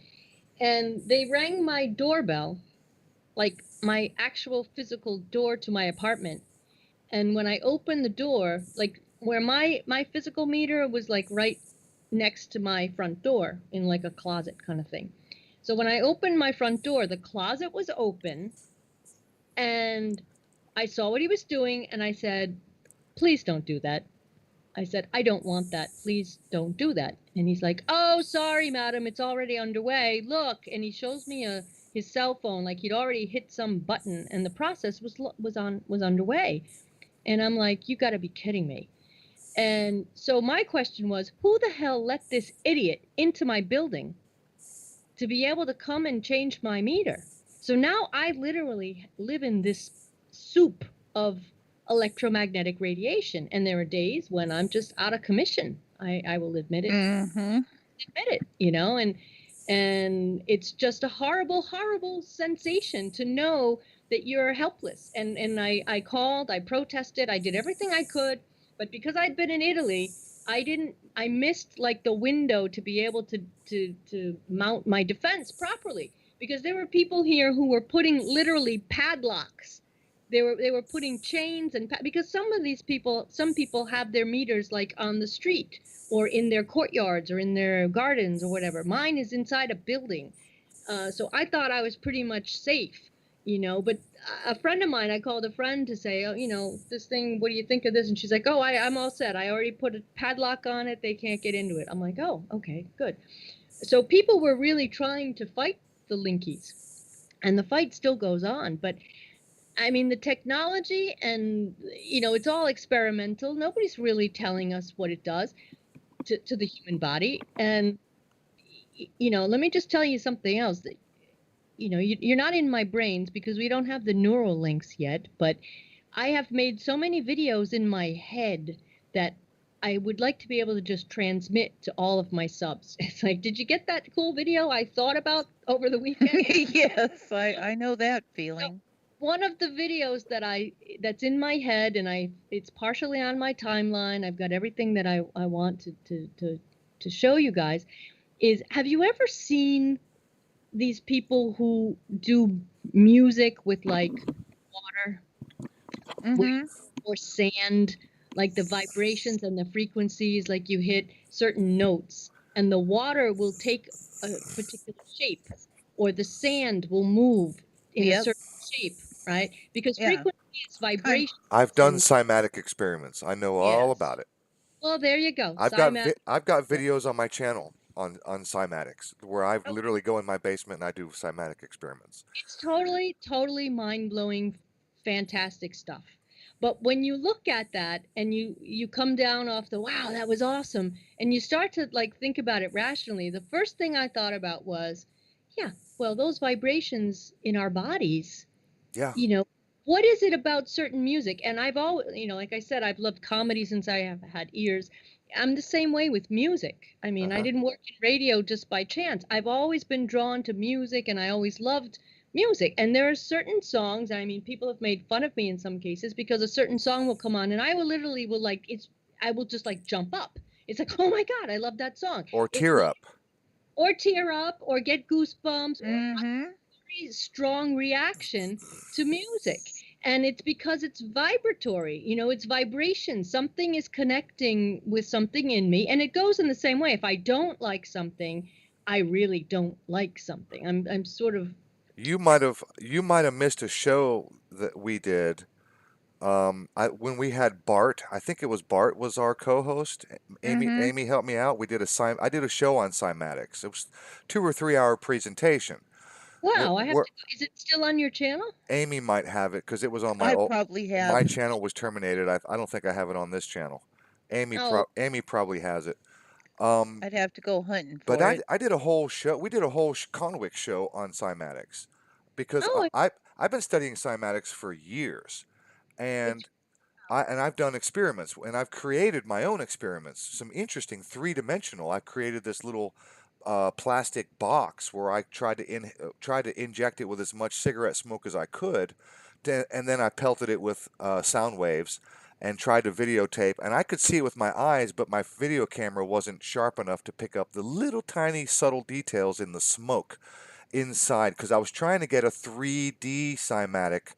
And they rang my doorbell, like my actual physical door to my apartment. And when I opened the door, like where my physical meter was like right next to my front door in like a closet kind of thing. So when I opened my front door, the closet was open and I saw what he was doing and I said, please don't do that. I said, I don't want that. Please don't do that. And he's like, oh, sorry, madam, it's already underway. Look. And he shows me his cell phone, like he'd already hit some button and the process was underway. And I'm like, you got to be kidding me. And so my question was, who the hell let this idiot into my building to be able to come and change my meter? So now I literally live in this soup of electromagnetic radiation. And there are days when I'm just out of commission. I will admit it. Admit it, and it's just a horrible, horrible sensation to know that you're helpless. And I called, I protested, I did everything I could. But because I'd been in Italy, I missed like the window to be able to mount my defense properly, because there were people here who were putting literally padlocks. They were putting chains because some people have their meters like on the street or in their courtyards or in their gardens or whatever. Mine is inside a building. So I thought I was pretty much safe, but a friend of mine, I called a friend to say, oh, this thing, what do you think of this? And she's like, oh, I'm all set. I already put a padlock on it. They can't get into it. I'm like, oh, okay, good. So people were really trying to fight the Linkies, and the fight still goes on. But I mean, the technology and, it's all experimental. Nobody's really telling us what it does to the human body. And, let me just tell you something else that, you're not in my brains because we don't have the neural links yet, but I have made so many videos in my head that I would like to be able to just transmit to all of my subs. It's like, did you get that cool video I thought about over the weekend? Yes, I know that feeling. So one of the videos that's in my head, and it's partially on my timeline, I've got everything that I want to show you guys, is, have you ever seen these people who do music with like water or sand, like the vibrations and the frequencies, like you hit certain notes and the water will take a particular shape, or the sand will move in a certain shape, right? Because frequency is vibration. I've done cymatic experiments. I know all about it. Well, there you go. I've got videos on my channel on cymatics where I literally go in my basement and I do cymatic experiments. It's totally mind-blowing, fantastic stuff. But when you look at that and you come down off the, wow, that was awesome, and you start to like think about it rationally, the first thing I thought about was, yeah, well, those vibrations in our bodies, what is it about certain music? And I've always, like I said, I've loved comedy since I have had ears. I'm the same way with music. I mean, I didn't work in radio just by chance. I've always been drawn to music, and I always loved music. And there are certain songs, I mean, people have made fun of me in some cases because a certain song will come on and I I will just like jump up. It's like, oh my God, I love that song. Or tear up. Or tear up, or get goosebumps, or a very strong reaction to music. And it's because it's vibratory, it's vibration. Something is connecting with something in me. And it goes in the same way. If I don't like something, I really don't like something. I'm sort of. You might have missed a show that we did. When we had Bart, I think it was Bart was our co-host. Amy helped me out. I did a show on cymatics. It was 2 or 3 hour presentation. Wow, I have We're, to. Is it still on your channel? Amy might have it because it was on my I old. probably My have. channel was terminated. I don't think I have it on this channel. Oh, Amy probably has it. Um, I'd have to go hunting but for it. I did a whole show. We did a whole CONHWC show on cymatics because oh, I've been studying cymatics for years, it's and I've done experiments and I've created my own experiments. Some interesting three-dimensional. I created this little plastic box where I tried to inject it with as much cigarette smoke as I could, and then I pelted it with sound waves and tried to videotape. And I could see it with my eyes, but my video camera wasn't sharp enough to pick up the little tiny subtle details in the smoke inside because I was trying to get a 3D cymatic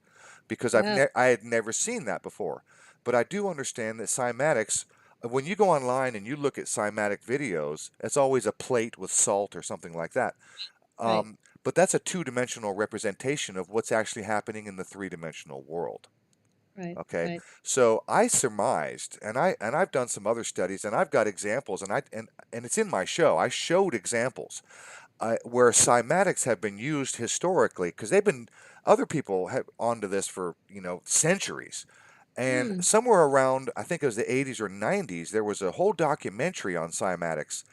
because wow, I had never seen that before. But I do understand that cymatics, when you go online and you look at cymatic videos, it's always a plate with salt or something like that. right, But that's a two-dimensional representation of what's actually happening in the three-dimensional world. right, Okay, right. so I surmised, and I've done some other studies, and I've got examples, and it's in my show. I showed examples where cymatics have been used historically because they've been other people have onto this for centuries. And Hmm. somewhere around, I think it was the 80s or 90s, there was a whole documentary on cymatics,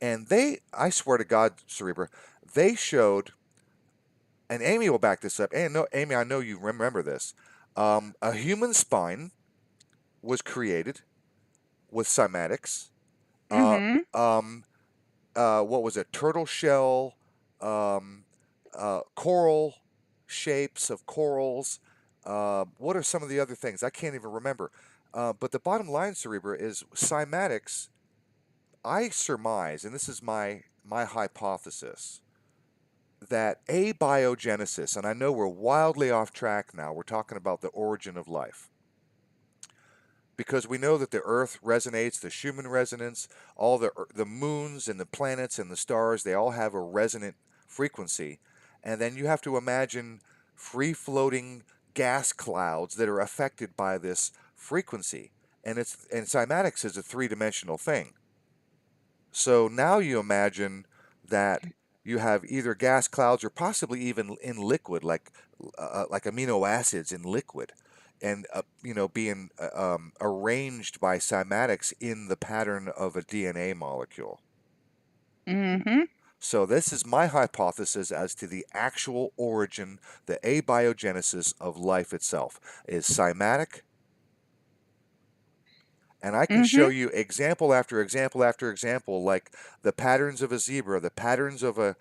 and I swear to God, Cerebra, they showed, and Amy will back this up. And no, Amy, I know you remember this. A human spine was created with cymatics. Uh, Mm-hmm. um, what was it? Turtle shell, um, coral shapes of corals. What are some of the other things? I can't even remember. But the bottom line, Cerebra, is cymatics. I surmise, and this is my hypothesis, that abiogenesis, and I know we're wildly off track now. We're talking about the origin of life because we know that the Earth resonates, the Schumann resonance, all the moons and the planets and the stars, they all have a resonant frequency, and then you have to imagine free floating gas clouds that are affected by this frequency, and cymatics is a three-dimensional thing. So now you imagine that you have either gas clouds or possibly even in liquid, like amino acids in liquid, and being arranged by cymatics in the pattern of a DNA molecule. Mm-hmm. So this is my hypothesis as to the actual origin, the abiogenesis of life itself is cymatic, and I can Mm-hmm. show you example after example after example, like the patterns of a zebra, the patterns of a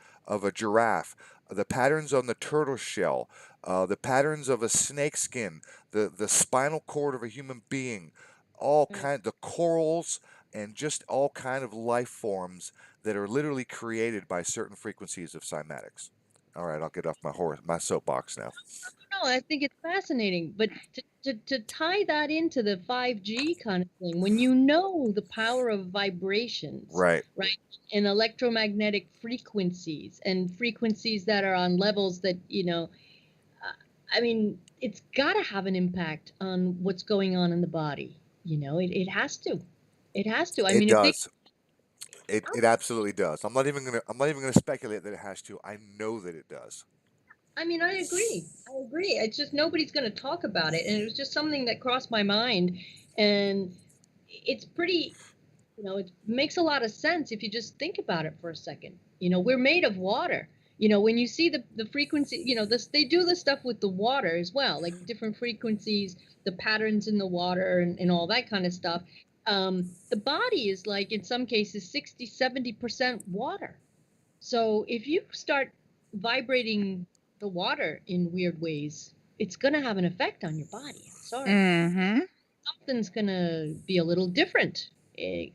giraffe, the patterns on the turtle shell, the patterns of a snake skin, the spinal cord of a human being, Right. the corals, and just all kind of life forms that are literally created by certain frequencies of cymatics. All right, I'll get off my soapbox now. No, I think it's fascinating, but to tie that into the 5G kind of thing, when you know the power of vibrations, Right. right, and electromagnetic frequencies and frequencies that are on levels that, uh, I mean, it's got to have an impact on what's going on in the body. It has to. It has to. I It mean, if they, does. It absolutely does. I'm not even gonna speculate that it has to. I know that it does. I mean, I agree. I agree. It's just nobody's going to talk about it. And it was just something that crossed my mind. And it's pretty, it makes a lot of sense if you just think about it for a second. We're made of water. When you see the frequency, this, they do this stuff with the water as well, like different frequencies, the patterns in the water and all that kind of stuff. The body is like, in some cases, 60, 70% water. So if you start vibrating the water in weird ways, it's going to have an effect on your body. I'm sorry. Mm-hmm. Something's going to be a little different.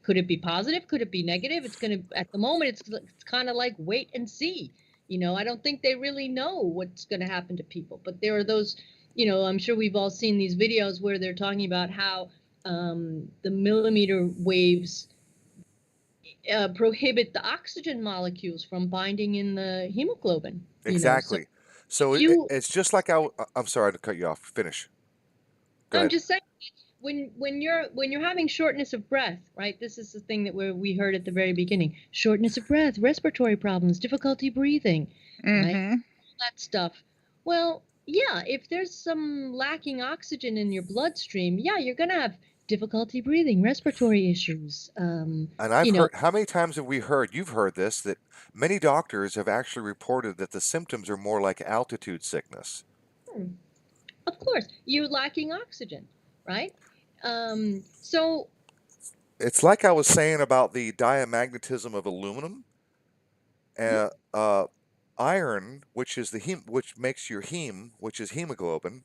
Could it be positive? Could it be negative? It's going to, at the moment, it's kind of like wait and see. I don't think they really know what's going to happen to people. But there are those, I'm sure we've all seen these videos where they're talking about how the millimeter waves prohibit the oxygen molecules from binding in the hemoglobin. So Exactly. So if you, it's just like I'm sorry to cut you off. Finish. Go I'm ahead. just saying, when you're having shortness of breath, right? This is the thing that we heard at the very beginning: shortness of breath, respiratory problems, difficulty breathing, right? Mm-hmm. that stuff. Well, yeah, if there's some lacking oxygen in your bloodstream, yeah, you're gonna have difficulty breathing, respiratory issues. And I've You know, heard, how many times have we heard, you've heard this, that many doctors have actually reported that the symptoms are more like altitude sickness. hmm, of course, you're lacking oxygen, right? So It's like I was saying about the diamagnetism of aluminum. mhm, Uh, iron, which is which makes your heme, which is hemoglobin,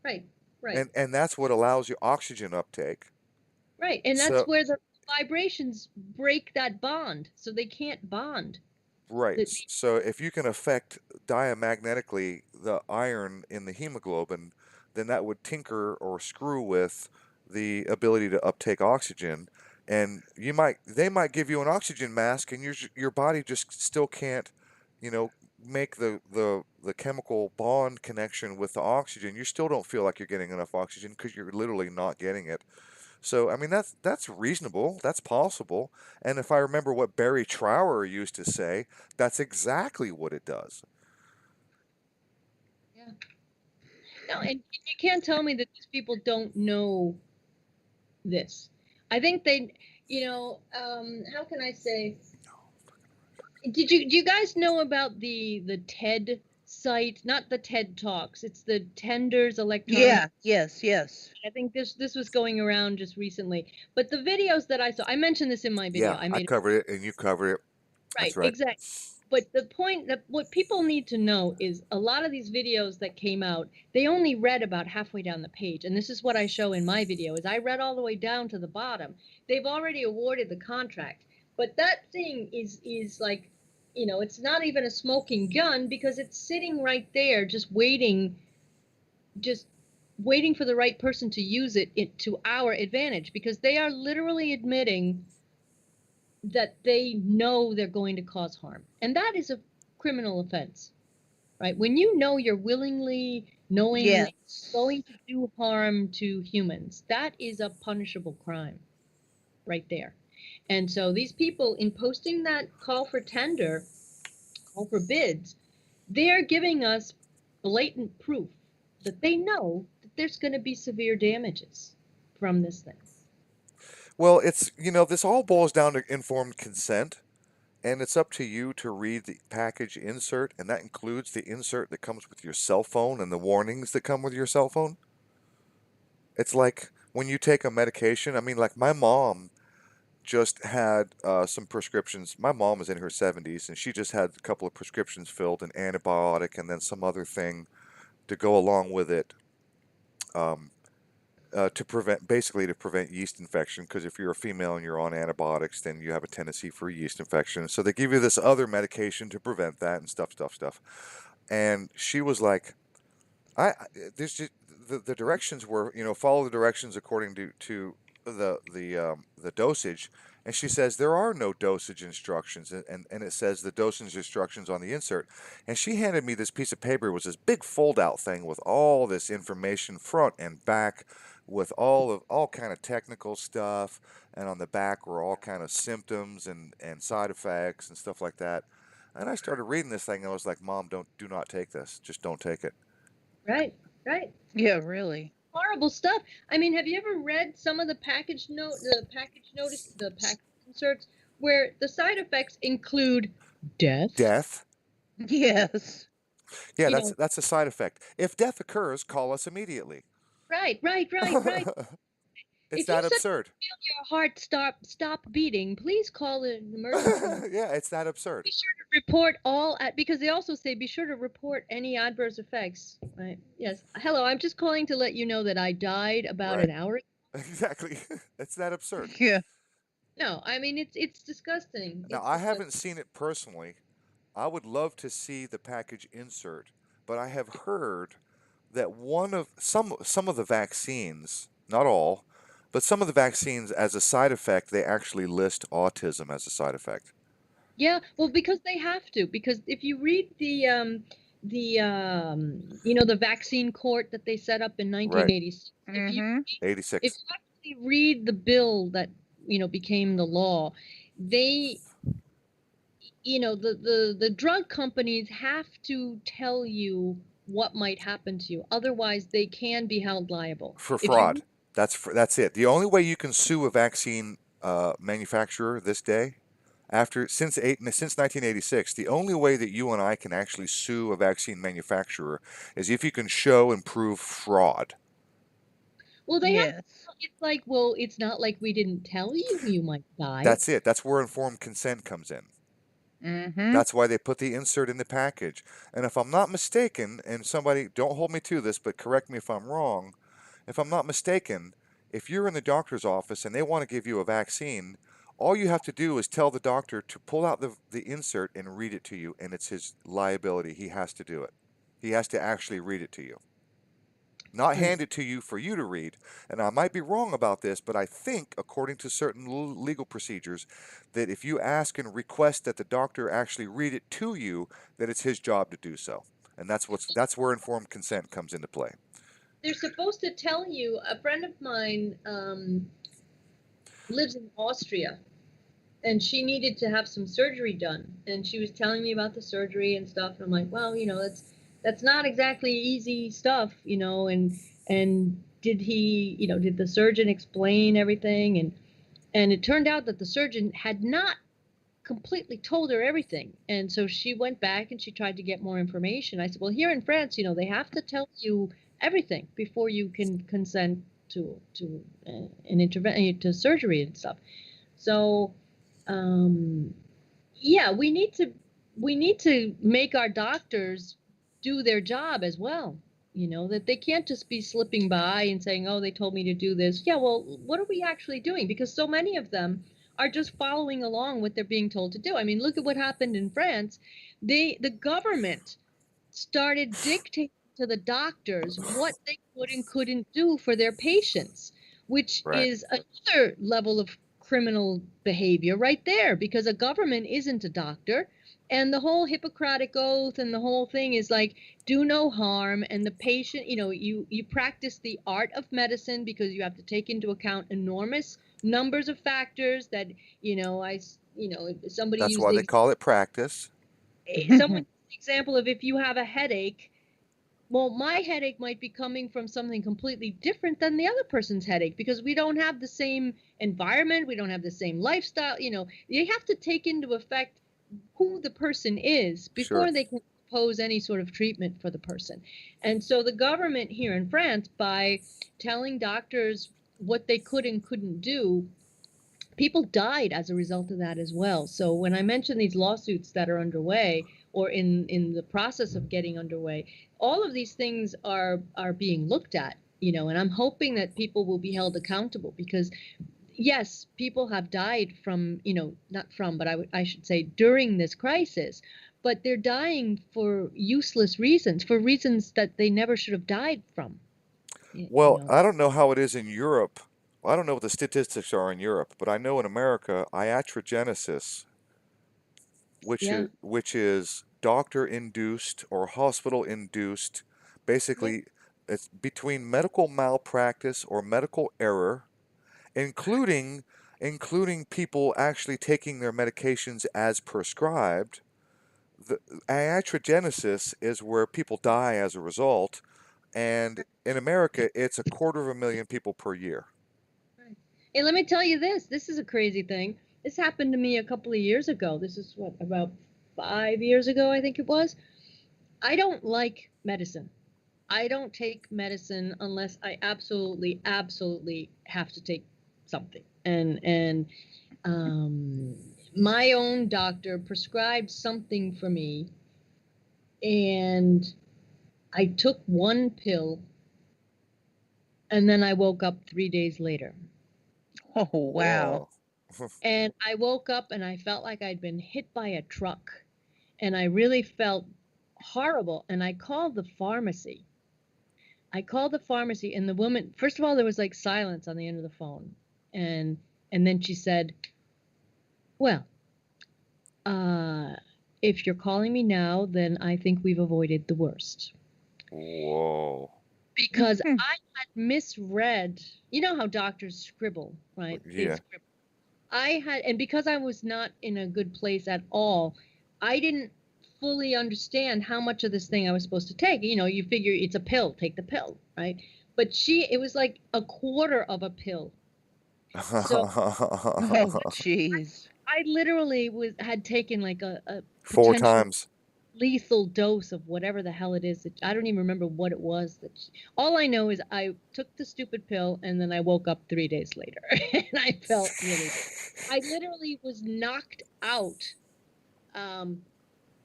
right, right, and that's what allows you oxygen uptake. right, and that's So where the vibrations break that bond, so they can't bond. right. The, So if you can affect diamagnetically the iron in the hemoglobin, then that would tinker or screw with the ability to uptake oxygen. And they might give you an oxygen mask, and your body just still can't, you know, make the chemical bond connection with the oxygen. You still don't feel like you're getting enough oxygen because you're literally not getting it. So I mean that's reasonable. That's possible. And if I remember what Barry Trower used to say, that's exactly what it does. yeah, no, and you can't tell me that these people don't know this. I think they, how can I say? Do you guys know about the TED site? Not the TED Talks. It's the Tenders Electronic. Yeah, yes. I think this was going around just recently. But the videos that I saw, I mentioned this in my video. Yeah, I I made covered it and you covered it. That's right, right. exactly. But the point that what people need to know is a lot of these videos that came out, they only read about halfway down the page. And this is what I show in my video is I read all the way down to the bottom. They've already awarded the contract. But that thing is like, it's not even a smoking gun because it's sitting right there just waiting for the right person to use it to our advantage because they are literally admitting that they know they're going to cause harm. And that is a criminal offense, right? When you know you're willingly, knowingly Yes. going to do harm to humans, that is a punishable crime right there. And so these people, in posting that call for tender, call for bids, they're giving us blatant proof that they know that there's going to be severe damages from this thing. Well, this all boils down to informed consent, and it's up to you to read the package insert, and that includes the insert that comes with your cell phone and the warnings that come with your cell phone. It's like when you take a medication. I mean, like my mom just had some prescriptions. My mom is in her 70s, and she just had a couple of prescriptions filled, an antibiotic, and then some other thing to go along with it, um, basically to prevent yeast infection. Because if you're a female and you're on antibiotics, then you have a tendency for yeast infection. So they give you this other medication to prevent that and stuff. And she was like, there's just the directions were, follow the directions according to the dosage. And she says there are no dosage instructions, and it says the dosage instructions on the insert. And she handed me this piece of paper. It was this big fold out thing with all this information front and back, with all kind of technical stuff, and on the back were all kind of symptoms and side effects and stuff like that. And I started reading this thing and I was like, Mom, do not take this. Just don't take it. Right, right. Yeah, really. Horrible stuff. I mean, have you ever read some of the the package inserts where the side effects include death? Death. Yes. Yeah, You that's know, that's a side effect. If death occurs, call us immediately. right. It's If you that suddenly absurd. feel your heart stop beating, please call an emergency. Yeah, it's that absurd. Be sure to report because they also say be sure to report any adverse effects. Right? Yes. Hello, I'm just calling to let you know that I died about Right. an hour. Exactly. It's that absurd. Yeah. No, I mean it's disgusting. Now, It's I disgusting. haven't seen it personally. I would love to see the package insert, but I have heard that one of some of the vaccines, not all, but some of the vaccines as a side effect, they actually list autism as a side effect. Yeah, well, because they have to. Because if you read the vaccine court that they set up in Right. 1986, Mm-hmm. if 86. you actually read the bill that became the law, they the drug companies have to tell you what might happen to you. Otherwise, they can be held liable. For If you fraud. That's it. The only way you can sue a vaccine manufacturer this day, since 1986, the only way that you and I can actually sue a vaccine manufacturer is if you can show and prove fraud. well, they have. Yes. It's like, well, it's not like we didn't tell you you might die. That's it. That's where informed consent comes in. Mm-hmm. That's why they put the insert in the package. And if I'm not mistaken, and somebody, don't hold me to this, but correct me if I'm wrong, if I'm not mistaken, if you're in the doctor's office and they want to give you a vaccine, all you have to do is tell the doctor to pull out the insert and read it to you, and it's his liability. He has to do it. He has to actually read it to you, not Right. hand it to you for you to read. And I might be wrong about this, but I think, according to certain legal procedures, that if you ask and request that the doctor actually read it to you, that it's his job to do so. And that's where informed consent comes into play. They're supposed to tell you. A friend of mine lives in Austria, and she needed to have some surgery done, and she was telling me about the surgery and stuff, and I'm like, well, that's not exactly easy stuff, and did the surgeon explain everything? And it turned out that the surgeon had not completely told her everything, and so she went back and she tried to get more information. I said, well, here in France, they have to tell you everything before you can consent to an intervention, to surgery and stuff. So um, yeah, we need to make our doctors do their job as well. That they can't just be slipping by and saying, "Oh, they told me to do this." Yeah, well, what are we actually doing? Because so many of them are just following along what they're being told to do. I mean, look at what happened in France. The government started dictating to the doctors what they could and couldn't do for their patients, which Right. is another level of criminal behavior right there, because a government isn't a doctor. And the whole Hippocratic Oath and the whole thing is like, do no harm. And the patient, you practice the art of medicine because you have to take into account enormous numbers of factors that, somebody That's used why they the call it practice. someone used the example of, if you have a headache, well, my headache might be coming from something completely different than the other person's headache, because we don't have the same environment, we don't have the same lifestyle. You have to take into effect who the person is Sure. before they can propose any sort of treatment for the person. And so the government here in France, by telling doctors what they could and couldn't do, people died as a result of that as well. So when I mention these lawsuits that are underway, or in the process of getting underway, all of these things are being looked at, and I'm hoping that people will be held accountable, because yes, people have died from, not from, but I should say during this crisis, but they're dying for useless reasons, for reasons that they never should have died from. You Well, know. I don't know how it is in Europe. Well, I don't know what the statistics are in Europe, but I know in America, iatrogenesis, Yeah. which is doctor induced or hospital induced, Yeah. basically it's between medical malpractice or medical error, including people actually taking their medications as prescribed. The iatrogenesis is where people die as a result, and in America, it's 250,000 people per year. Right. Hey, let me tell you this. This is a crazy thing. This happened to me a couple of years ago. This is what, about 5 years ago, I think it was. I don't like medicine. I don't take medicine unless I absolutely, absolutely have to take something. And um, my own doctor prescribed something for me, and I took one pill, and then I woke up 3 days later. Oh, wow. Whoa. And I woke up and I felt like I'd been hit by a truck, and I really felt horrible. And I called the pharmacy. And the woman, first of all, there was like silence on the end of the phone. And then she said, "Well, uh, if you're calling me now, then I think we've avoided the worst." Whoa. Because I had misread, you know how doctors scribble, right? They Yeah. scribble. And because I was not in a good place at all, I didn't fully understand how much of this thing I was supposed to take. You know, you figure it's a pill, take the pill, right? But it was like a quarter of a pill. So Oh, jeez. I literally had taken like a Four potential times. lethal dose of whatever the hell it is that I don't even remember what it was all I know is I took the stupid pill and then I woke up 3 days later and I felt really bad. I literally was knocked out um,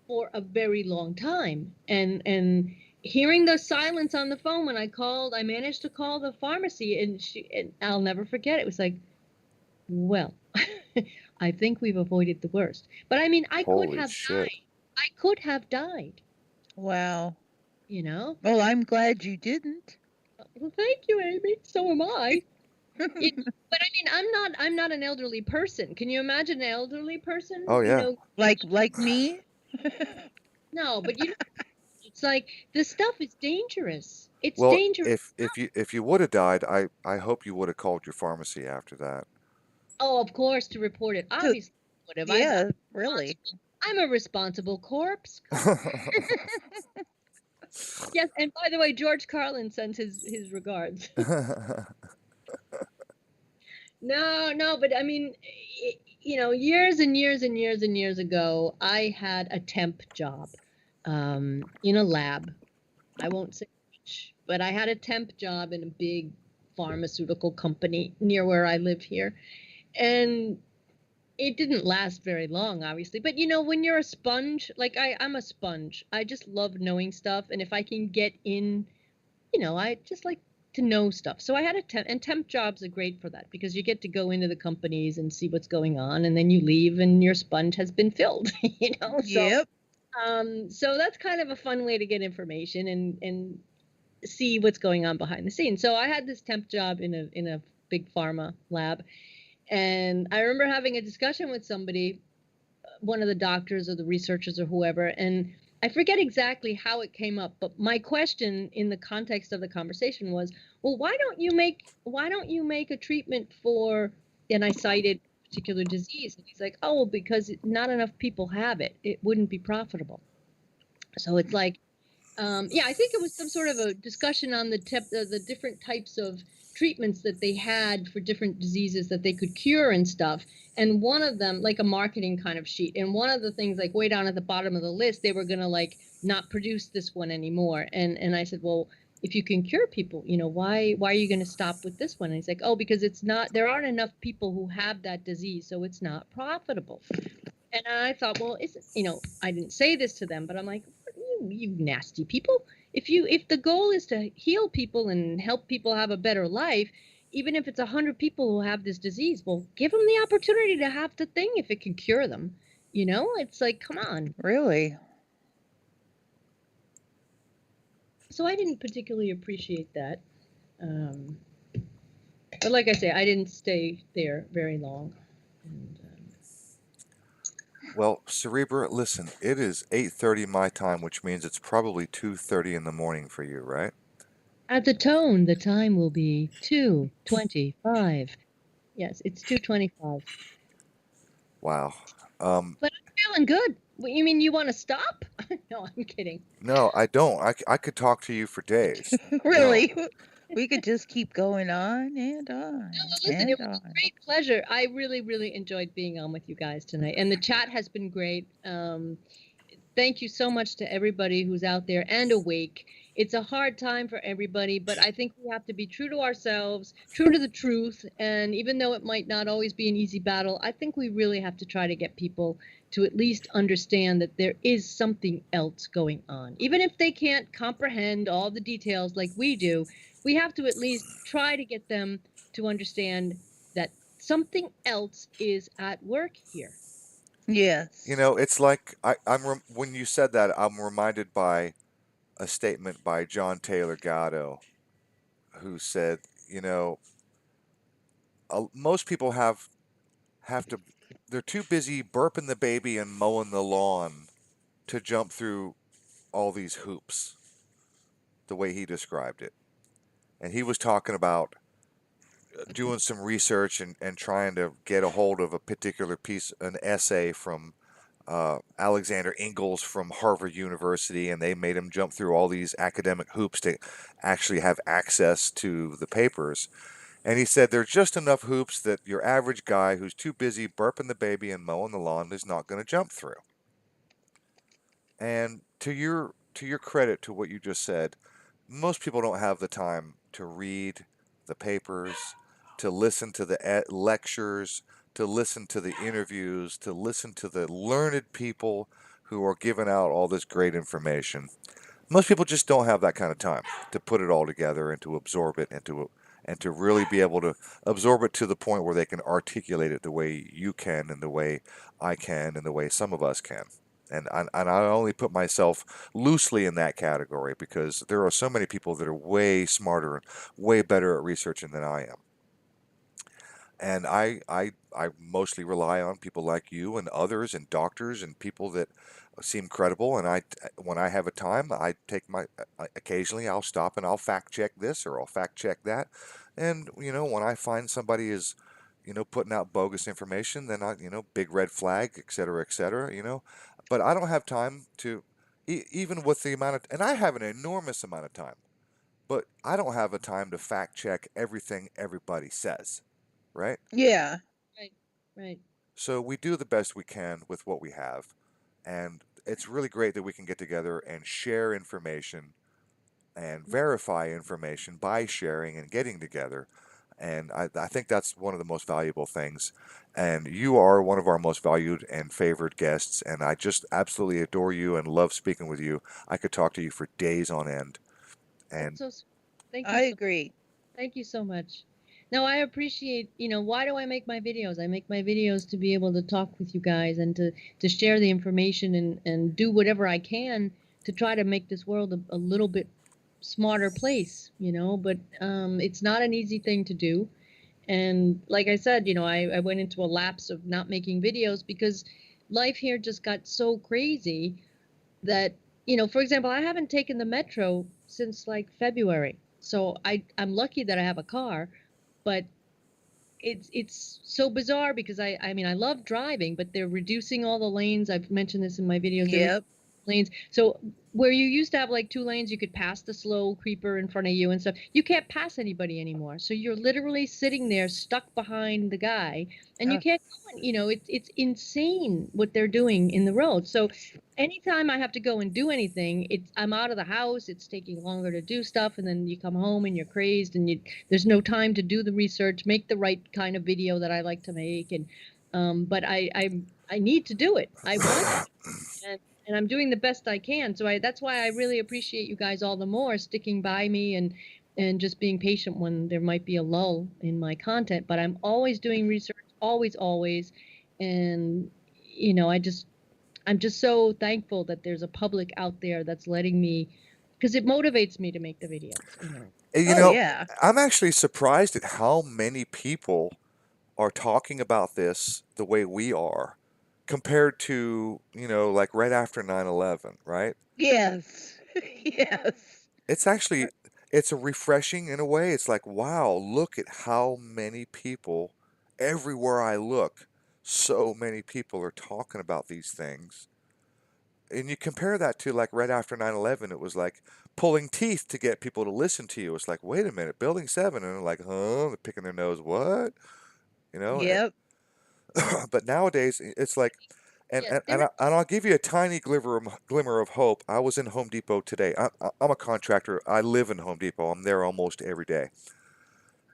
for a very long time and hearing the silence on the phone when I managed to call the pharmacy and I'll never forget it was like, well, I think we've avoided the worst. But I mean, Holy shit. I could have died, Wow. you know? Well, I'm glad you didn't. Well, thank you, Amy. So am I. It, but I mean, I'm not an elderly person. Can you imagine an elderly person? Oh You yeah. know, Like me? no, but it's like this stuff is dangerous. It's Well, dangerous. if you would have died, I hope you would have called your pharmacy after that. Oh, of course, to report it. To, Obviously, would have. yeah, really. I'm a responsible corpse. Come on. Yes, and by the way, George Carlin sends his regards. No, but I mean, you know, years and years and years and years ago, I had a temp job in a lab. I won't say which, but I had a temp job in a big pharmaceutical company near where I live here. And it didn't last very long, obviously. But you know, when you're a sponge, like I'm a sponge, I just love knowing stuff. And if I can get in, you know, I just like to know stuff. So I had a temp, and temp jobs are great for that because you get to go into the companies and see what's going on, and then you leave and your sponge has been filled, you know. Yep. So that's kind of a fun way to get information and see what's going on behind the scenes. So I had this temp job in a big pharma lab, and I remember having a discussion with somebody, one of the doctors or the researchers or whoever, and I forget exactly how it came up, but my question in the context of the conversation was, well, why don't you make a treatment for, and I cited a particular disease, and he's like, oh, well, because not enough people have it. It wouldn't be profitable. So it's like, yeah, I think it was some sort of a discussion on the different types of treatments that they had for different diseases that they could cure and stuff. And one of them, like a marketing kind of sheet, and one of the things, like way down at the bottom of the list, they were gonna like not produce this one anymore. And I said, well, if you can cure people, you know, why are you gonna stop with this one? And he's like, oh, because it's not there aren't enough people who have that disease, so it's not profitable. And I thought, well, you know, I didn't say this to them, but I'm like, you nasty people. If the goal is to heal people and help people have a better life, even if it's 100 people who have this disease, well, give them the opportunity to have the thing if it can cure them. You know, it's like, come on. Really? So I didn't particularly appreciate that. But like I say, I didn't stay there very long. And, Well, Cerebra, listen, it is 8:30 my time, which means it's probably 2:30 in the morning for you, right? at the tone, the time will be 2:25. Yes, it's 2:25. Wow. Um, But I'm feeling good. What, you mean you want to stop? No, I'm kidding. no, I don't. I could talk to you for days. You know, Really? We could just keep going on and No, on well, listen, and it was a on. great pleasure. I really, really enjoyed being on with you guys tonight, and the chat has been great. Thank you so much to everybody who's out there and awake. It's a hard time for everybody, but I think we have to be true to ourselves, true to the truth. And even though it might not always be an easy battle, I think we really have to try to get people to at least understand that there is something else going on. Even if they can't comprehend all the details like we do, we have to at least try to get them to understand that something else is at work here. Yes. it's like when you said that, I'm reminded by a statement by John Taylor Gatto, who said, you know, most people have to they're too busy burping the baby and mowing the lawn to jump through all these hoops, the way he described it. And he was talking about doing some research and trying to get a hold of a particular piece, an essay from Alexander Ingalls from Harvard University, and they made him jump through all these academic hoops to actually have access to the papers. And he said there's just enough hoops that your average guy who's too busy burping the baby and mowing the lawn is not going to jump through. And to your credit to what you just said, most people don't have the time to read the papers, to listen to the lectures, to listen to the interviews, to listen to the learned people who are giving out all this great information. Most people just don't have that kind of time to put it all together and to absorb it and to really be able to absorb it to the point where they can articulate it the way you can and the way I can and the way some of us can. And I only put myself loosely in that category because there are so many people that are way smarter and way better at researching than I am. And I mostly rely on people like you and others and doctors and people that seem credible. And when I have a time, I take occasionally I'll stop and I'll fact check this or I'll fact check that. And when I find somebody is putting out bogus information, then big red flag, et cetera, et cetera. But I don't have time to, even with the amount of, and I have an enormous amount of time, but I don't have a time to fact check everything everybody says, right? Yeah. Right. Right. So we do the best we can with what we have, and it's really great that we can get together and share information and verify information by sharing and getting together. And I think that's one of the most valuable things. And you are one of our most valued and favored guests. And I just absolutely adore you and love speaking with you. I could talk to you for days on end. That's And so sweet. Thank you I so agree. Thank you so much. No, I appreciate, why do I make my videos? I make my videos to be able to talk with you guys and to share the information and do whatever I can to try to make this world a little bit smarter place. But it's not an easy thing to do. And like I said, I went into a lapse of not making videos because life here just got so crazy that, for example, I haven't taken the metro since like February. So I'm lucky that I have a car, but it's so bizarre because I mean I love driving, but they're reducing all the lanes. I've mentioned this in my videos. They're Yep. lanes. So where you used to have like two lanes, you could pass the slow creeper in front of you and stuff. You can't pass anybody anymore. So you're literally sitting there stuck behind the guy, and you Uh, can't go. It's insane what they're doing in the road. So anytime I have to go and do anything, I'm out of the house. It's taking longer to do stuff, and then you come home and you're crazed, and there's no time to do the research, make the right kind of video that I like to make, and but I need to do it. I want and I'm doing the best I can. So that's why I really appreciate you guys all the more sticking by me and just being patient when there might be a lull in my content. But I'm always doing research, always, always, and I'm just so thankful that there's a public out there that's letting me, because it motivates me to make the videos. and, oh yeah. I'm actually surprised at how many people are talking about this the way we are compared to, like right after 9/11, right? Yes. yes. It's actually it's a refreshing in a way. It's like, wow, look at how many people everywhere I look, so many people are talking about these things. And you compare that to like right after 9/11, it was like pulling teeth to get people to listen to you. It's like, wait a minute, Building 7, and they're like, huh? They're picking their nose, what? You know, Yep. but nowadays it's like, and Yeah, and, and, there. I, and I'll give you a tiny glimmer of hope. I was in Home Depot today. I'm a contractor. I live in Home Depot. I'm there almost every day.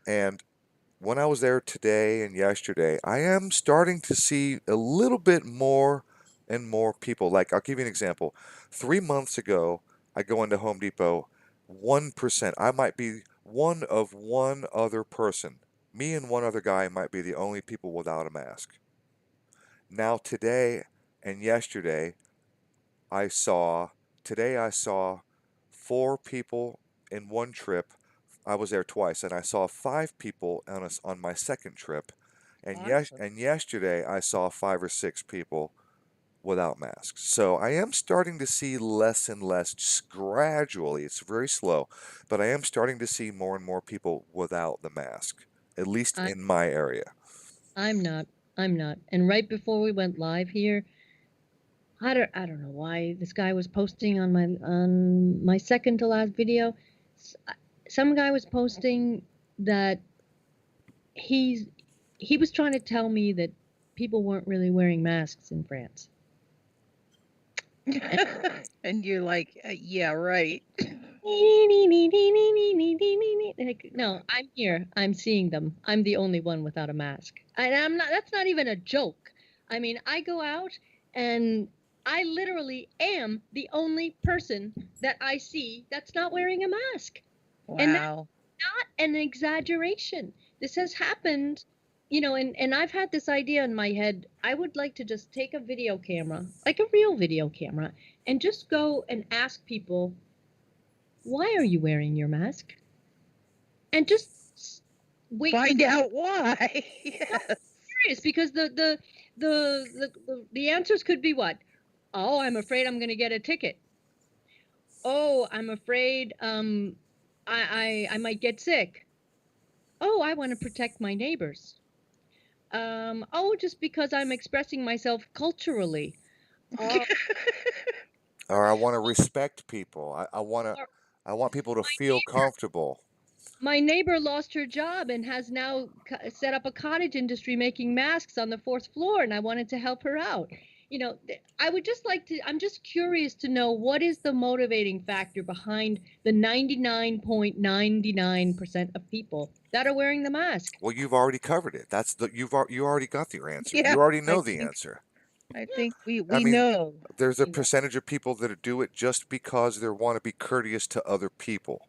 And when I was there today and yesterday, I am starting to see a little bit more and more people. Like, I'll give you an example. 3 months ago, I go into Home Depot, 1%. I might be one of one other person. Me and one other guy might be the only people without a mask. Now, today and yesterday, I saw, today I saw four people in one trip. I was there twice, and I saw five people on my second trip. Awesome. And yesterday I saw five or six people without masks. So I am starting to see less and less, just gradually. It's very slow, but I am starting to see more and more people without the mask, at least I, in my area. I'm not. I'm not. And right before we went live here, I don't know why this guy was posting on my second to last video. S- Some guy was posting that he's he was trying to tell me that people weren't really wearing masks in France. And you're like, yeah, right. Like, no, I'm here. I'm seeing them. I'm the only one without a mask. And I'm not, that's not even a joke. I mean, I go out and I literally am the only person that I see that's not wearing a mask. And that's Wow. not an exaggeration. This has happened, you know, and I've had this idea in my head. I would like to just take a video camera, like a real video camera, and just go and ask people, why are you wearing your mask? And just wait for Find out why. Yes. serious, because the answers could be what? Oh, I'm afraid I'm going to get a ticket. Oh, I'm afraid I might get sick. Oh, I want to protect my neighbors. Oh, just because I'm expressing myself culturally. Oh, Or I want to respect people. or I want people to my feel neighbor comfortable. my neighbor lost her job and has now set up a cottage industry making masks on the fourth floor, and I wanted to help her out. You know, I would just like to, I'm just curious to know what is the motivating factor behind the 99.99% of people that are wearing the mask. Well, you've already covered it. You already got your answer. Yeah, You already I know the think answer. I think I we mean, know. there's a You know. percentage of people that do it just because they want to be courteous to other people.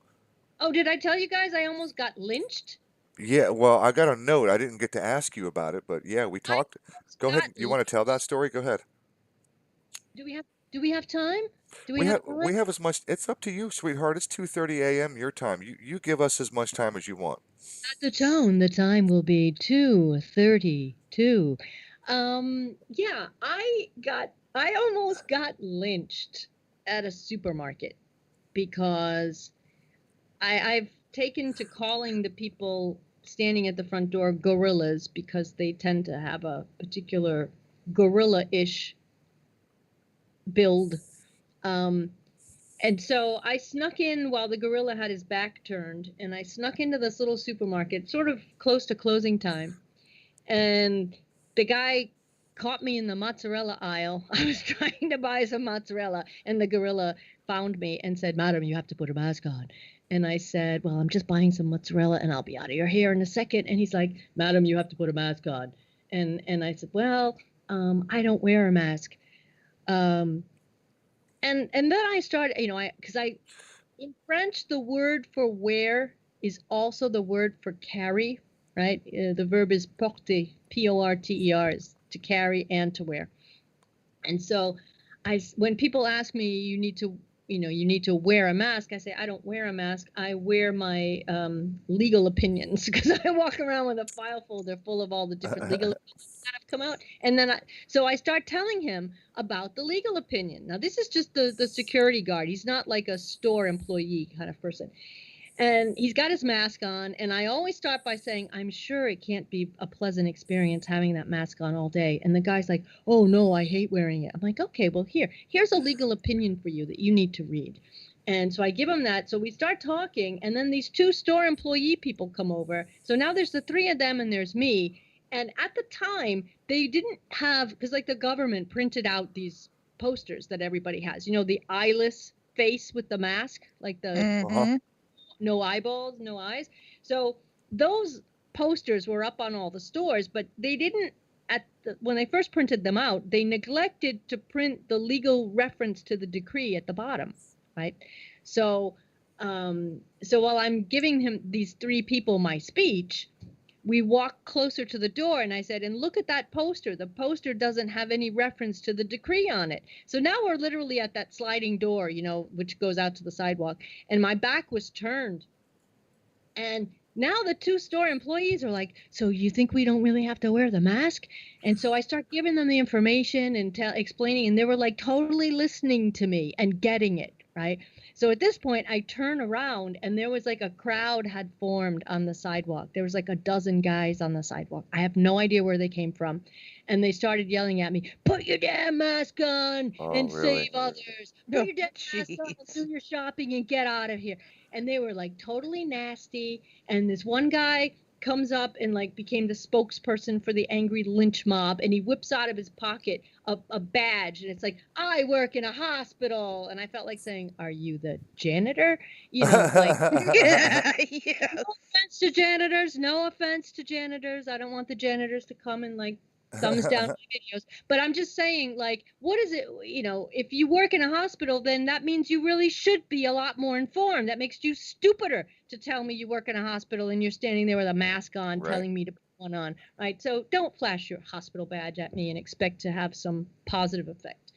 Oh, did I tell you guys I almost got lynched? Yeah, well, I got a note. I didn't get to ask you about it, but yeah, we I talked. almost Go got ahead. You want to tell that story? Go ahead. do we have do we have time? Do we have time? We have as much. It's up to you, sweetheart. It's 2:30 a.m. your time. You give us as much time as you want. At the tone, the time will be 2:32. Yeah, I almost got lynched at a supermarket because I've taken to calling the people standing at the front door gorillas because they tend to have a particular gorilla-ish build. Um, and so I snuck in while the gorilla had his back turned, and I snuck into this little supermarket, sort of close to closing time. And the guy caught me in the mozzarella aisle. I was trying to buy some mozzarella, and the gorilla found me and said, "Madam, you have to put a mask on." And I said, "Well, I'm just buying some mozzarella, and I'll be out of your hair in a second." And he's like, "Madam, you have to put a mask on." And I said, "Well, I don't wear a mask." Um, and then I started, you know, because I in French, the word for wear is also the word for carry, right? The verb is porter, Porter, is to carry and to wear. And so when people ask me, you need to wear a mask, I say, I don't wear a mask. I wear my legal opinions because I walk around with a file folder full of all the different legal opinions that have come out. And then so I start telling him about the legal opinion. Now, this is just the security guard. He's not like a store employee kind of person. And he's got his mask on, and I always start by saying, I'm sure it can't be a pleasant experience having that mask on all day. And the guy's like, oh no, I hate wearing it. I'm like, okay, well, here's a legal opinion for you that you need to read. And so I give him that. So we start talking, and then these two store employee people come over. So now there's the three of them, and there's me. And at the time, they didn't have, because like the government printed out these posters that everybody has, you know, the eyeless face with the mask, like the Uh-huh. Mm-hmm. no eyeballs, no eyes. So those posters were up on all the stores, but they didn't when they first printed them out, they neglected to print the legal reference to the decree at the bottom, right? So so while I'm giving him these three people my speech, we walked closer to the door and I said, and look at that poster. The poster doesn't have any reference to the decree on it. So now we're literally at that sliding door, you know, which goes out to the sidewalk. And my back was turned. And now the two store employees are like, so you think we don't really have to wear the mask? And so I start giving them the information and explaining, and they were like totally listening to me and getting it, right? So at this point, I turn around and there was like a crowd had formed on the sidewalk. There was like a dozen guys on the sidewalk. I have no idea where they came from. And they started yelling at me, put your damn mask on Oh, and really? save others. Put Oh, your damn mask on, do jeez. your shopping and get out of here. And they were like totally nasty. And this one guy comes up and like became the spokesperson for the angry lynch mob, and he whips out of his pocket a badge, and it's like, I work in a hospital. And I felt like saying, are you the janitor? Like, Yeah, no yes. offense to janitors, no offense to janitors. I don't want the janitors to come and like thumbs down my videos. But I'm just saying, like, what is it? If you work in a hospital, then that means you really should be a lot more informed. That makes you stupider to tell me you work in a hospital and you're standing there with a mask on Right. telling me to put one on, right? So don't flash your hospital badge at me and expect to have some positive effect.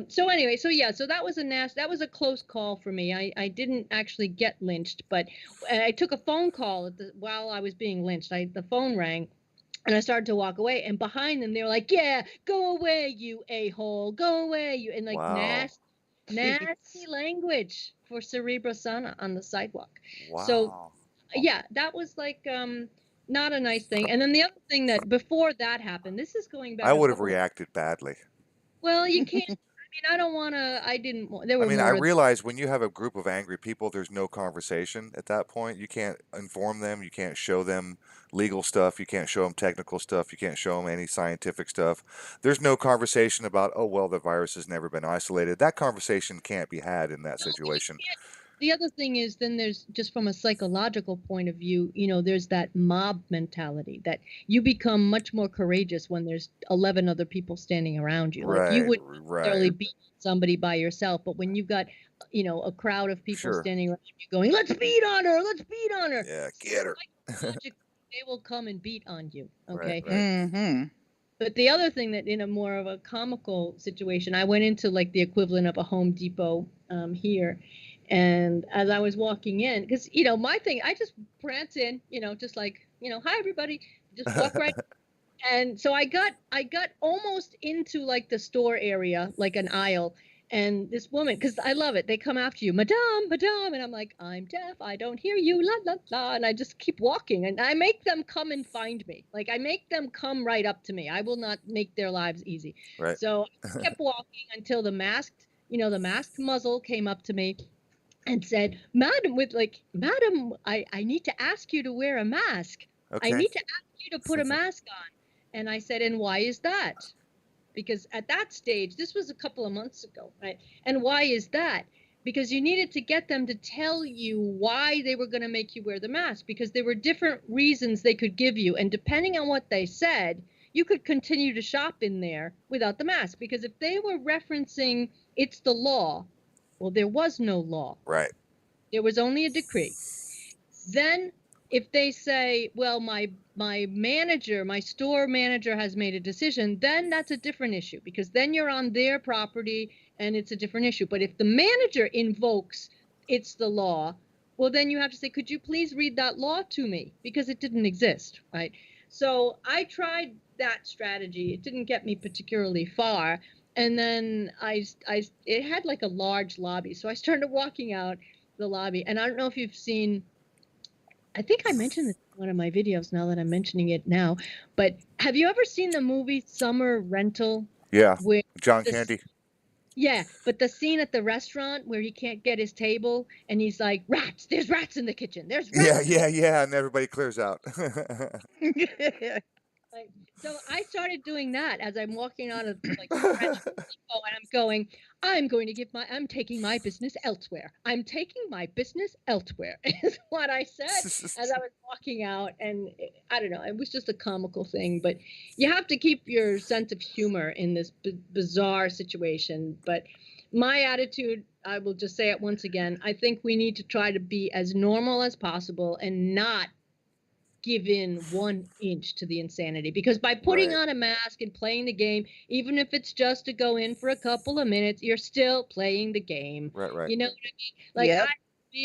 So anyway, so yeah, so that was a close call for me. I didn't actually get lynched, but I took a phone call while I was being lynched. The phone rang, and I started to walk away, and behind them they were like, "Yeah, go away, you a-hole, go away, you," and like Wow. nasty Jeez. language for Cerebra Sana on the sidewalk. So Wow. yeah, that was like not a nice thing. And then the other thing that before that happened, this is going I back a would have couple of, reacted badly. well, you can't. I mean, I don't want to. I didn't. There I were mean, I more. realize when you have a group of angry people, there's no conversation at that point. You can't inform them. You can't show them legal stuff. You can't show them technical stuff. You can't show them any scientific stuff. There's no conversation about, oh, well, the virus has never been isolated. That conversation can't be had in that No, well, you situation. can't. The other thing is, then there's just from a psychological point of view, there's that mob mentality that you become much more courageous when there's 11 other people standing around you. Like you Right, wouldn't right. necessarily beat somebody by yourself, but when you've got, a crowd of people Sure. standing around you going, let's beat on her, let's beat on her. Yeah, get her. Psychologically, they will come and beat on you. Right, Okay. right. Mm-hmm. But the other thing that in a more of a comical situation, I went into like the equivalent of a Home Depot here. And as I was walking in, because, my thing, I just prance in, just like, hi, everybody, just walk right. And so I got almost into like the store area, like an aisle. And this woman, because I love it, they come after you, Madame, Madame. And I'm like, I'm deaf, I don't hear you, la, la, la. And I just keep walking, and I make them come and find me. Like, I make them come right up to me. I will not make their lives easy. Right. So I kept walking until the masked muzzle came up to me and said, Madam, Madam, I need to ask you to wear a mask. I Okay. need to ask you to put a mask on. And I said, and why is that? Because at that stage, this was a couple of months ago, right? And why is that? Because you needed to get them to tell you why they were going to make you wear the mask, because there were different reasons they could give you. And depending on what they said, you could continue to shop in there without the mask. Because if they were referencing it's the law, well, there was no law. Right. There was only a decree. Then if they say, well, my manager, my store manager has made a decision, then that's a different issue, because then you're on their property and it's a different issue. But if the manager invokes it's the law, well, then you have to say, could you please read that law to me? Because it didn't exist, right? So I tried that strategy. It didn't get me particularly far. And then it had like a large lobby. So I started walking out the lobby. And I don't know if you've seen, I think I mentioned this in one of my videos now that I'm mentioning it now, but have you ever seen the movie Summer Rental? Yeah. Where John this, Candy. yeah, but the scene at the restaurant where he can't get his table and he's like, rats, there's rats in the kitchen. There's Yeah, rats. yeah, yeah. And everybody clears out. Like, so I started doing that as I'm walking out of like the French Depot, and I'm going, I'm taking my business elsewhere. I'm taking my business elsewhere is what I said as I was walking out. And I don't know, it was just a comical thing, but you have to keep your sense of humor in this bizarre situation. But my attitude, I will just say it once again, I think we need to try to be as normal as possible and not give in 1 inch to the insanity, because by putting Right. on a mask and playing the game, even if it's just to go in for a couple of minutes, you're still playing the game. Right, right. You know what I mean? Like, Yep. I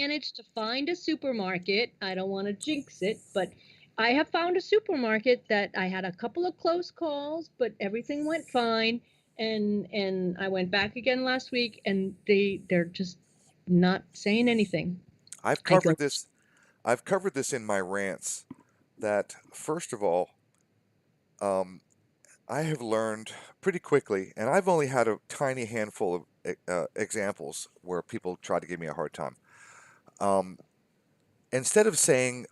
managed to find a supermarket. I don't want to jinx it, but I have found a supermarket that I had a couple of close calls, but everything went fine. And I went back again last week, and they're just not saying anything. I've I go, covered this. I've covered this in my rants. That first of all, um, I have learned pretty quickly, and I've only had a tiny handful of examples where people try to give me a hard time. Um, Instead of saying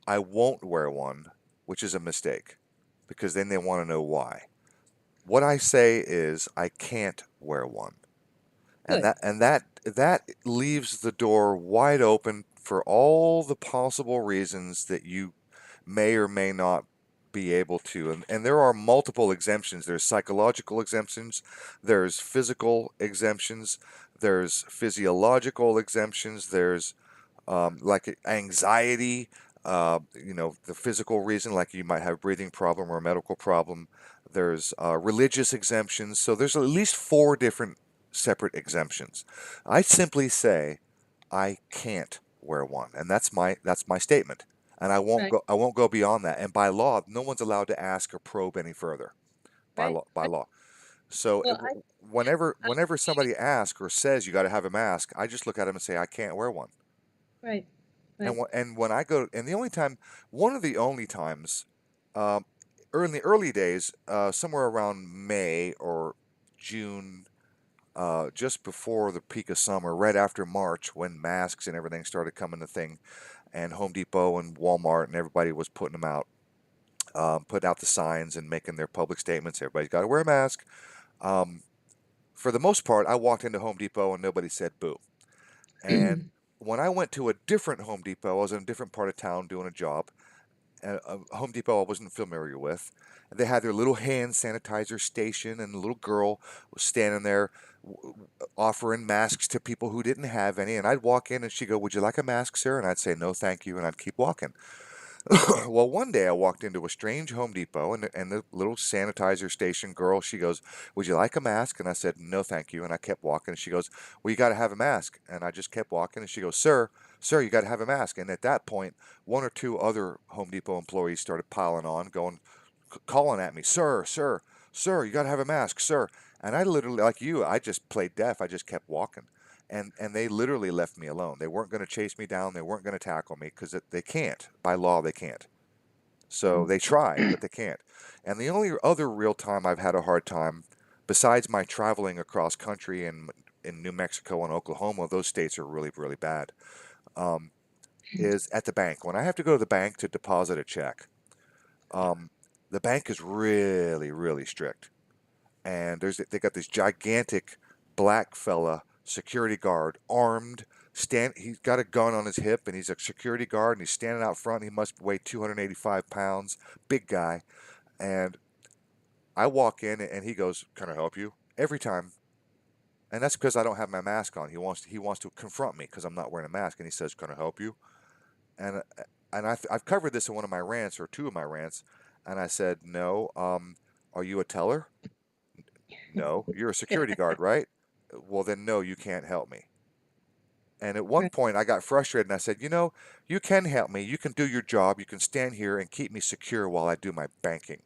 I won't wear one, which is a mistake, because then they want to know why. What I say is I can't wear one. And good, that leaves the door wide open for all the possible reasons that you may or may not be able to. And there are multiple exemptions. There's psychological exemptions, there's physical exemptions, there's physiological exemptions, there's like anxiety, the physical reason, like you might have a breathing problem or a medical problem. There's religious exemptions. So there's at least four different separate exemptions. I simply say I can't wear one, and that's my statement. And right, I won't go beyond that. And by law, no one's allowed to ask or probe any further. By right, law, by right. law. So Well, I whenever somebody asks or says you got to have a mask, I just look at them and say I can't wear one. right, right. And when I go, and the only time, one of the only times, um, in the early days, somewhere around May or June, just before the peak of summer, right after March, when masks and everything started coming to thing, and Home Depot and Walmart and everybody was putting them out, putting out the signs and making their public statements. Everybody's got to wear a mask. Um, for the most part, I walked into Home Depot and nobody said boo. And when I went to a different Home Depot, I was in a different part of town doing a job, a Home Depot I wasn't familiar with. They had their little hand sanitizer station, and the little girl was standing there offering masks to people who didn't have any. And I'd walk in, and she'd go, "Would you like a mask, sir?" And I'd say, "No, thank you," and I'd keep walking. Well, one day I walked into a strange Home Depot, and the little sanitizer station girl, she goes, "Would you like a mask?" And I said, "No, thank you." And I kept walking. And she goes, "Well, you got to have a mask." And I just kept walking. And she goes, "Sir, you got to have a mask." And at that point, one or two other Home Depot employees started piling on, going, calling at me, "Sir, you got to have a mask, sir." And I literally, like you, I just played deaf. I just kept walking. And they literally left me alone. They weren't going to chase me down. They weren't going to tackle me because they can't. By law, they can't. So they try, but they can't. And the only other real time I've had a hard time, besides my traveling across country and in New Mexico and Oklahoma, those states are really, really bad, um, is at the bank. When I have to go to the bank to deposit a check, um, the bank is really, really strict. And they got this gigantic black fella, security guard, armed. He's got a gun on his hip, and he's a security guard, and he's standing out front. And he must weigh 285 pounds, big guy. And I walk in, and he goes, "Can I help you?" Every time, and that's because I don't have my mask on. He wants to confront me because I'm not wearing a mask, and he says, "Can I help you?" And I've covered this in one of my rants or two of my rants, and I said, "No. Are you a teller?" "No." "You're a security guard, right?" "Well, then no, you can't help me." And at one Right. point, I got frustrated and I said, you can help me. You can do your job. You can stand here and keep me secure while I do my banking."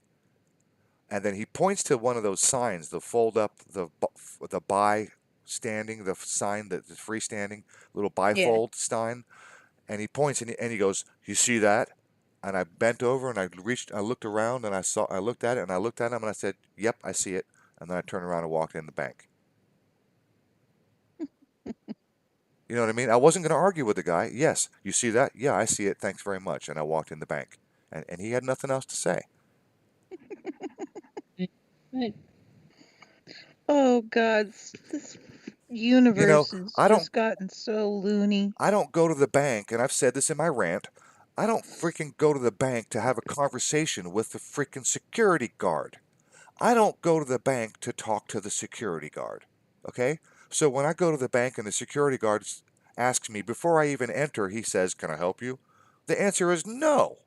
And then he points to one of those signs, the fold up, the buy standing, the sign, the freestanding little Yeah. bifold sign. And he points and he goes, "You see that?" And I bent over and I looked around and I looked at it and I looked at him and I said, "Yep, I see it." And then I turned around and walked in the bank. You know what I mean? I wasn't going to argue with the guy. "Yes, you see that?" "Yeah, I see it. Thanks very much." And I walked in the bank. And he had nothing else to say. Right, right. Oh God, this You know, universe has I don't just gotten so loony. I don't go to the bank, and I've said this in my rant. I don't freaking go to the bank to have a conversation with the freaking security guard. I don't go to the bank to talk to the security guard. Okay? So when I go to the bank and the security guard asks me before I even enter, he says, "Can I help you?" The answer is no.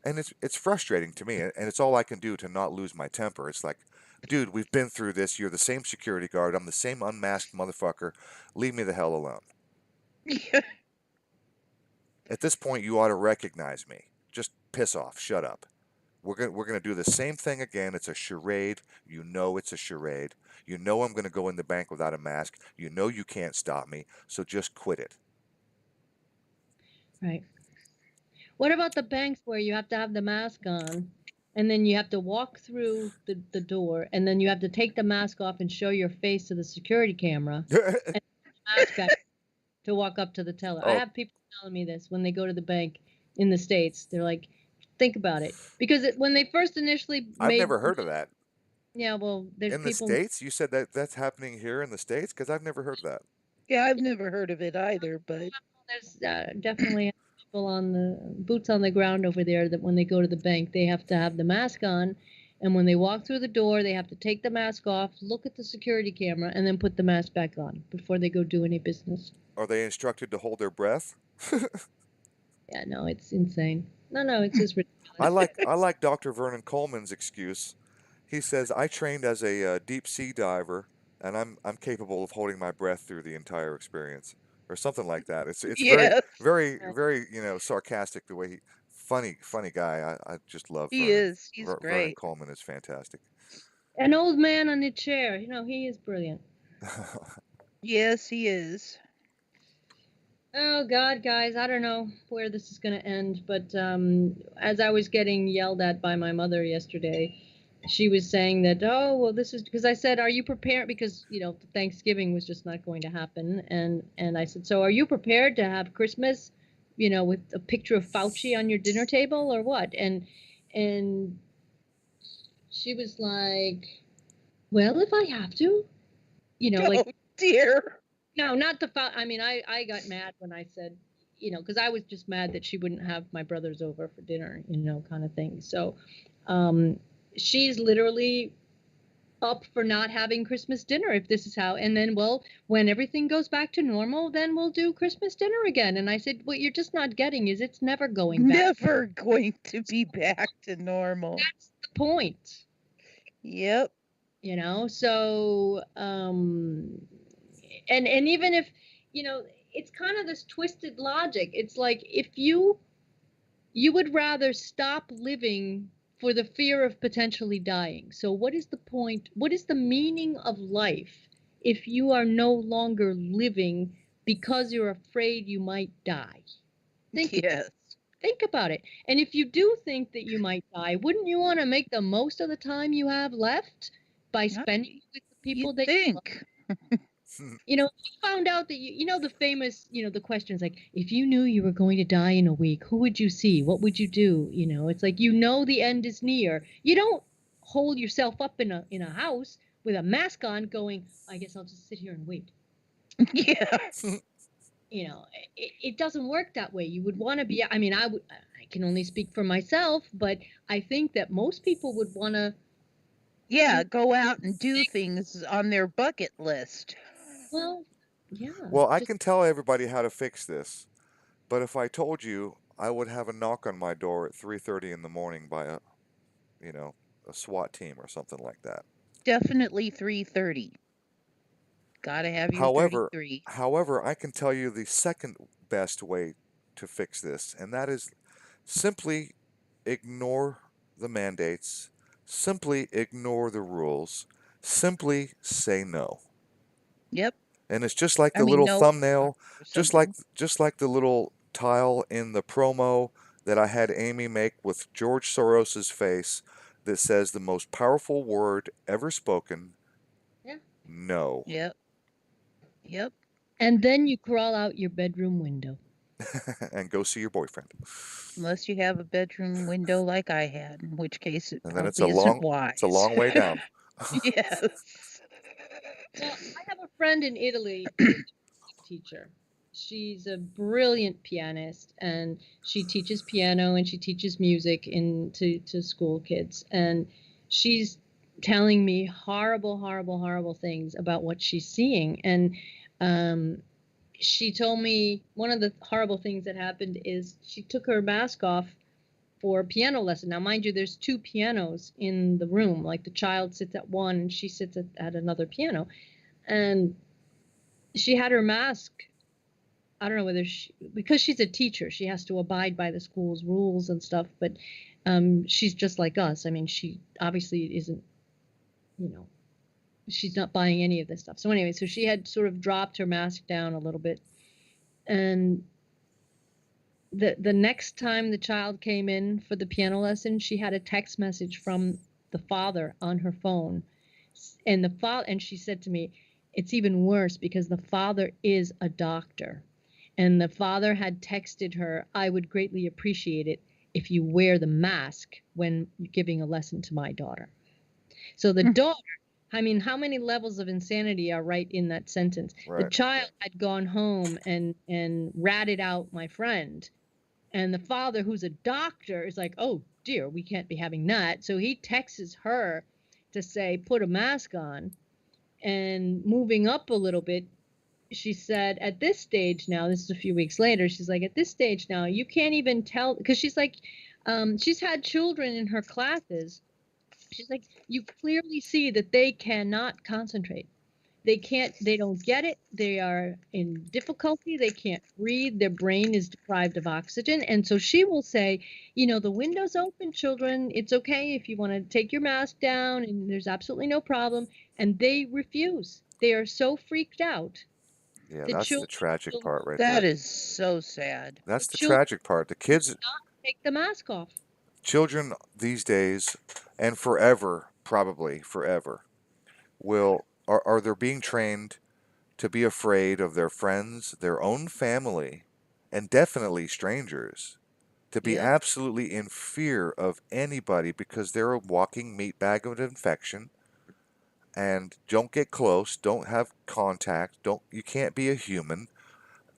And it's frustrating to me, and it's all I can do to not lose my temper. It's like, dude, we've been through this. You're the same security guard. I'm the same unmasked motherfucker. Leave me the hell alone. At this point, you ought to recognize me. Just piss off. Shut up. We're gonna do the same thing again. It's a charade. You know it's a charade. You know I'm gonna go in the bank without a mask. You know you can't stop me. So just quit it. Right. What about the banks where you have to have the mask on and then you have to walk through the door and then you have to take the mask off and show your face to the security camera and the mask back to walk up to the teller? I Oh, have people telling me this when they go to the bank in the States. They're like, think about it. Because when they first initially I've made, never heard of that. yeah, well, there's In the people, States? You said that that's happening here in the States? Because I've never heard of that. Yeah, I've never heard of it either, but there's definitely people on the boots on the ground over there that when they go to the bank, they have to have the mask on. And when they walk through the door, they have to take the mask off, look at the security camera, and then put the mask back on before they go do any business. Are they instructed to hold their breath? Yeah, no, it's insane. No, it's just I ridiculous. like I like Dr. Vernon Coleman's excuse. He says I trained as a deep sea diver, and I'm capable of holding my breath through the entire experience, or something like that. It's very yes, very very sarcastic the way he funny guy. I just love he Vernon. is. He's Vernon great. Coleman is fantastic. An old man on a chair. He is brilliant. Yes, he is. Oh God, guys, I don't know where this is going to end, but as I was getting yelled at by my mother yesterday, she was saying that, oh, well, this is because I said, are you prepared? Because Thanksgiving was just not going to happen, and I said, so are you prepared to have Christmas, with a picture of Fauci on your dinner table or what? And she was like, well, if I have to, like. Oh dear. No, not the I mean, I got mad when I said, because I was just mad that she wouldn't have my brothers over for dinner, kind of thing. So, um, she's literally up for not having Christmas dinner if this is how. And then, well, when everything goes back to normal, then we'll do Christmas dinner again. And I said, what you're just not getting is it's never going back. Never going to be back to normal. That's the point. Yep. So and even if it's kind of this twisted logic. It's like if you would rather stop living for the fear of potentially dying. So what is the point? What is the meaning of life if you are no longer living because you're afraid you might die? Yes. Think about it. And if you do think that you might die, wouldn't you want to make the most of the time you have left by spending with the people You'd that you love? think. You found out that the famous, the questions like, if you knew you were going to die in a week, who would you see? What would you do? It's like the end is near. You don't hold yourself up in a house with a mask on, going, I guess I'll just sit here and wait. Yeah. It doesn't work that way. You would want to be. I mean, I can only speak for myself, but I think that most people would want to. Yeah, go out and do things on their bucket list. Well, yeah. Well, I can tell everybody how to fix this, but if I told you, I would have a knock on my door at 3:30 in the morning by a SWAT team or something like that. Definitely 3:30. Gotta have your However, 33. however, I can tell you the second best way to fix this, and that is simply ignore the mandates, simply ignore the rules, simply say no. Yep. And it's just like I the mean, little no. thumbnail, Or just like something. just like the little tile in the promo that I had Amy make with George Soros's face that says the most powerful word ever spoken, Yeah. no. Yep. Yep. And then you crawl out your bedroom window. And go see your boyfriend. Unless you have a bedroom window like I had, in which case it And then probably isn't wise. it's a long way down. Yes. Well, I have a friend in Italy who's a teacher. She's a brilliant pianist, and she teaches piano and she teaches music to school kids. And she's telling me horrible, horrible, horrible things about what she's seeing. And she told me one of the horrible things that happened is she took her mask off for a piano lesson. Now, mind you, there's two pianos in the room. Like the child sits at one and she sits at another piano. And she had her mask. I don't know whether because she's a teacher, she has to abide by the school's rules and stuff. But She's just like us. I mean, she obviously isn't, you know, she's not buying any of this stuff. So anyway, so she had sort of dropped her mask down a little bit. And the next time the child came in for the piano lesson, she had a text message from the father on her phone. And she said to me, it's even worse because the father is a doctor. And the father had texted her, I would greatly appreciate it if you wear the mask when giving a lesson to my daughter. So the daughter, I mean, how many levels of insanity are right in that sentence? The Right. child had gone home and ratted out my friend. And the father, who's a doctor, is like, oh dear, we can't be having that. So he texts her to say, put a mask on. And moving up a little bit, she said, at this stage now, this is a few weeks later, she's like, at this stage now, you can't even tell, because she's like, she's had children in her classes. She's like, you clearly see that they cannot concentrate. They don't get it. They are in difficulty. They can't breathe. Their brain is deprived of oxygen. And so she will say, the window's open, children. It's okay if you want to take your mask down, and there's absolutely no problem. And they refuse. They are so freaked out. Yeah, The that's the children tragic will, part right That there. is so sad. That's the children tragic part. The will kids, not take the mask off. children these days, and forever, probably forever, are they're being trained to be afraid of their friends, their own family, and definitely strangers. To be Yep. absolutely in fear of anybody because they're a walking meat bag of infection, and don't get close, don't have contact, don't you can't be a human.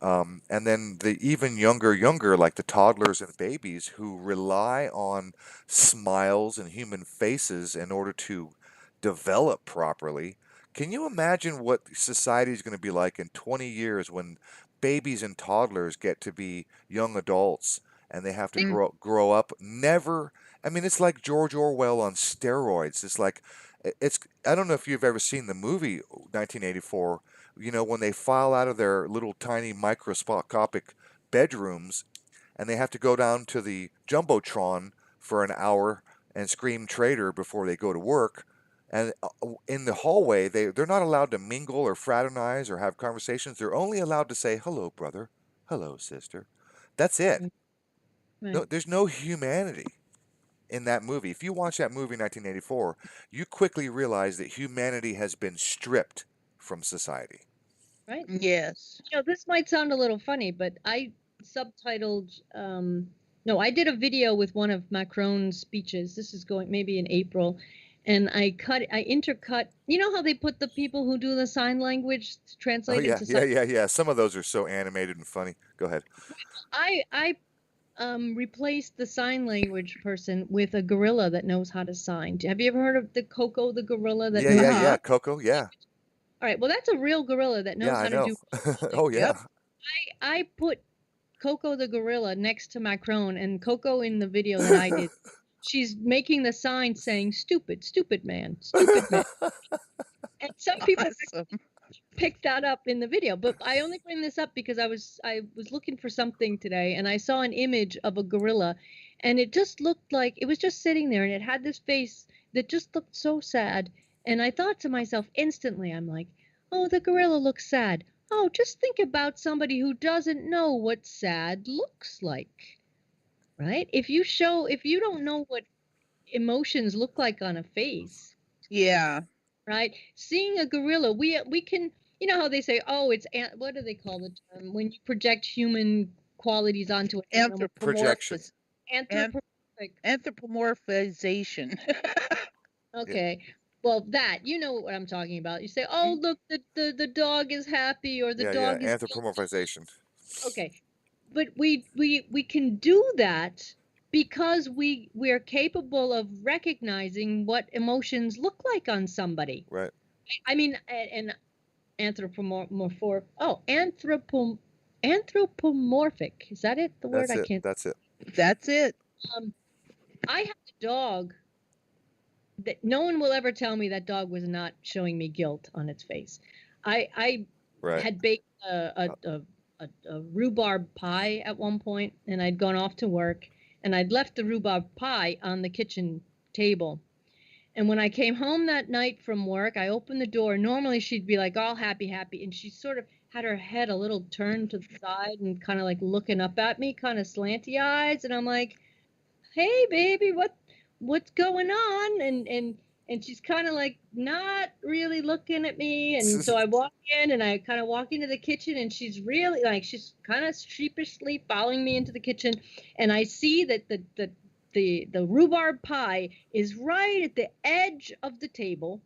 And then the even younger, like the toddlers and babies who rely on smiles and human faces in order to develop properly. Can you imagine what society is going to be like in 20 years when babies and toddlers get to be young adults and they have to Think, Mm. grow up? Never. I mean, it's like George Orwell on steroids. It's like it's. I don't know if you've ever seen the movie 1984, when they file out of their little tiny microscopic bedrooms and they have to go down to the Jumbotron for an hour and scream traitor before they go to work. And in the hallway, they're not allowed to mingle or fraternize or have conversations. They're only allowed to say, hello, brother. Hello, sister. That's it. No, right, there's no humanity in that movie. If you watch that movie 1984, you quickly realize that humanity has been stripped from society. right. Yes. This might sound a little funny, but I subtitled, no, I did a video with one of Macron's speeches. This is going maybe in April. And I intercut, you know how they put the people who do the sign language to Oh translate yeah, into yeah, sign? yeah, yeah. Some of those are so animated and funny. Go ahead. I replaced the sign language person with a gorilla that knows how to sign. Have you ever heard of the Coco, the gorilla that Yeah, knows? yeah, Uh-huh. yeah. Coco, yeah. All right, well, that's a real gorilla that Yeah, knows I how to know. do Oh things. Yep. yeah. I put Coco the gorilla next to Macron, and Coco in the video that I did, she's making the sign saying "stupid, stupid man, stupid man," and some people Awesome. picked that up in the video. But I only bring this up because I was looking for something today, and I saw an image of a gorilla, and it just looked like it was just sitting there, and it had this face that just looked so sad. And I thought to myself instantly, I'm like, oh, the gorilla looks sad. Oh, just think about somebody who doesn't know what sad looks like, right? If you don't know what emotions look like on a face, Yeah. right? Seeing a gorilla, we can, you know how they say, oh, what do they call the term when you project human qualities onto an animal? Projection. Anthropomorphis an Anthropomorphic. anthropomorphization. Yeah, Okay. Well, that, you know what I'm talking about. You say, oh, Mm. look, the dog is happy or the yeah, yeah. dog is guilty. Anthropomorphization. Okay. But we can do that because we're capable of recognizing what emotions look like on somebody. Right. I mean, and anthropomorphic. Is that it? The word That's I it. can't. That's it. That's it. Um, I have a dog that no one will ever tell me that dog was not showing me guilt on its face. I Right. had baked a rhubarb pie at one point, and I'd gone off to work, and I'd left the rhubarb pie on the kitchen table. And when I came home that night from work, I opened the door. Normally she'd be like all happy, happy. And she sort of had her head a little turned to the side and kind of like looking up at me, kind of slanty eyes. And I'm like, hey, baby, what's going on? And she's kind of like not really looking at me. And so I walk in and I kind of walk into the kitchen and she's really like, she's kind of sheepishly following me into the kitchen. And I see that the rhubarb pie is right at the edge of the table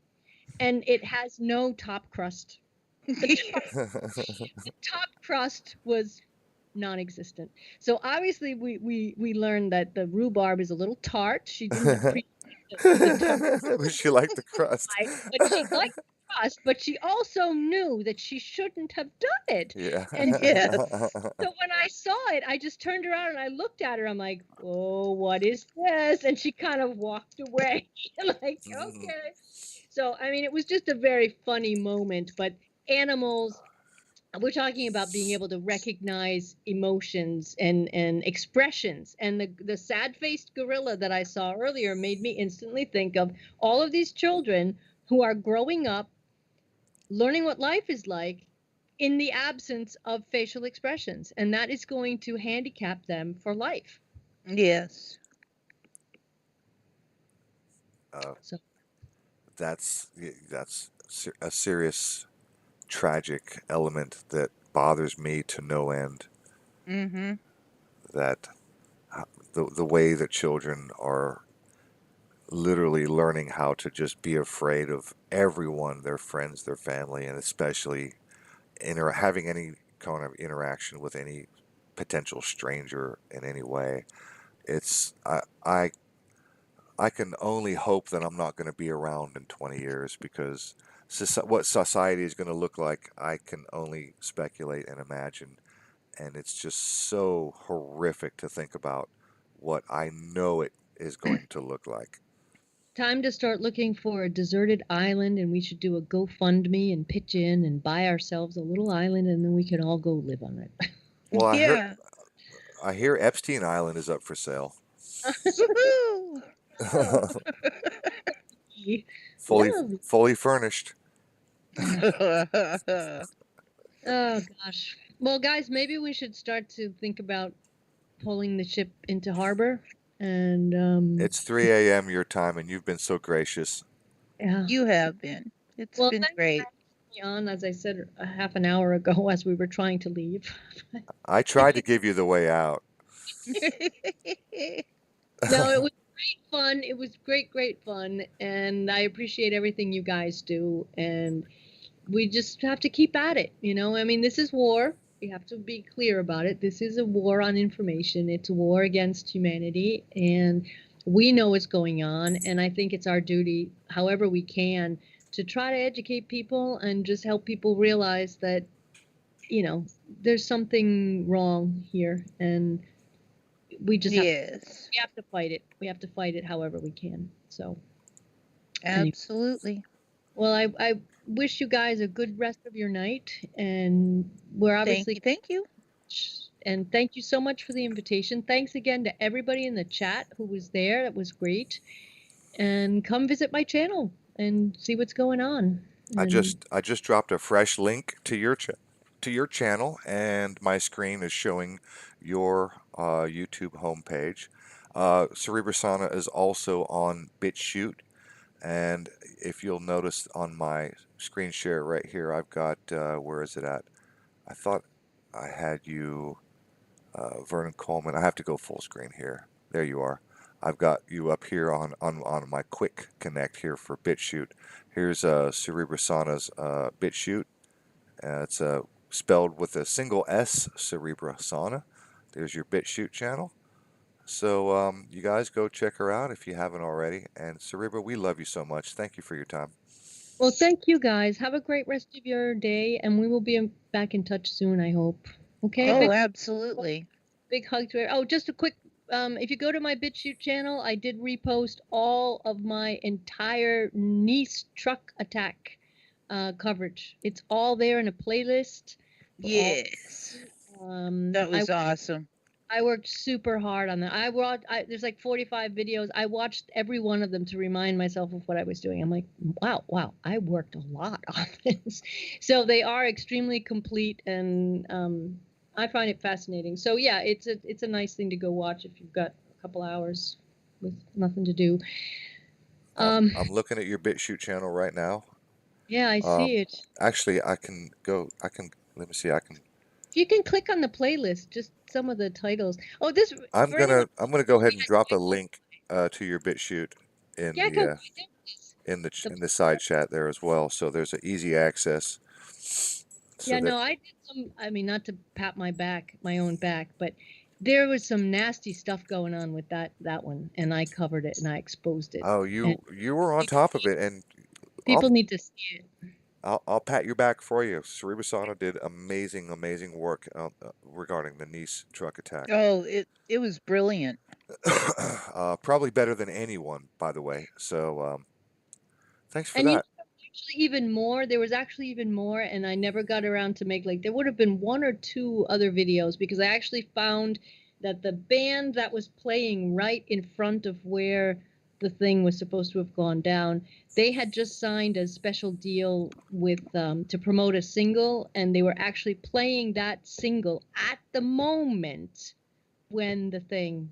and it has no top crust. The top crust was non-existent. So obviously we learned that the rhubarb is a little tart. She didn't appreciate the tart Would she like the crust? pie, but she liked the crust, but she also knew that she shouldn't have done it. Yeah. And Yes. so when I saw it, I just turned around and I looked at her. I'm like, oh, what is this? And she kind of walked away. Like, okay. So, I mean, it was just a very funny moment, but animals, we're talking about being able to recognize emotions and expressions. And the sad-faced gorilla that I saw earlier made me instantly think of all of these children who are growing up, learning what life is like in the absence of facial expressions. And that is going to handicap them for life. Yes. So That's a serious tragic element that bothers me to no end. Mm-hmm. That the way that children are literally learning how to just be afraid of everyone, their friends, their family, and especially having any kind of interaction with any potential stranger in any way. It's I can only hope that I'm not going to be around in 20 years because what society is going to look like, I can only speculate and imagine. And it's just so horrific to think about what I know it is going to look like. time to start looking for a deserted island, and we should do a GoFundMe and pitch in and buy ourselves a little island, and then we can all go live on it. Well, Yeah. I hear Epstein Island is up for sale. Woohoo! Oh, fully lovely. fully furnished. Oh gosh. Well, guys, maybe we should start to think about pulling the ship into harbor. And It's 3 a.m. your time, and you've been so gracious. yeah. You have been. It's Well, been thanks for great. having me on, as I said a half an hour ago, as we were trying to leave. I tried to give you the way out. No, it was great fun. It was great fun, and I appreciate everything you guys do. And we just have to keep at it. You know, I mean, this is war. We have to be clear about it. This is a war on information. It's a war against humanity, and we know what's going on. And I think it's our duty, however we can, to try to educate people and just help people realize that, you know, there's something wrong here, and we just Yes. we have to fight it. We have to fight it however we can. So, Absolutely. well, I wish you guys a good rest of your night, and we're obviously Thank you. and thank you so much for the invitation. Thanks again to everybody in the chat who was there. That was great. And come visit my channel and see what's going on. I And just dropped a fresh link to your channel, and my screen is showing your YouTube homepage. Cerebra Sauna is also on BitChute, and if you'll notice on my screen share right here, I've got where is it at? I thought I had you, Vernon Coleman. I have to go full screen here. There you are. I've got you up here on my quick connect here for BitChute. Here's Cerebra Sauna's BitChute. It's spelled with a single S, Cerebra Sauna. There's your BitChute channel. So you guys go check her out if you haven't already. And Cerebra, we love you so much. Thank you for your time. well, thank you guys. Have a great rest of your day, and we will be back in touch soon, I hope. Okay. Oh, absolutely. Big hug to her. Oh, just a quick, if you go to my BitChute channel, I did repost all of my entire Nice truck attack coverage. It's all there in a playlist. Yes. That was awesome. I worked super hard on that. There's like 45 videos. I watched every one of them to remind myself of what I was doing. I'm like, wow, I worked a lot on this. So they are extremely complete, and I find it fascinating. So yeah, it's a nice thing to go watch if you've got a couple hours with nothing to do. I'm looking at your BitChute channel right now. Yeah, I Um, see it. actually, let me see, I can, If you can click on the playlist, just some of the titles. Oh, this for anyone I'm gonna go ahead who and has drop a link to your BitChute in yeah, go the right there, please. The in the side chat there as well. So there's an easy access. So Yeah, that no, I did some, I mean, not to pat my own back, but there was some nasty stuff going on with that one, and I covered it and I exposed it. oh, And you were on top of it, and I'll people need to see it. I'll pat your back for you. Cerebra did amazing work regarding the Nice truck attack. Oh, it was brilliant. Probably better than anyone, by the way. So thanks for And you that. know, there was actually even more, and I never got around to make, like, there would have been one or two other videos because I actually found that the band that was playing right in front of where the thing was supposed to have gone down, they had just signed a special deal with to promote a single, and they were actually playing that single at the moment when the thing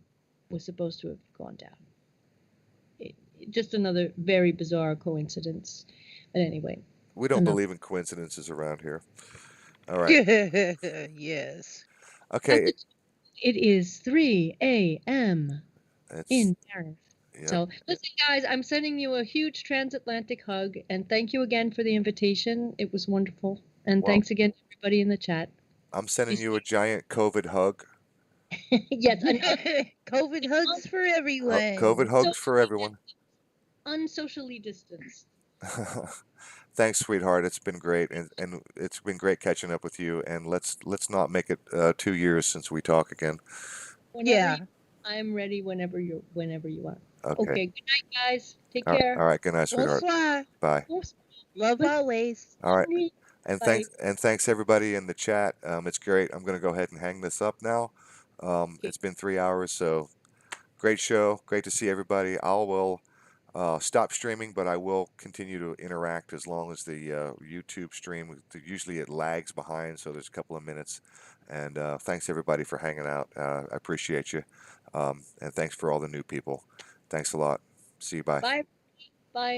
was supposed to have gone down. Just another very bizarre coincidence. But anyway, We don't enough. believe in coincidences around here. All right. Yes. At Okay. the It is 3 a.m. It's in Paris. Yep. So, listen, guys, I'm sending you a huge transatlantic hug, and thank you again for the invitation. It was wonderful. And Well, thanks again to everybody in the chat. I'm You sending you a giant COVID hug. yes, COVID hugs for everyone. COVID hugs for unsocially, everyone. unsocially distanced. Thanks, sweetheart. It's been great, and it's been great catching up with you. And let's not make it 2 years since we talk again. Whenever Yeah. you, I'm ready. Whenever you are. Okay. Okay. Good night, guys. Take care. All right. Good night, sweetheart. Bonsoir. Bye. Love always. All right. Bye. And thanks everybody in the chat. It's great. I'm gonna go ahead and hang this up now. Okay. It's been 3 hours, so great show. Great to see everybody. I will stop streaming, but I will continue to interact as long as the YouTube stream. Usually it lags behind, so there's a couple of minutes. And thanks everybody for hanging out. I appreciate you. And thanks for all the new people. Thanks a lot. See you. Bye. Bye. Bye.